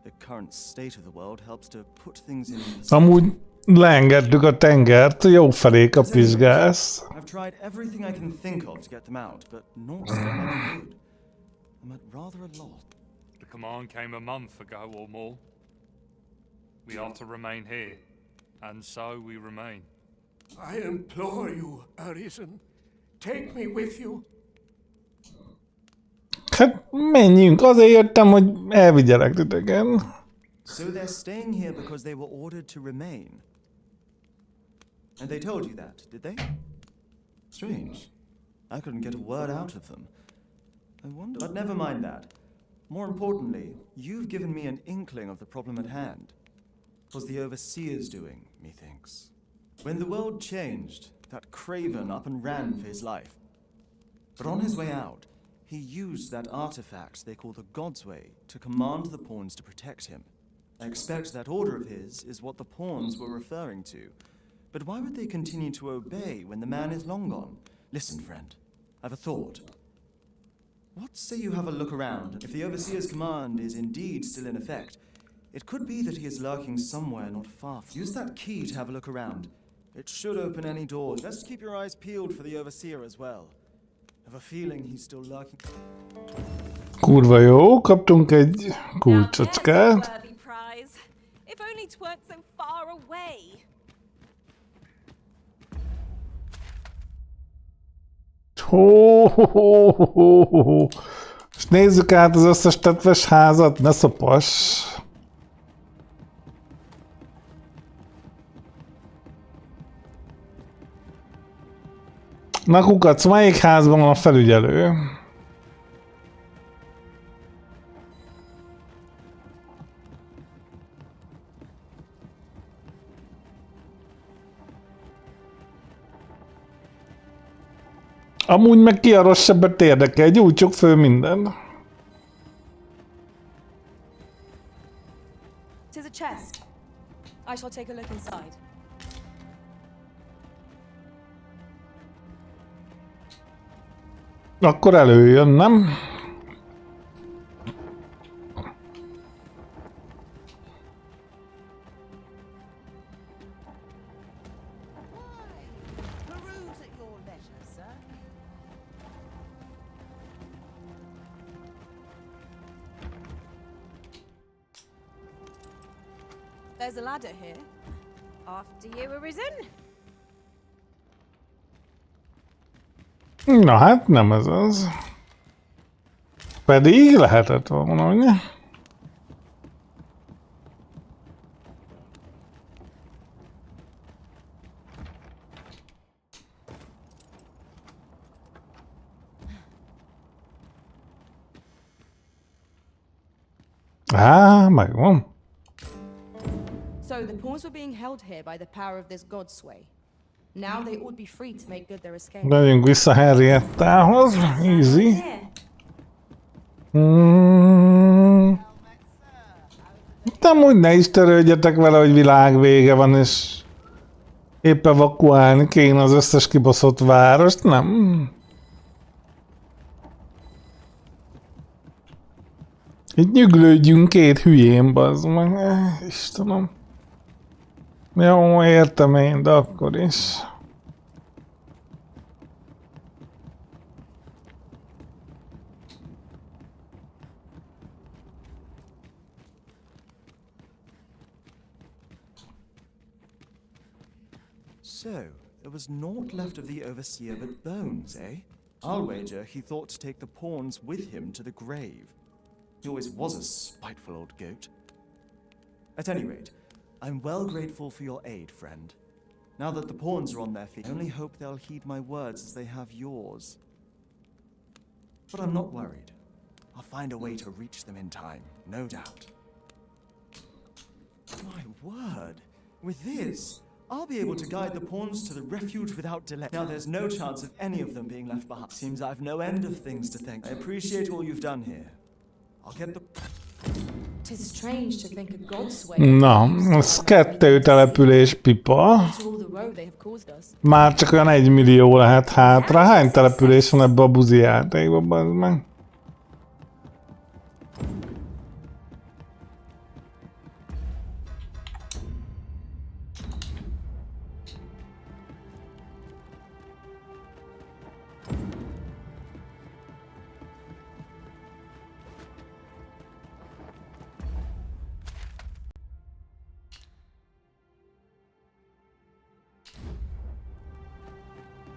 the current state of the world helps to put things in perspective. Amúgy leengedtük a tengert, jó felé kapizsgálsz. I've tried everything I can think of to get them out, but naught's done any good. I'm at rather a loss. The command came a month ago or more. We are to remain here, and so we remain. I implore you, Arisen. Take me with you. Hát menjünk, azért jöttem, hogy elvigyelek titeken. So they're staying here because they were ordered to remain. And they told you that, did they? Strange. I couldn't get a word out of them. I wonder... But never mind that. More importantly, you've given me an inkling of the problem at hand. It was the Overseer's doing, methinks. When the world changed, that craven up and ran for his life. But on his way out, he used that artifact they call the God's Way to command the pawns to protect him. I expect that order of his is what the pawns were referring to. But why would they continue to obey when the man is long gone? Listen, friend, I've a thought. What say you have a look around? If the Overseer's command is indeed still in effect, it could be that he is lurking somewhere not far. Use that key to have a look around. It should open any doors. Best keep your eyes peeled for the Overseer as well. I have a feeling he's still lurking. Kurva jó, kaptunk egy kulcsocskát. If only 't weren't so far away. És nézzük át az összes tetves házat, ne szopass. Na kukac, melyik házban van a felügyelő? Amúgy meg ki a rosszabbet érdekel, gyújtsuk föl minden. Tis a chest. I shall take a look inside. Akkor előjön, nem? There's a ladder here. After you, Arisen. Na hát nem ez az. Pedig lehetett volna, ugye? Á, megvan. So the pawns were being held here by the power of this God's Way. Now they would be free to make good their escape. Megyünk vissza Henriettához. Easy. De amúgy ne is törődjetek vele, hogy világvége van, és épp evakuálni kéne az összes kibaszott várost, nem? Itt nyüglődjünk két hülyén, bazd meg. Istenem. Jó, értem én, de akkor is. So, there was naught left of the Overseer but bones, eh? I'll wager he thought to take the pawns with him to the grave. He always was a spiteful old goat. At any rate, I'm well grateful for your aid, friend. Now that the pawns are on their feet, I only hope they'll heed my words as they have yours. But I'm not worried. I'll find a way to reach them in time, no doubt. My word! With this, I'll be able to guide the pawns to the refuge without delay. Now there's no chance of any of them being left behind. Seems I've no end of things to thank. I appreciate all you've done here. I'll get the... Tis strange to think a god's way. Na, ez 2 település, pipa. After all the woe they have caused us. Már csak olyan 1 millió lehet hátra. Hány település van ebbe a buzi játékban, bazd meg?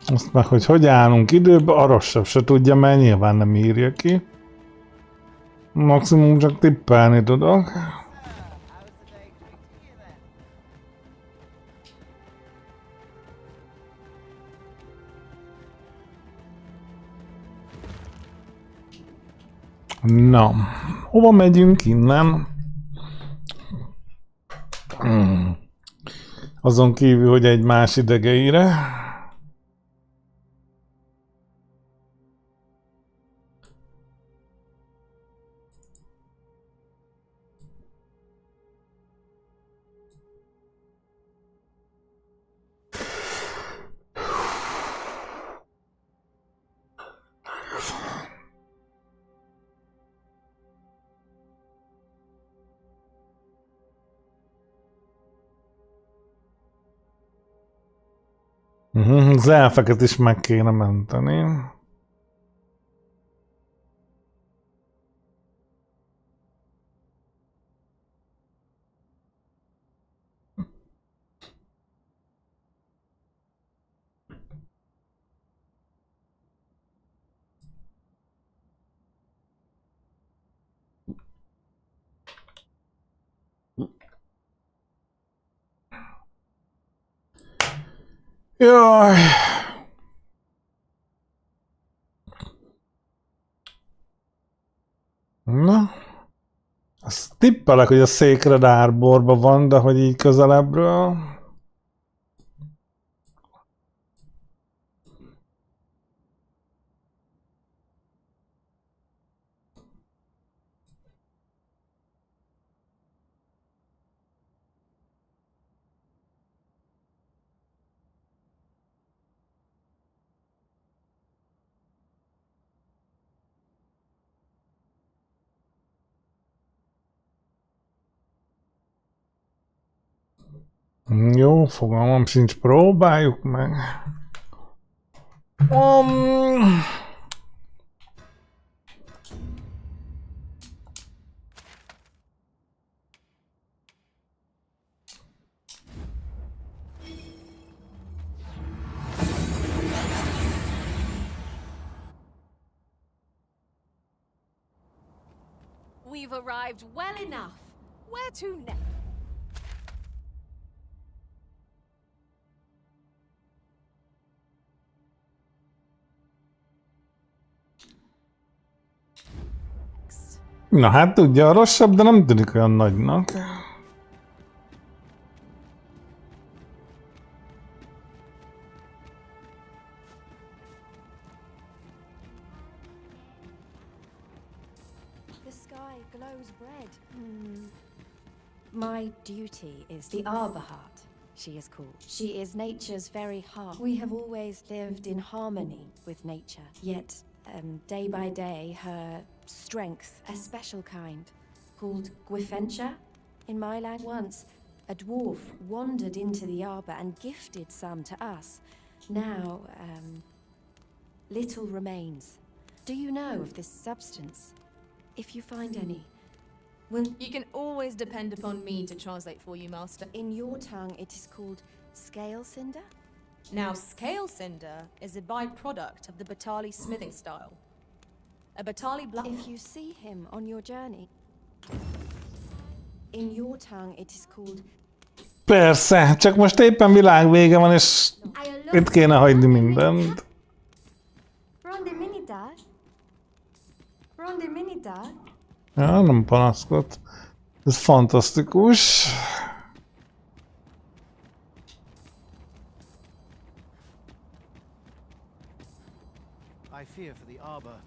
Azt meg, hogy állunk időbe, a rosszabb se tudja, mert nyilván nem írja ki. Maximum csak tippelni tudok. Na, hova megyünk innen? Azon kívül, hogy egy más idegeire. Az elfeket is meg kéne menteni. Jaj. Na. Azt tippelek, hogy a Sacred Arborban van, de hogy így közelebbről. Jó, fogalmam sincs, próbáljuk meg. We've arrived well enough. Where to next? Na hát tudja, a rosszabb, de nem tűnik olyan nagynak. sky glows red. My duty is the Arbor Heart, she is called. She is nature's very heart. We have always lived in harmony with nature, yet day by day her strength, a special kind, called Gwifentia in my land. Once, a dwarf wandered into the arbor and gifted some to us. Now, little remains. Do you know of this substance? If you find any, will... You can always depend upon me to translate for you, Master. In your tongue, it is called scale cinder? Now, scale cinder is a byproduct of the Batali smithing style. A Batali block. If you see him on your journey, in your tongue, it is called... Persze, csak most éppen világvége van, és itt kéne hagyni mindent. Ja, nem panaszkod. Ez fantasztikus. I fear for the arbor.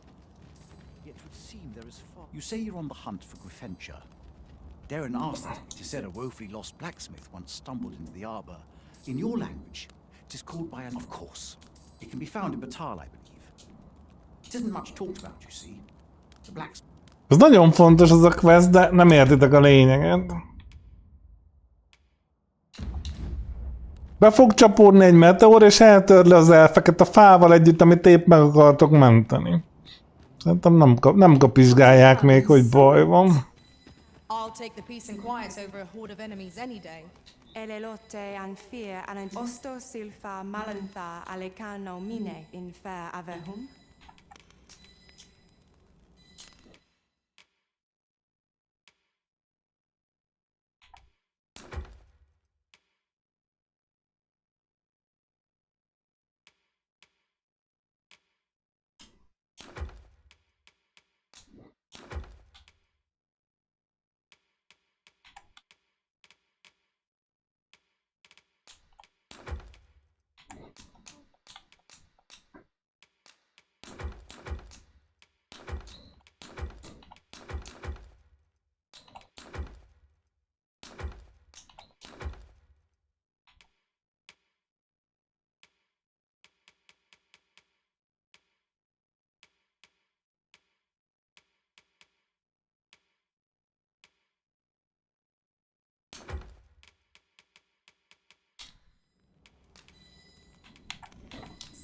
Yet it would seem there is far. You say you're on the hunt for Gwifentia. Darren asked that it is said a woefully lost blacksmith once stumbled into the arbor. In your language, it is called by an... Of course. It can be found in Batal, I believe. It isn't much talked about, you see. The blacksmith... Ez nagyon fontos ez a quest, de nem értitek a lényeget. Be fog csapódni egy meteor, és eltörli az elfeket a fával együtt, amit épp meg akartok menteni. Szerintem nem kapizsgálják még, hogy baj van. I'll take the peace and quiet over a horde of enemies any day. Elelotte and fear and osto silfa malantha alecano mine in fair avehum.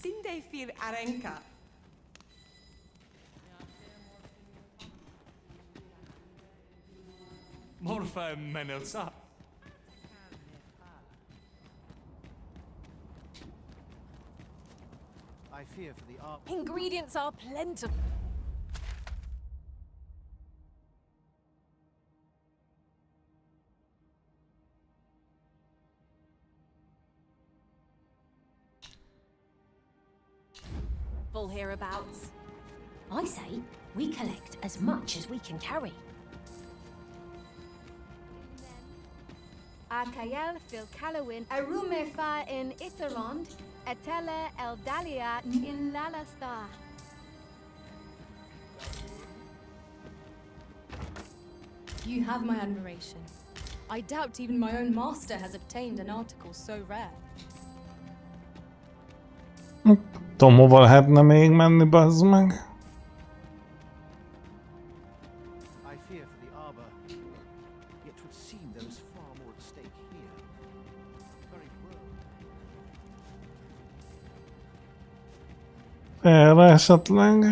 Sinde fir arenka. Morfa menelsa. I fear for the arbor. Ingredients are plentiful. Hereabouts. I say we collect as much as we can carry. Akael fil Calawin, Arume fa in Itherond, Etele Eldalia in Lalasta. You have my admiration. I doubt even my own master has obtained an article so rare. Tudom, hova lehetne még menni, bazd meg. I fear for the arbor. Yet it would seem there is far more at stake here. Very well. Erre esetleg.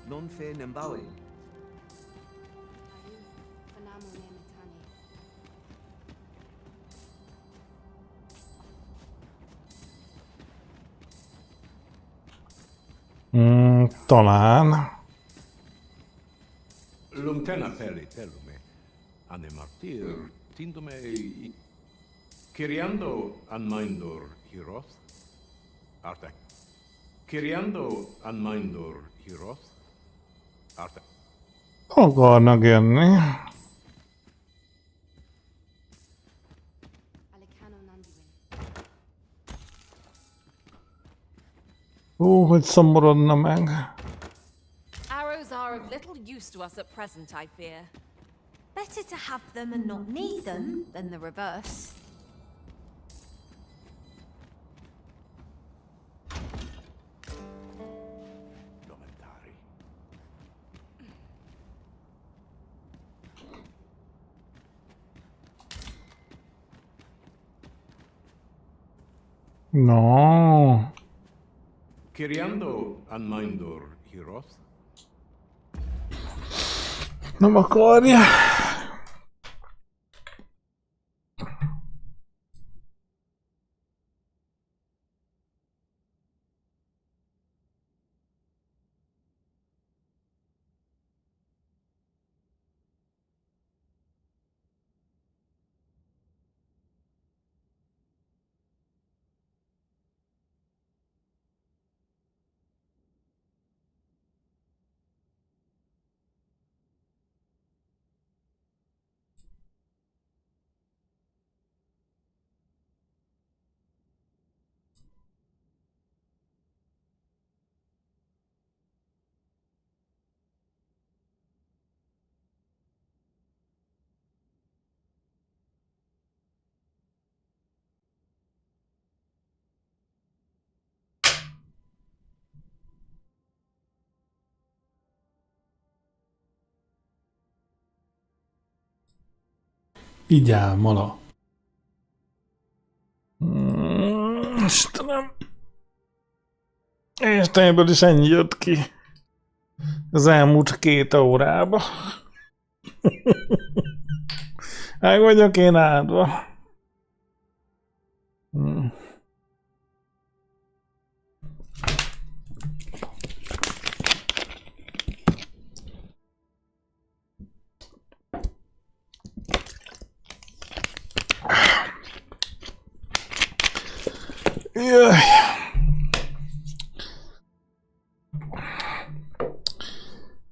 Non fe nembawi. Talán. Lumtena peli telume. Ane martir tindome Kiriando an mindor hiroth. Arta. Kiriando an mindor hiroth. Arta. Akarnak jönni. Hogy szomorodna meg. little use to us at present, I fear. Better to have them and not need them than the reverse. No. Kiriando Anmindor Hiroth. Nem akarja. Így áll, mala. Istenem. Istenből is ennyi jött ki. Az elmúlt 2 órában. Meg vagyok én áldva. Jaj.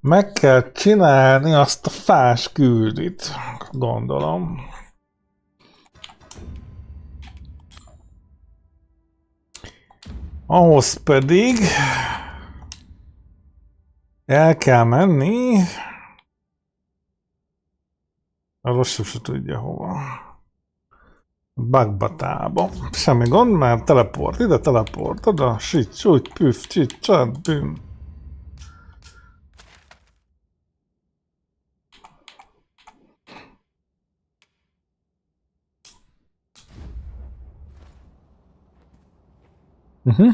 Meg kell csinálni azt a fás küldit, gondolom. Ahhoz pedig el kell menni. A rosszabb se tudja hova. Bagbatába. Semmi gond, mert teleport ide, teleport oda, sit, sújt, püff, csit, csat, büm.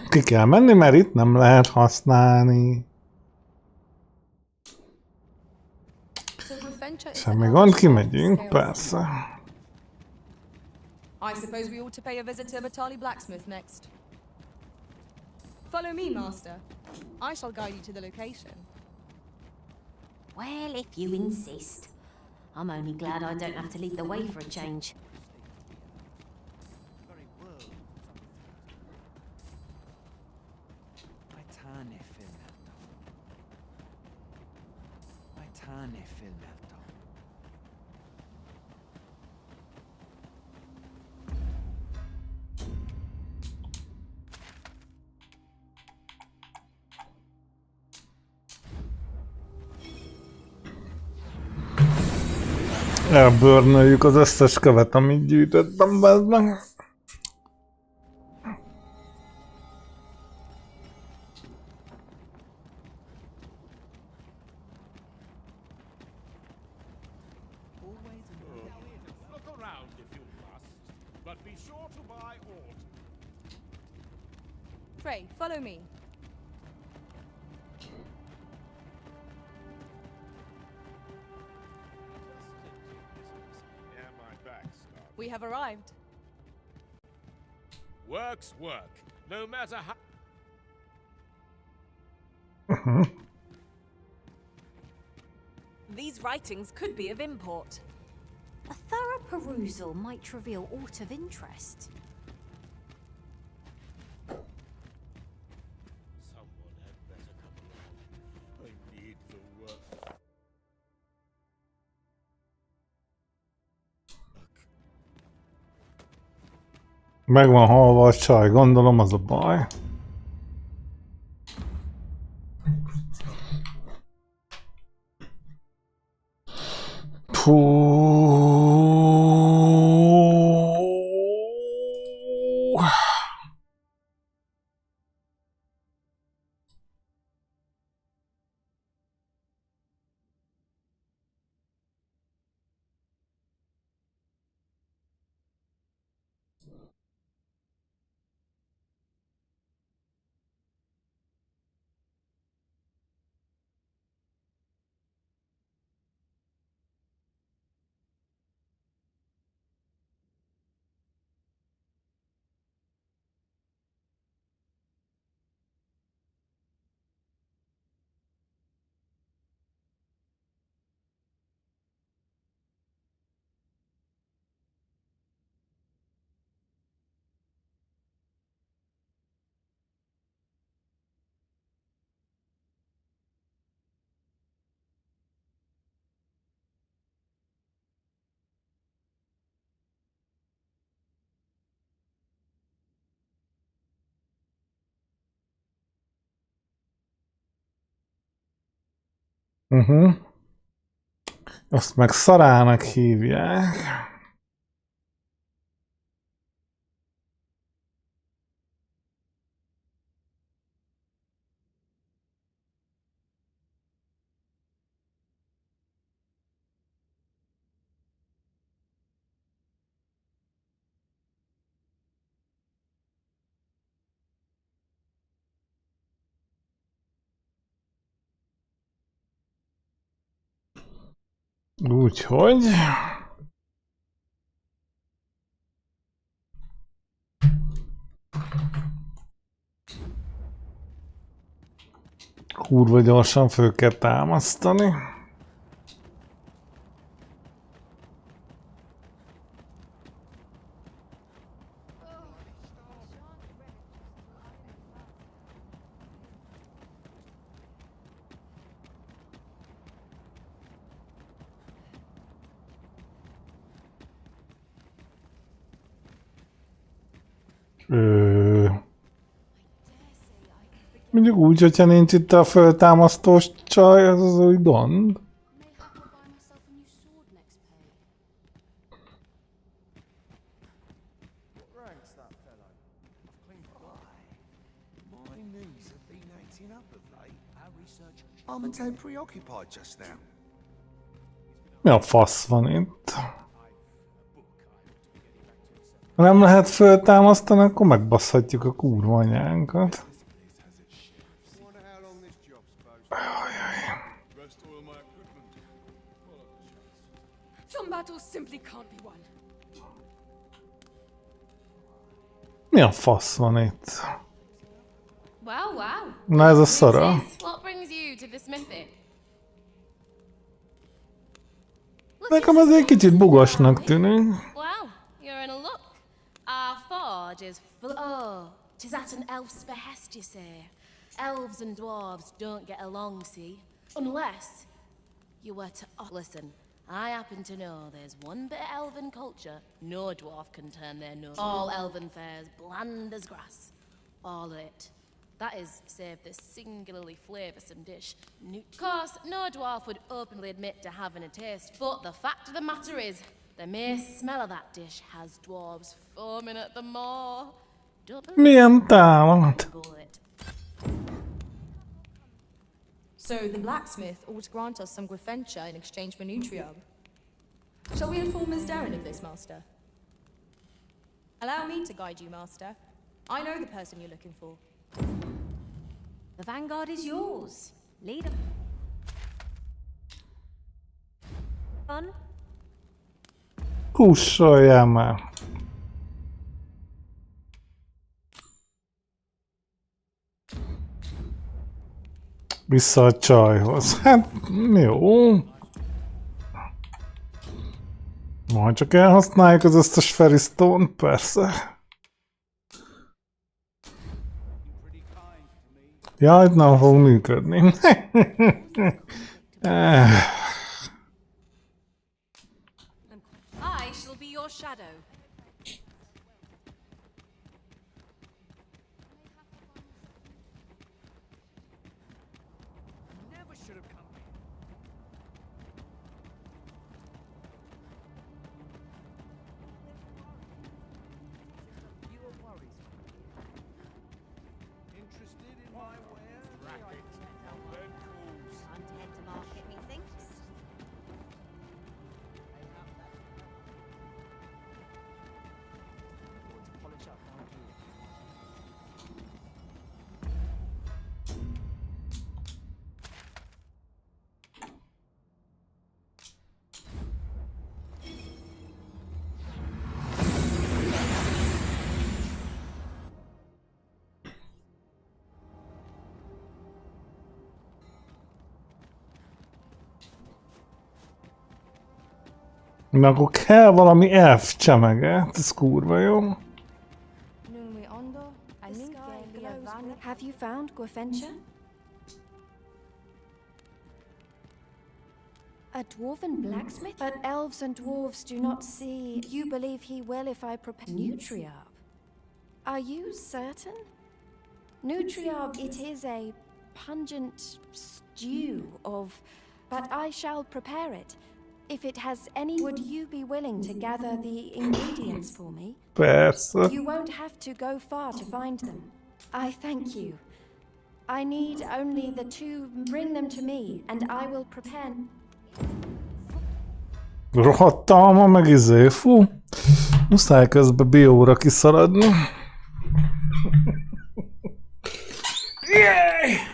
Ki kell menni, mert itt nem lehet használni. Semmi gond, kimegyünk, persze. I suppose we ought to pay a visit to Batali Blacksmith next. Follow me, Master. I shall guide you to the location. Well, if you insist. I'm only glad I don't have to lead the way for a change. Elbőrnöljük az összes követ, amit gyűjtöttem be. Pray, follow me. We have arrived. Work's work, no matter how. These writings could be of import. A thorough perusal might reveal aught of interest. Someone had better come along. I need the work. Meg van halva a csaj, gondolom az a baj. Azt meg szarának hívják. Úgyhogy... Kurva gyorsan föl kell támasztani. Mondjuk úgy, hogyha nincs itt a föltámasztós csaj, az az új gond. I'm so preoccupied just now. Mi a fasz van itt? Ha nem lehet föltámasztani, akkor megbasszhatjuk a kurva anyánkat. Some battles simply can't be won. Mi a fasz van itt? Wow, wow. Na ez a szara. What brings you to the smithy? Nekem ez egy kicsit bugasnak tűnik. Wow, you're in a look. Our forge is full. Oh, 'tis at an elf's behest, you say. Elves and dwarves don't get along, see? Unless you were to... Oh, listen, I happen to know there's one bit of elven culture no dwarf can turn their nose. All elven fare's bland as grass. All of it. That is, save this singularly flavoursome dish. Of course, no dwarf would openly admit to having a taste, but the fact of the matter is, the mere smell of that dish has dwarves foaming at the maw. Milyen támad? So the blacksmith ought to grant us some Gryffindor in exchange for Nutriab. Shall we inform Miss Darren of this, Master? Allow me to guide you, Master. I know the person you're looking for. The vanguard is yours. Lead 'em. Fun? Kussoljál már! Vissza a csajhoz. Hát, jó. Majd csak elhasználjuk az összes Ferrystone, persze. Jaj, nem fog működni. I shall be your shadow. Time to head to market, methinks. Meg akkor kell valami elf csemege, ez kurva jó. Have you found Gwefencha? A dwarven blacksmith? But elves and dwarves do not see. You believe he will if I prepare Nutriarb? Are you certain? Nutriarb, it is a pungent stew of... But I shall prepare it. If it has any... Would you be willing to gather the ingredients for me? Persze. You won't have to go far to find them. I thank you. I need only the two. Bring them to me, and I will prepare... Rohadt alma, meg izé, fú. Muszáj közben bióra kiszaladni. Jaj!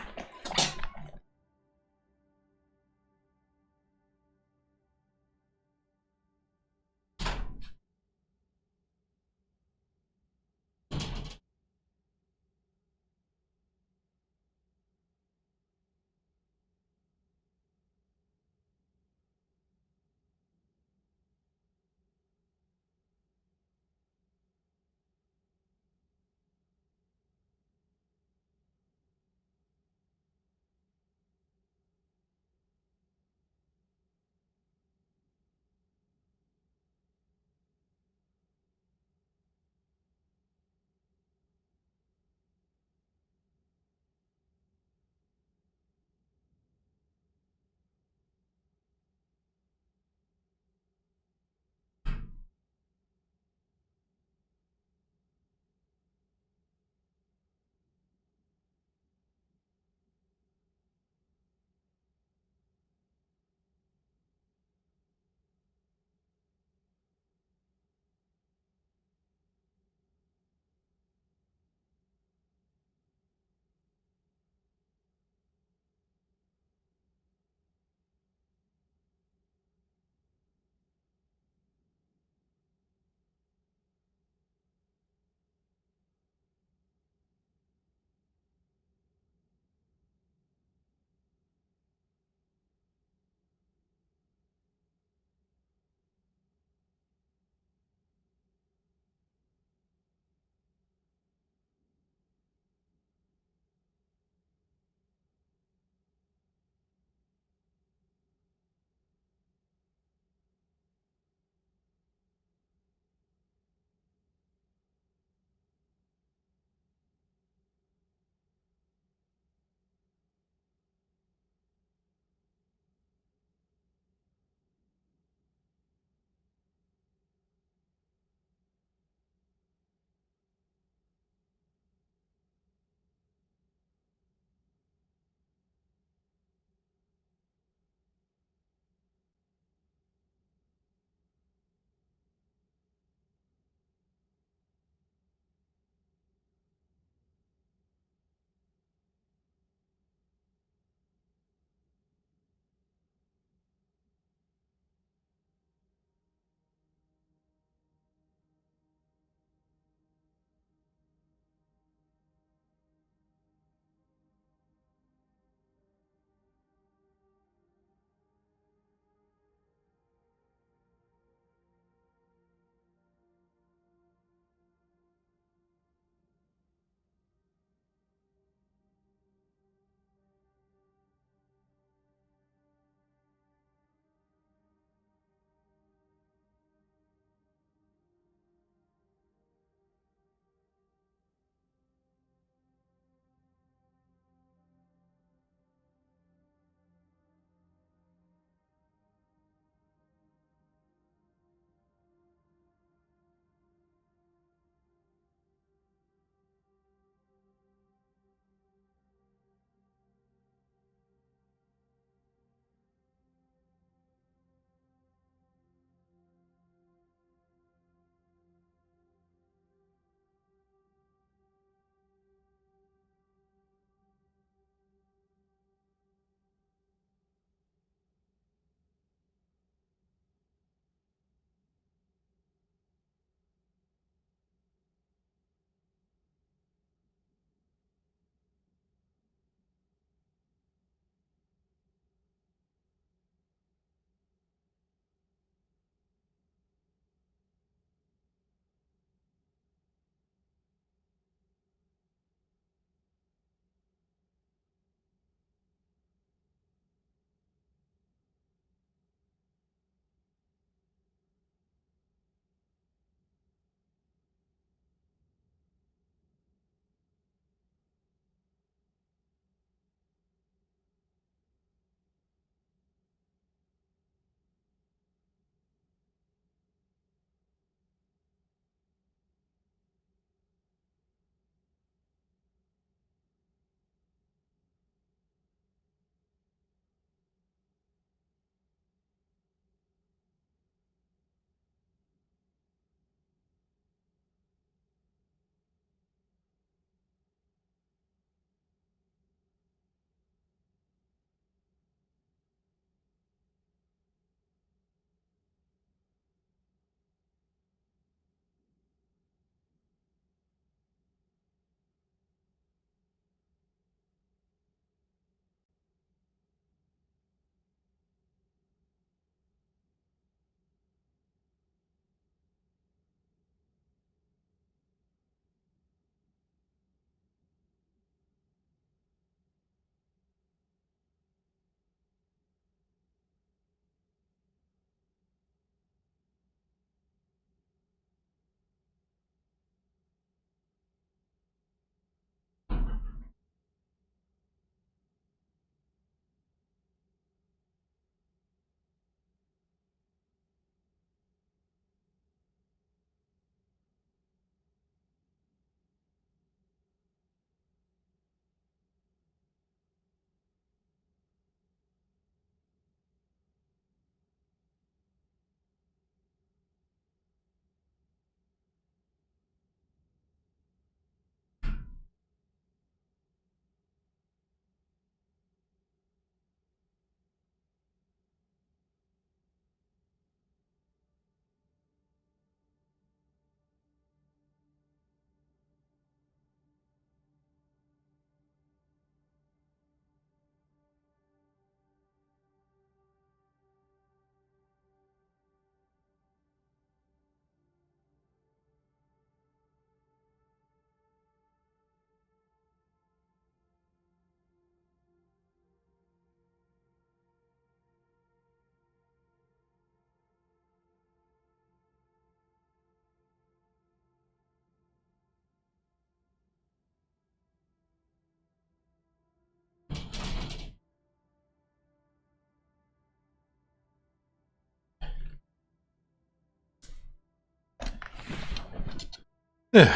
Rotten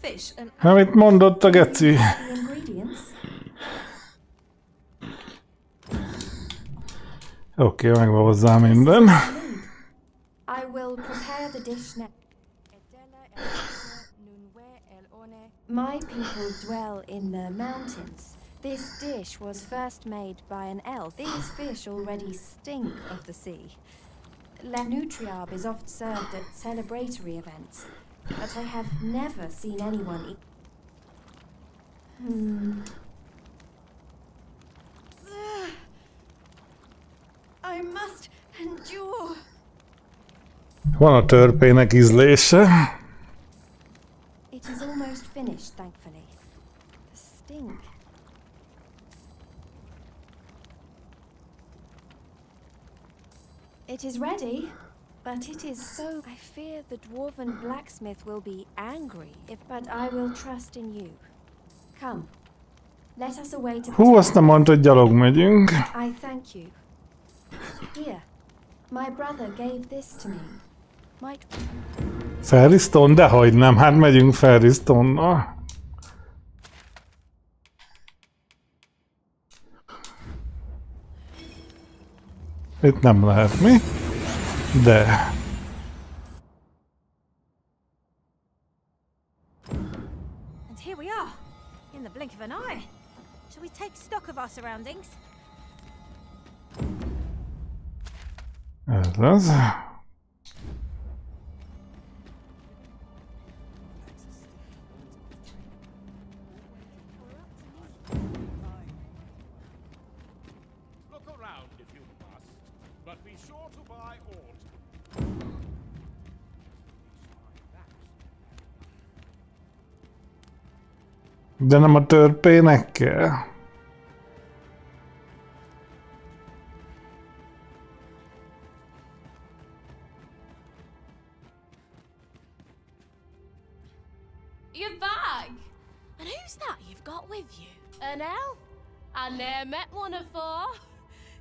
fish and Amit mondott a geci? The ingredients? Oké, megvan hozzá minden. I will prepare the dish now. My people dwell in the mountains. This dish was first made by an elf. These fish already stink of the sea. Nutriarb is oft served at celebratory events, but I have never seen anyone eat. I must endure. Van a törpének ízlése. It is almost finished, thankfully. The stink. It is ready, but it is so... I fear the dwarven blacksmith will be angry, but I will trust in you. Come, let us away to... Hú, azt nem mondta, hogy gyalog megyünk. I thank you. Here, my brother gave this to me. Might... Ferriston? Dehogy nem, hát megyünk Ferristonnal. Itt nem lehet mi, de... And here we are, in the blink of an eye. Shall we take stock of our surroundings? Ez az. De nem a törpének kell. You're back! And who's that you've got with you? An elf? I never met one before.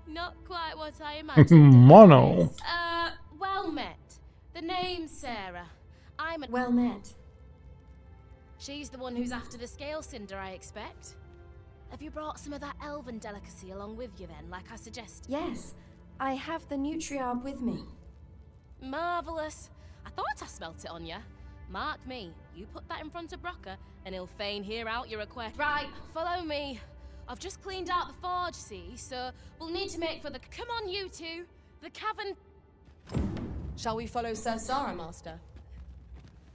Not quite what I imagined. Mono. Well met. The name's Sarah. I'm a... Well met. She's the one who's after the scale cinder, I expect. Have you brought some of that elven delicacy along with you then, like I suggested? Yes, I have the Nutriarb with me. Marvellous. I thought I smelt it on you. Mark me, you put that in front of Brocker, and he'll fain hear out your request. Right, follow me. I've just cleaned out the forge, see, so we'll need to make for the... Come on, you two. The cavern... Shall we follow Sir Sarah, Master?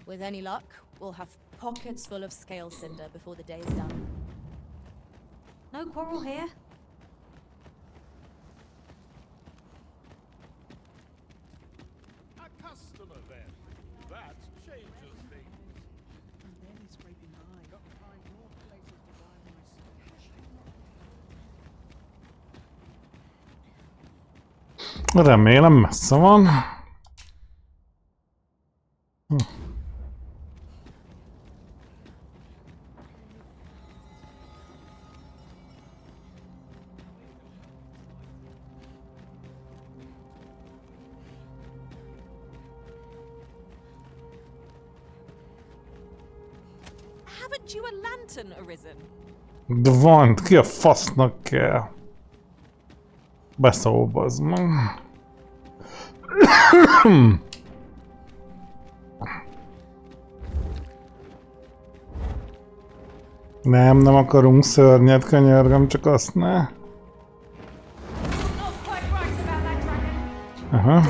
With any luck, we'll have pockets full of scale cinder before the day's done. No quarrel here. A customer then. That changes things. And then he's scraping by. Got to find more places to buy my Remélem messze van. Haven't you a lantern arisen? De van, ki a fasznak kell? Beszól, bazd meg. Nem akarunk szörnyet, könyörgöm, csak azt ne. Aha.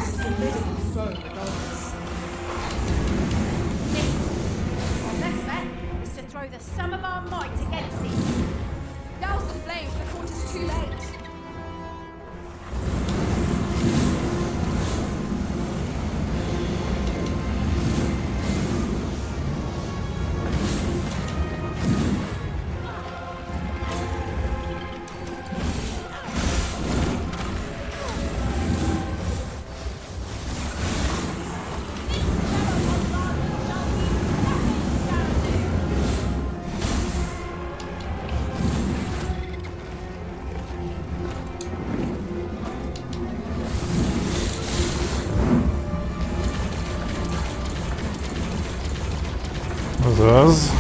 az.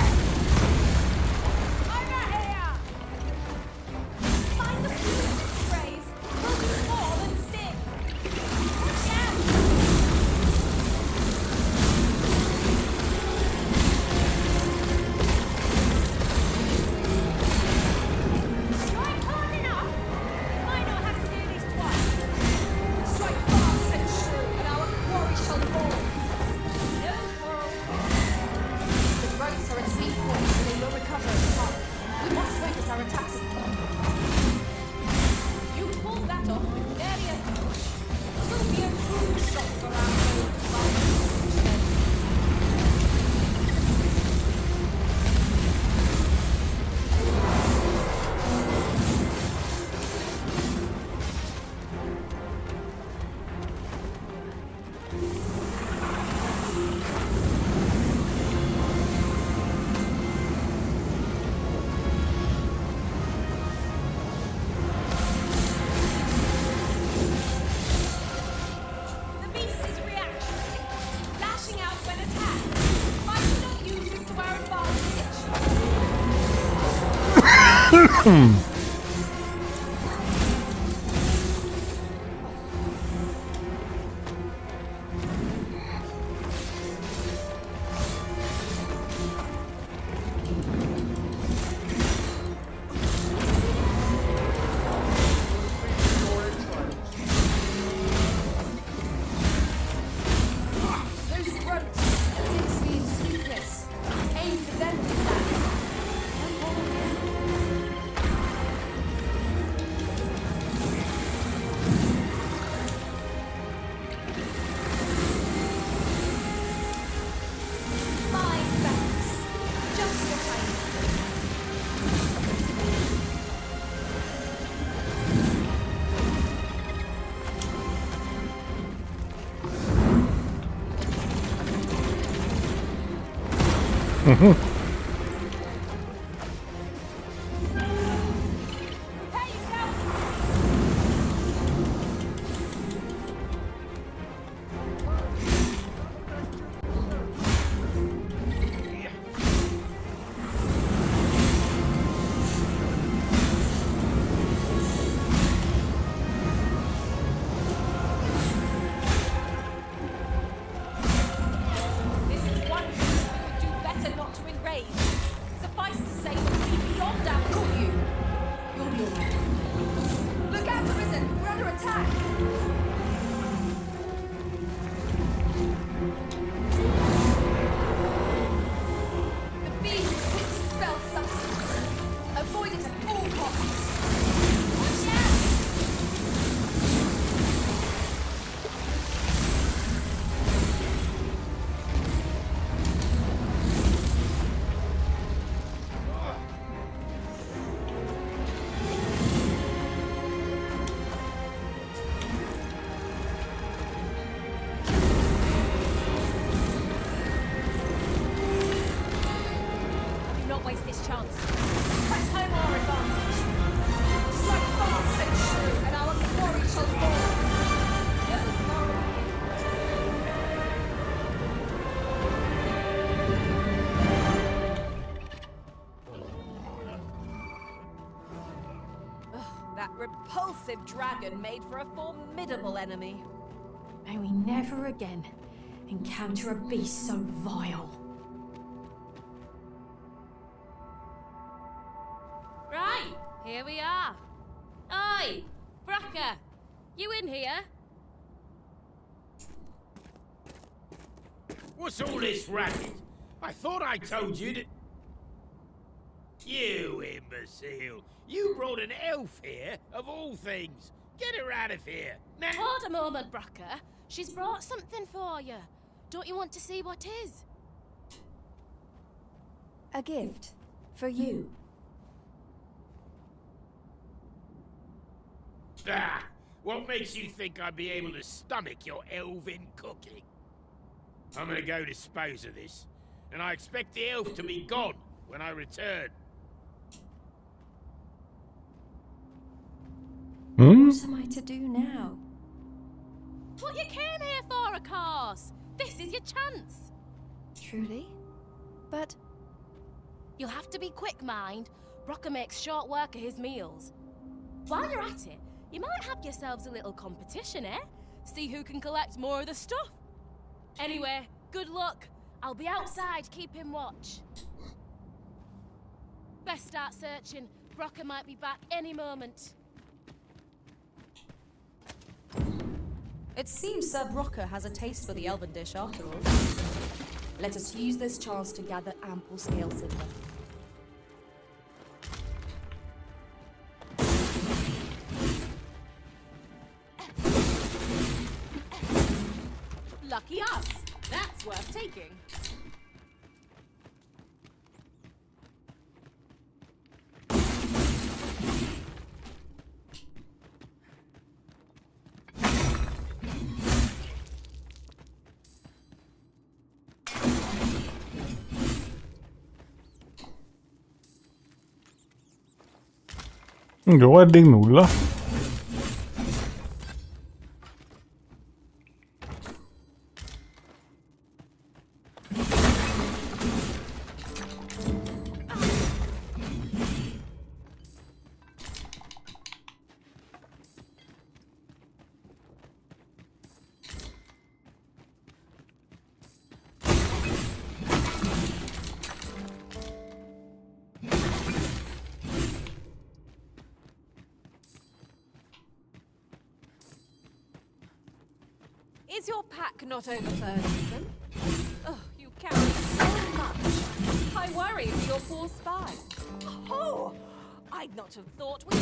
Repulsive dragon made for a formidable enemy. May we never again encounter a beast so vile. Right, here we are. Oi, Bracker, you in here? What's all this racket? I thought I told you that... You imbecile! You brought an elf here, of all things! Get her out of here! Now... Hold a moment, Bracker. She's brought something for you. Don't you want to see what is? A gift for you. Ah! What makes you think I'd be able to stomach your elven cooking? I'm gonna go dispose of this, and I expect the elf to be gone when I return. What am I to do now? What you came here for, of course. This is your chance. Truly? But You'll have to be quick, mind. Brocker makes short work of his meals. While you're at it, you might have yourselves a little competition, eh? See who can collect more of the stuff. Anyway, good luck. I'll be outside keeping watch. Best start searching. Brocker might be back any moment. It seems Sir Brocker has a taste for the elven dish after all. Let us use this chance to gather ample scale silver. Lucky us. That's worth taking. Jó, eddig nulla. Is your pack not overburdened? Oh, you carry so much. I worry for your poor spine. Oh, I'd not have thought we...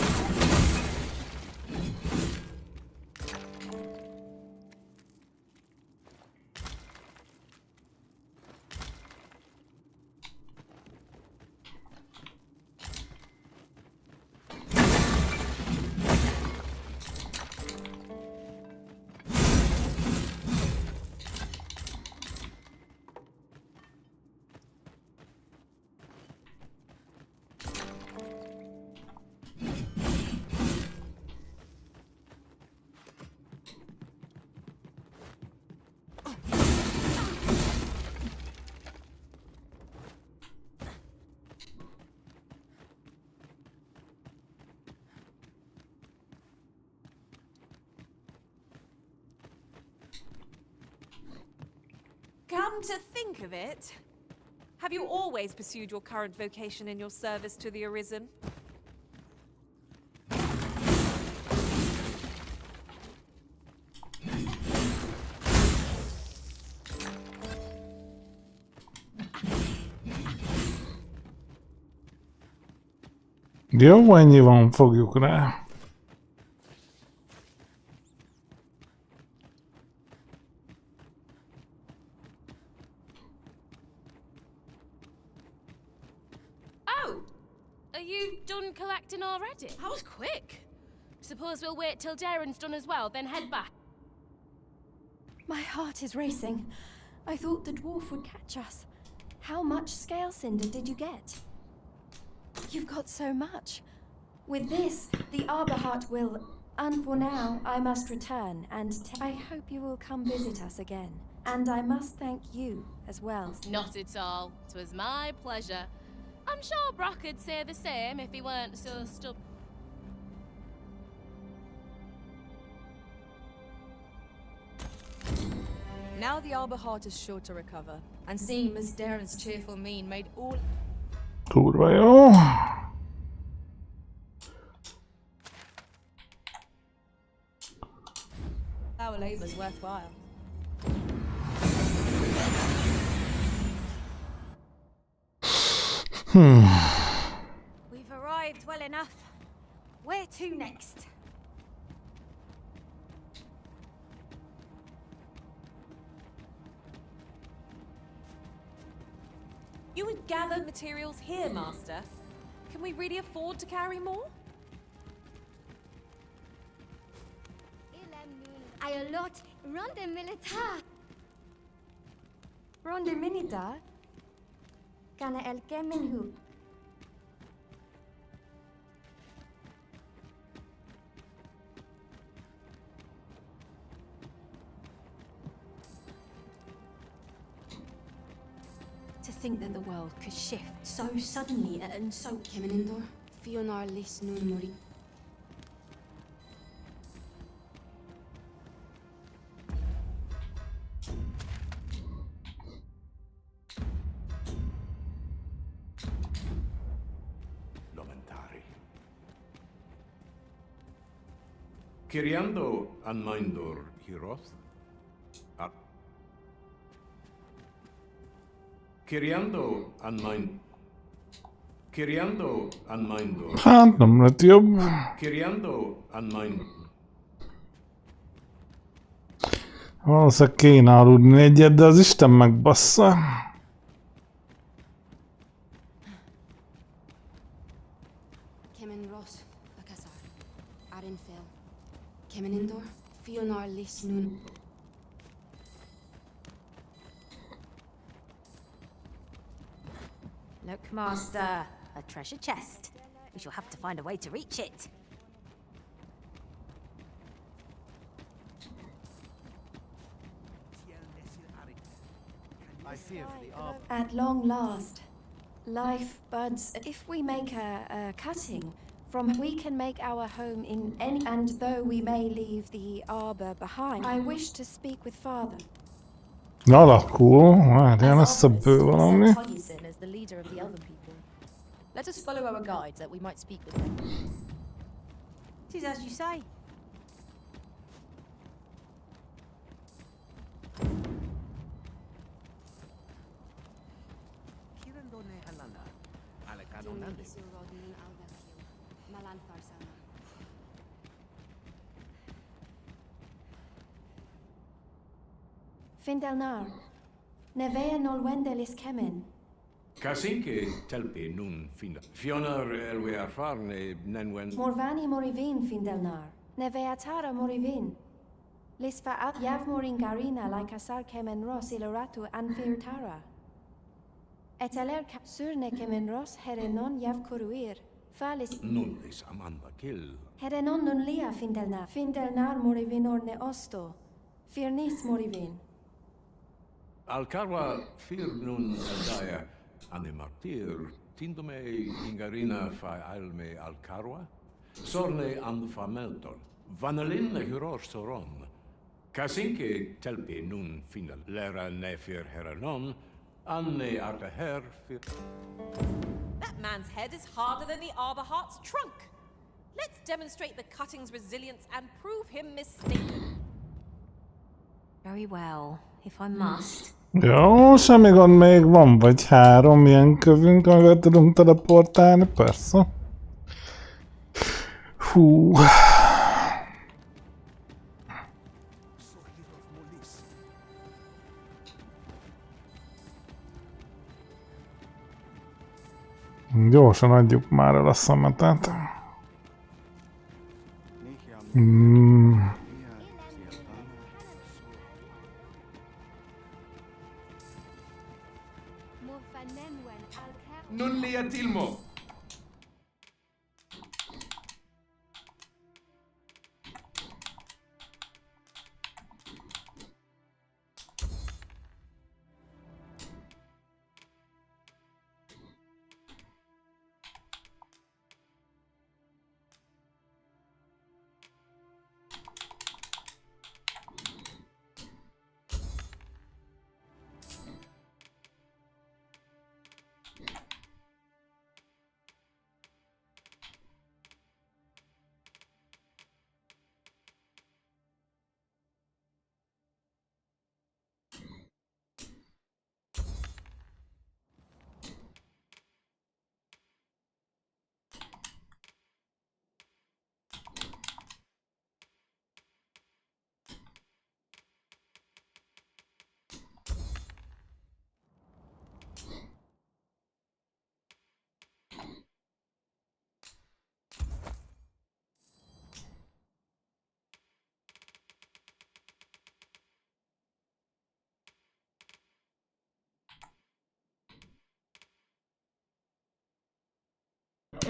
Come to think of it, have you always pursued your current vocation in your service to the Arisen? Jó, ennyi van, fogjuk rá. Oh! Are you done collecting already? That was quick. Suppose we'll wait till Darren's done as well, then head back. My heart is racing. I thought the dwarf would catch us. How much scale cinder did you get? You've got so much. With this, the Arbor Heart will... And for now, I must return, and I hope you will come visit us again. And I must thank you as well. Not at all. 'Twas my pleasure. I'm sure Brock'd say the same if he weren't so stubborn. Now the Arbor Heart is sure to recover, and seeing Miss Darren's cheerful mien made all... Kurva jó. our labor's worthwhile. We've arrived well enough. Where to next? You would gather materials here, Master. Can we really afford to carry more? Ayolot, Ronde Militar. Ronde Militar? Kana el Kemenhu. To think that the world could shift so suddenly and so... Kemenindor, Fionar lis nun mori. Lomentari. Kiriando an mindor hiroth. Kiriando an mindor. Hát nem lett jobb. Kiriando an mind. Valószínűleg kéne aludni egyet, de az Isten megbassza. Kemen Ross, Akasar. Arenfel. Kemenindor, Fionar lis nun. Look, Master, a treasure chest. We shall have to find a way to reach it. I fear for the arbor. At long last, life buds. If we make a cutting from, we can make our home in any. And though we may leave the arbor behind, I wish to speak with Father. Alakul, várjál, lesz ebből valami. Tuggyson as the leader of the elven people. Let us follow our guide that we might speak with him. It is as you say. Findelnar, nevea nolwendelis kemen. Kasinke telpi nun finda. Fionar elwe arfarne nenwen. Morvani morivin Findelnar, nevea tara morivin. Lisfa at yav morin garina like asar kemen ros iloratu anfir tara. Eteler surne kemen ros herenon yav kuruir. Falis Nullis amanda kill. herenon nun lia Findelnar. Findelnar morivin orne osto. Firnis morivin. Alcarwa fir nun aldaya ane martir tindome ingarina fa alme alcarwa sorne and fameltol vanalin huror soron kasinke telpi nun final lera nefir heranon anne arta her fir. That man's head is harder than the Arbor Heart's trunk. Let's demonstrate the cutting's resilience and prove him mistaken. Very well, if I must. Jó, semmi gond, még van vagy 3 ilyen kövünk, amivel tudunk teleportálni, persze. Hú. Gyorsan adjuk már el a szemetet. Non lia tilmo.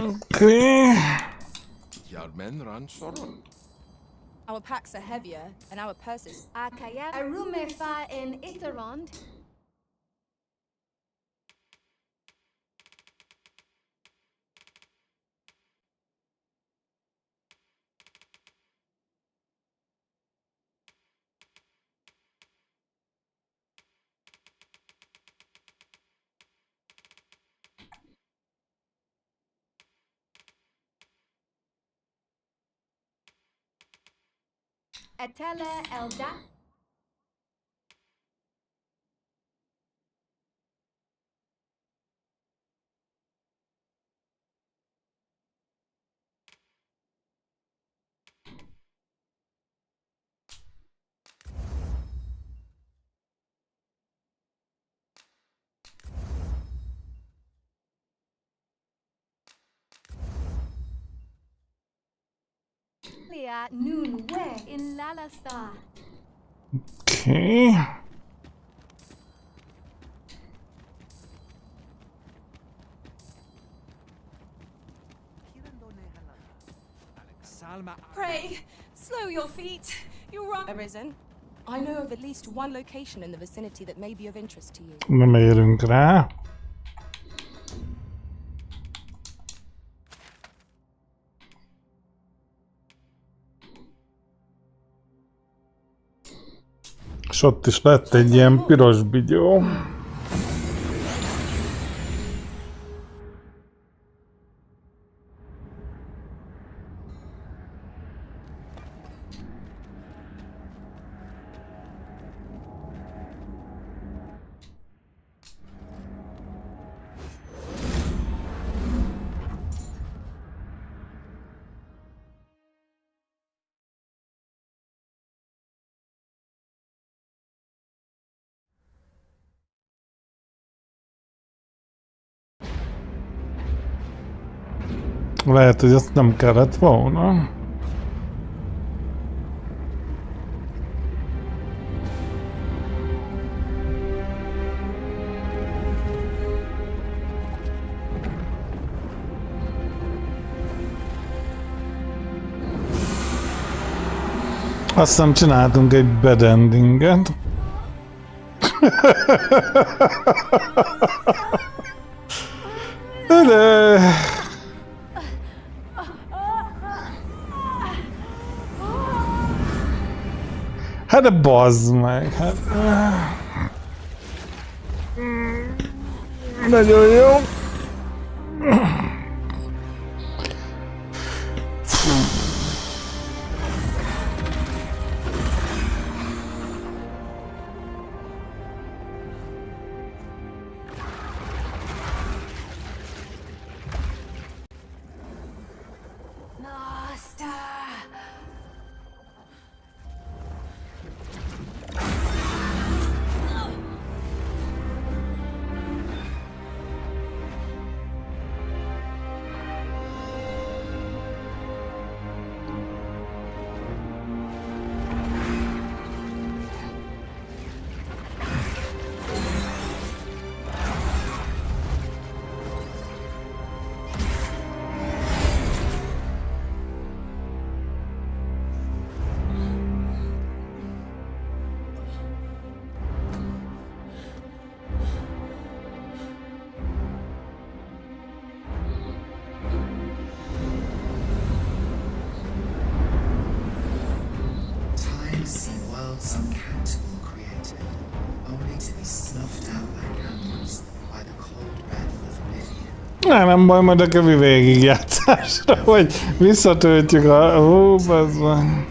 Okay. Yarmen ran soron. Our packs are heavier, and our purses. Akaya Arumefa in Itherond. Etele Elda. Noon where in Lalastar. Okay. Pray, slow your feet. You're wrong. Arisen. I know of at least one location in the vicinity that may be of interest to you. Nem érünk rá. És ott is lett egy ilyen piros bigyó. Lehet, hogy azt nem kellett volna. Azt hiszem csináltunk egy bad endinget. De... Hát de bazd meg, hát... Nagyon jó. Nem baj, majd a kövi végigjátszásra, hogy visszatöltjük a... Ó, bazd meg.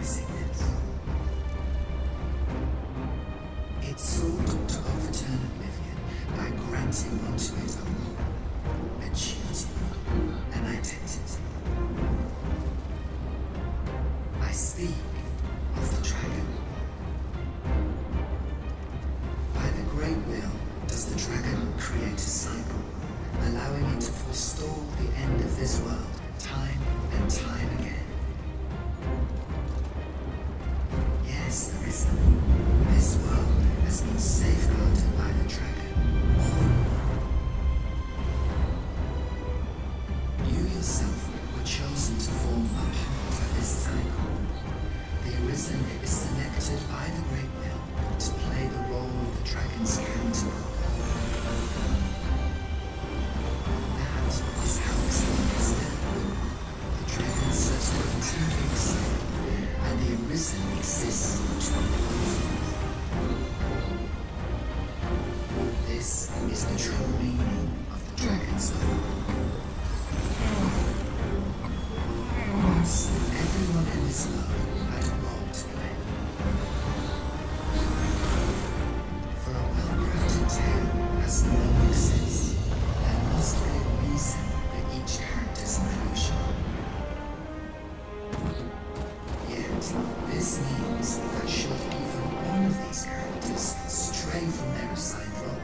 happens that should even one of these characters stray from their assigned role,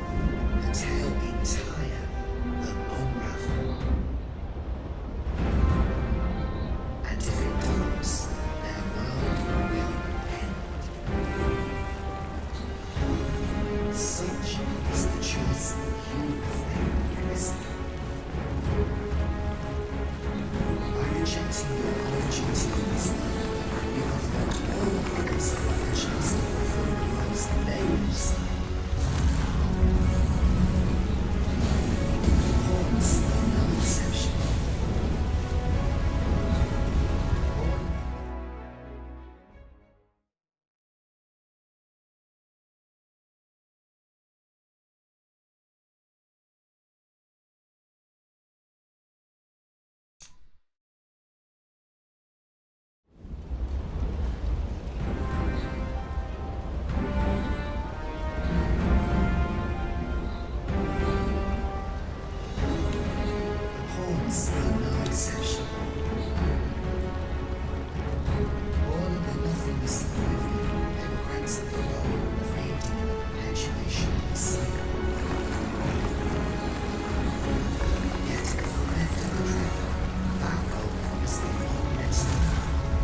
the tale entire will unravel. And if it does, their world will end. Such is the choice you have made, listener. By rejecting your own duty in this world, you have left all others a chance to fulfill the roles they have assigned. Pawns are no exception. Pawns are no exception. Born in the nothingness of oblivion, they were granted the role of aiding in the perpetuation of the cycle. Yet, if left untracked, that role is the next to only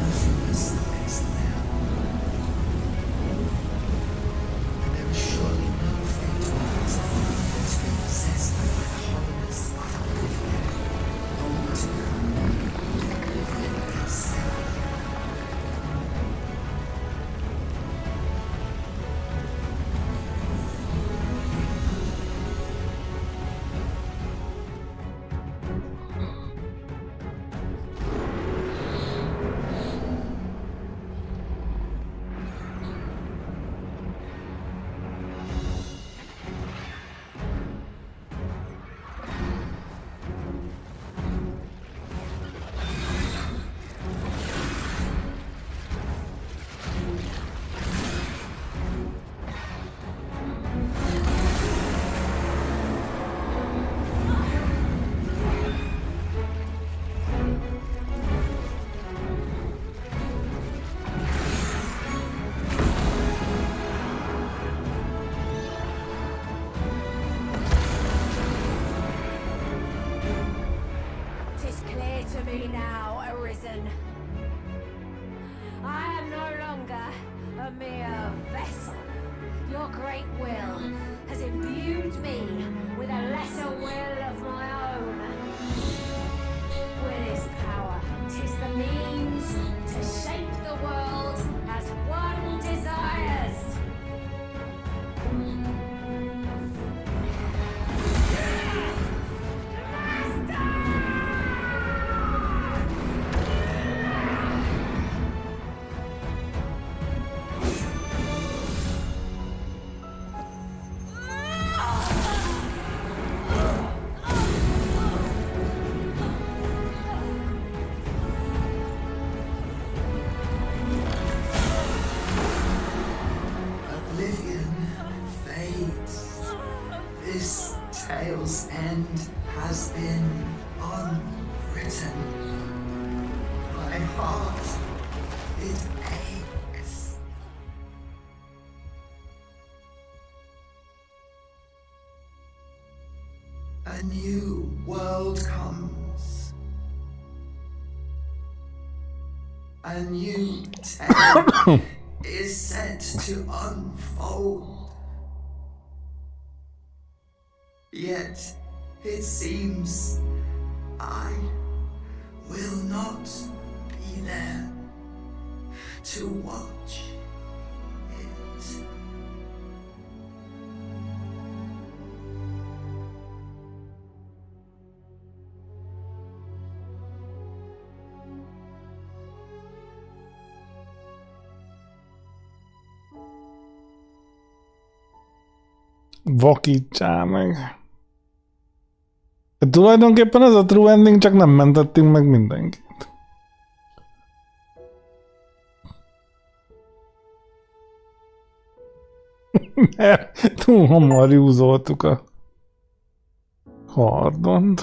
nothingness lays there. And there is surely no fate on earth to be possessed by the hollowness of oblivion, only to become oblivion itself. Tis clear to me now, Arisen. I am no longer a mere vessel. Your great will has imbued me with a lesser will of my own. Will is power. Tis the means to shape the world as one desires. Oblivion fades. This tale's end has been unwritten. My heart, it aches. A new world comes. A new tale is set to unfold. Yet it seems I will not be there to watch it. Vakítsál meg. De tulajdonképpen ez a true ending, csak nem mentettünk meg mindenkit. Mert túl hamar júzoltuk a hardont.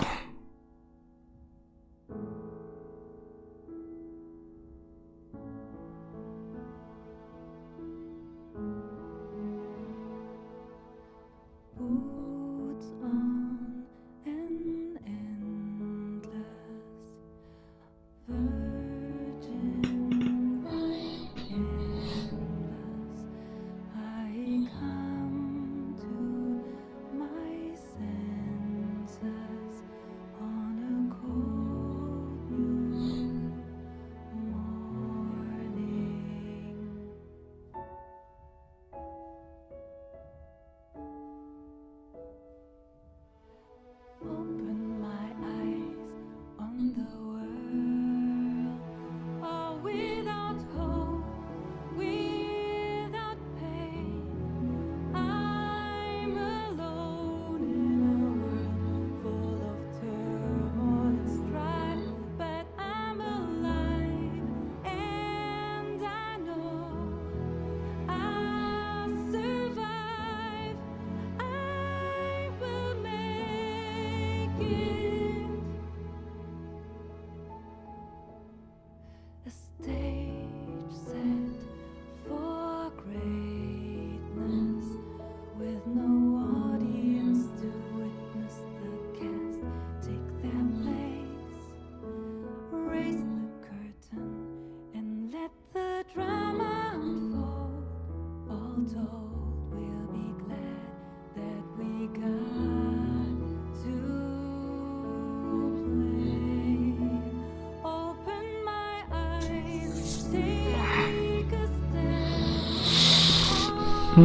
Még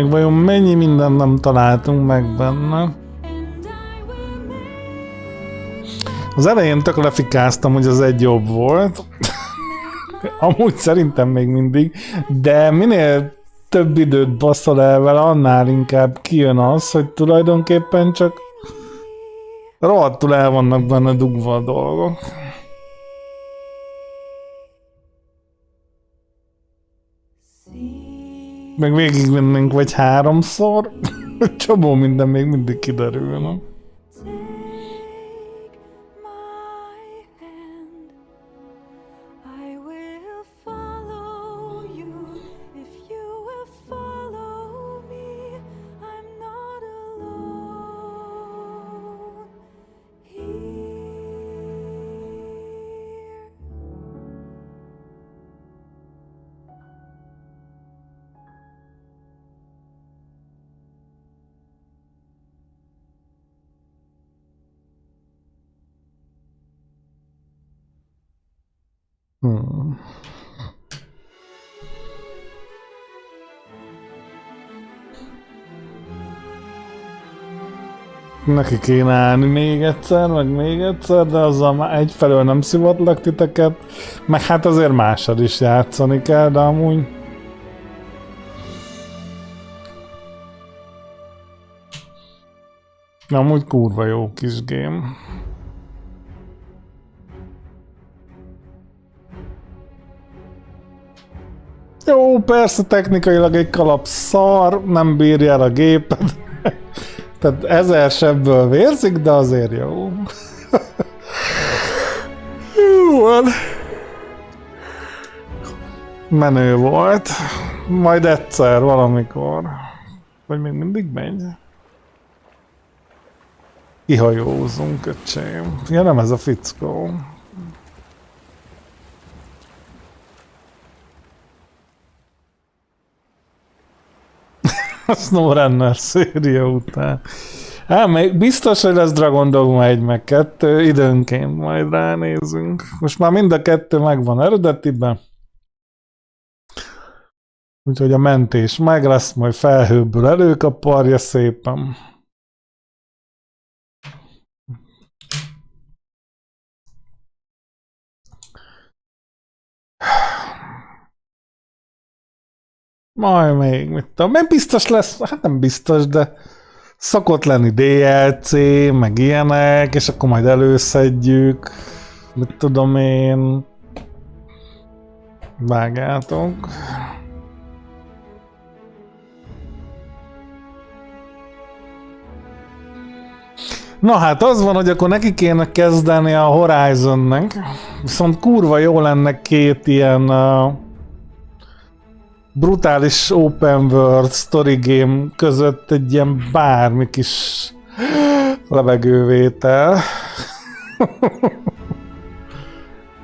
vajon mennyi mindent nem találtunk meg benne? Az elején tök lefikáztam, hogy az egy jobb volt. Amúgy szerintem még mindig, de minél több időt baszol el vele, annál inkább kijön az, hogy tulajdonképpen csak rohadtul el vannak benne dugva a dolgok. Meg végigmennénk vagy 3-szor, csomó minden még mindig kiderülne. Neki kéne állni még egyszer, de azzal már egyfelől nem szivatlak titeket, meg hát azért másod is játszani kell, de amúgy... Amúgy kurva jó kis game. Jó, persze technikailag egy kalap szar, nem bírja el a gépet. Tehát 1000 sebből vérzik, de azért jó. Jó van. Menő volt. Majd egyszer, valamikor. Vagy még mindig megy? Kihajózunk, öcsém. Ja, nem ez a fickó. A SnowRunner széria után. Még biztos, hogy lesz Dragon Dogma 1 meg 2, időnként majd ránézünk. Most már mind a kettő megvan eredetiben. Úgyhogy a mentés meg lesz, majd felhőből előkaparja szépen. Majd még, mit tudom, még biztos lesz, hát nem biztos, de szokott lenni DLC, meg ilyenek, és akkor majd előszedjük, mit tudom én, vágjátok. Na hát az van, hogy akkor neki kéne kezdeni a Horizonnek, viszont kurva jó lenne két ilyen brutális open world story game között egy ilyen bármi kis levegővétel.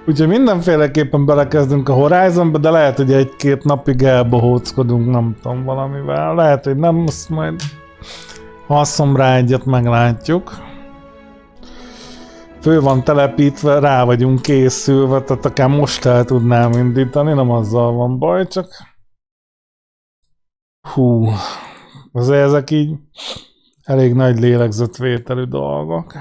Úgyhogy mindenféleképpen belekezdünk a Horizonba, de lehet, hogy egy-két napig elbohóckodunk, nem tudom, valamivel. Lehet, hogy nem, azt majd alszom rá egyet, meglátjuk. Fő van telepítve, rá vagyunk készülve, tehát akár most el tudnám indítani, nem azzal van baj, csak... Hú, azért ezek így elég nagy lélegzetvételű dolgok.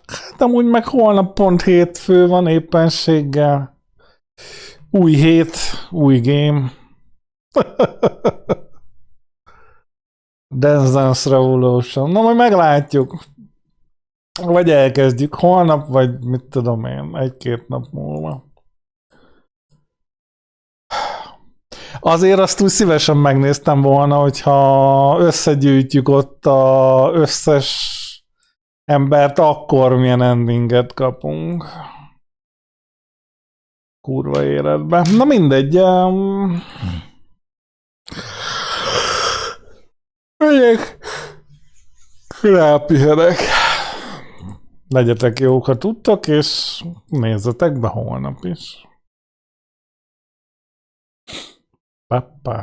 Hát amúgy meg holnap pont hétfő van éppenséggel. Új hét, új game. Dance Revolution. Na majd meglátjuk. Vagy elkezdjük holnap, vagy mit tudom én, egy-két nap múlva. Azért azt úgy szívesen megnéztem volna, hogyha összegyűjtjük ott az összes embert, akkor milyen endinget kapunk. Kurva életben. Na mindegy. Megyek. Rápihenek. Legyetek jók, ha tudtok, és nézzetek be holnap is. Pa-pa.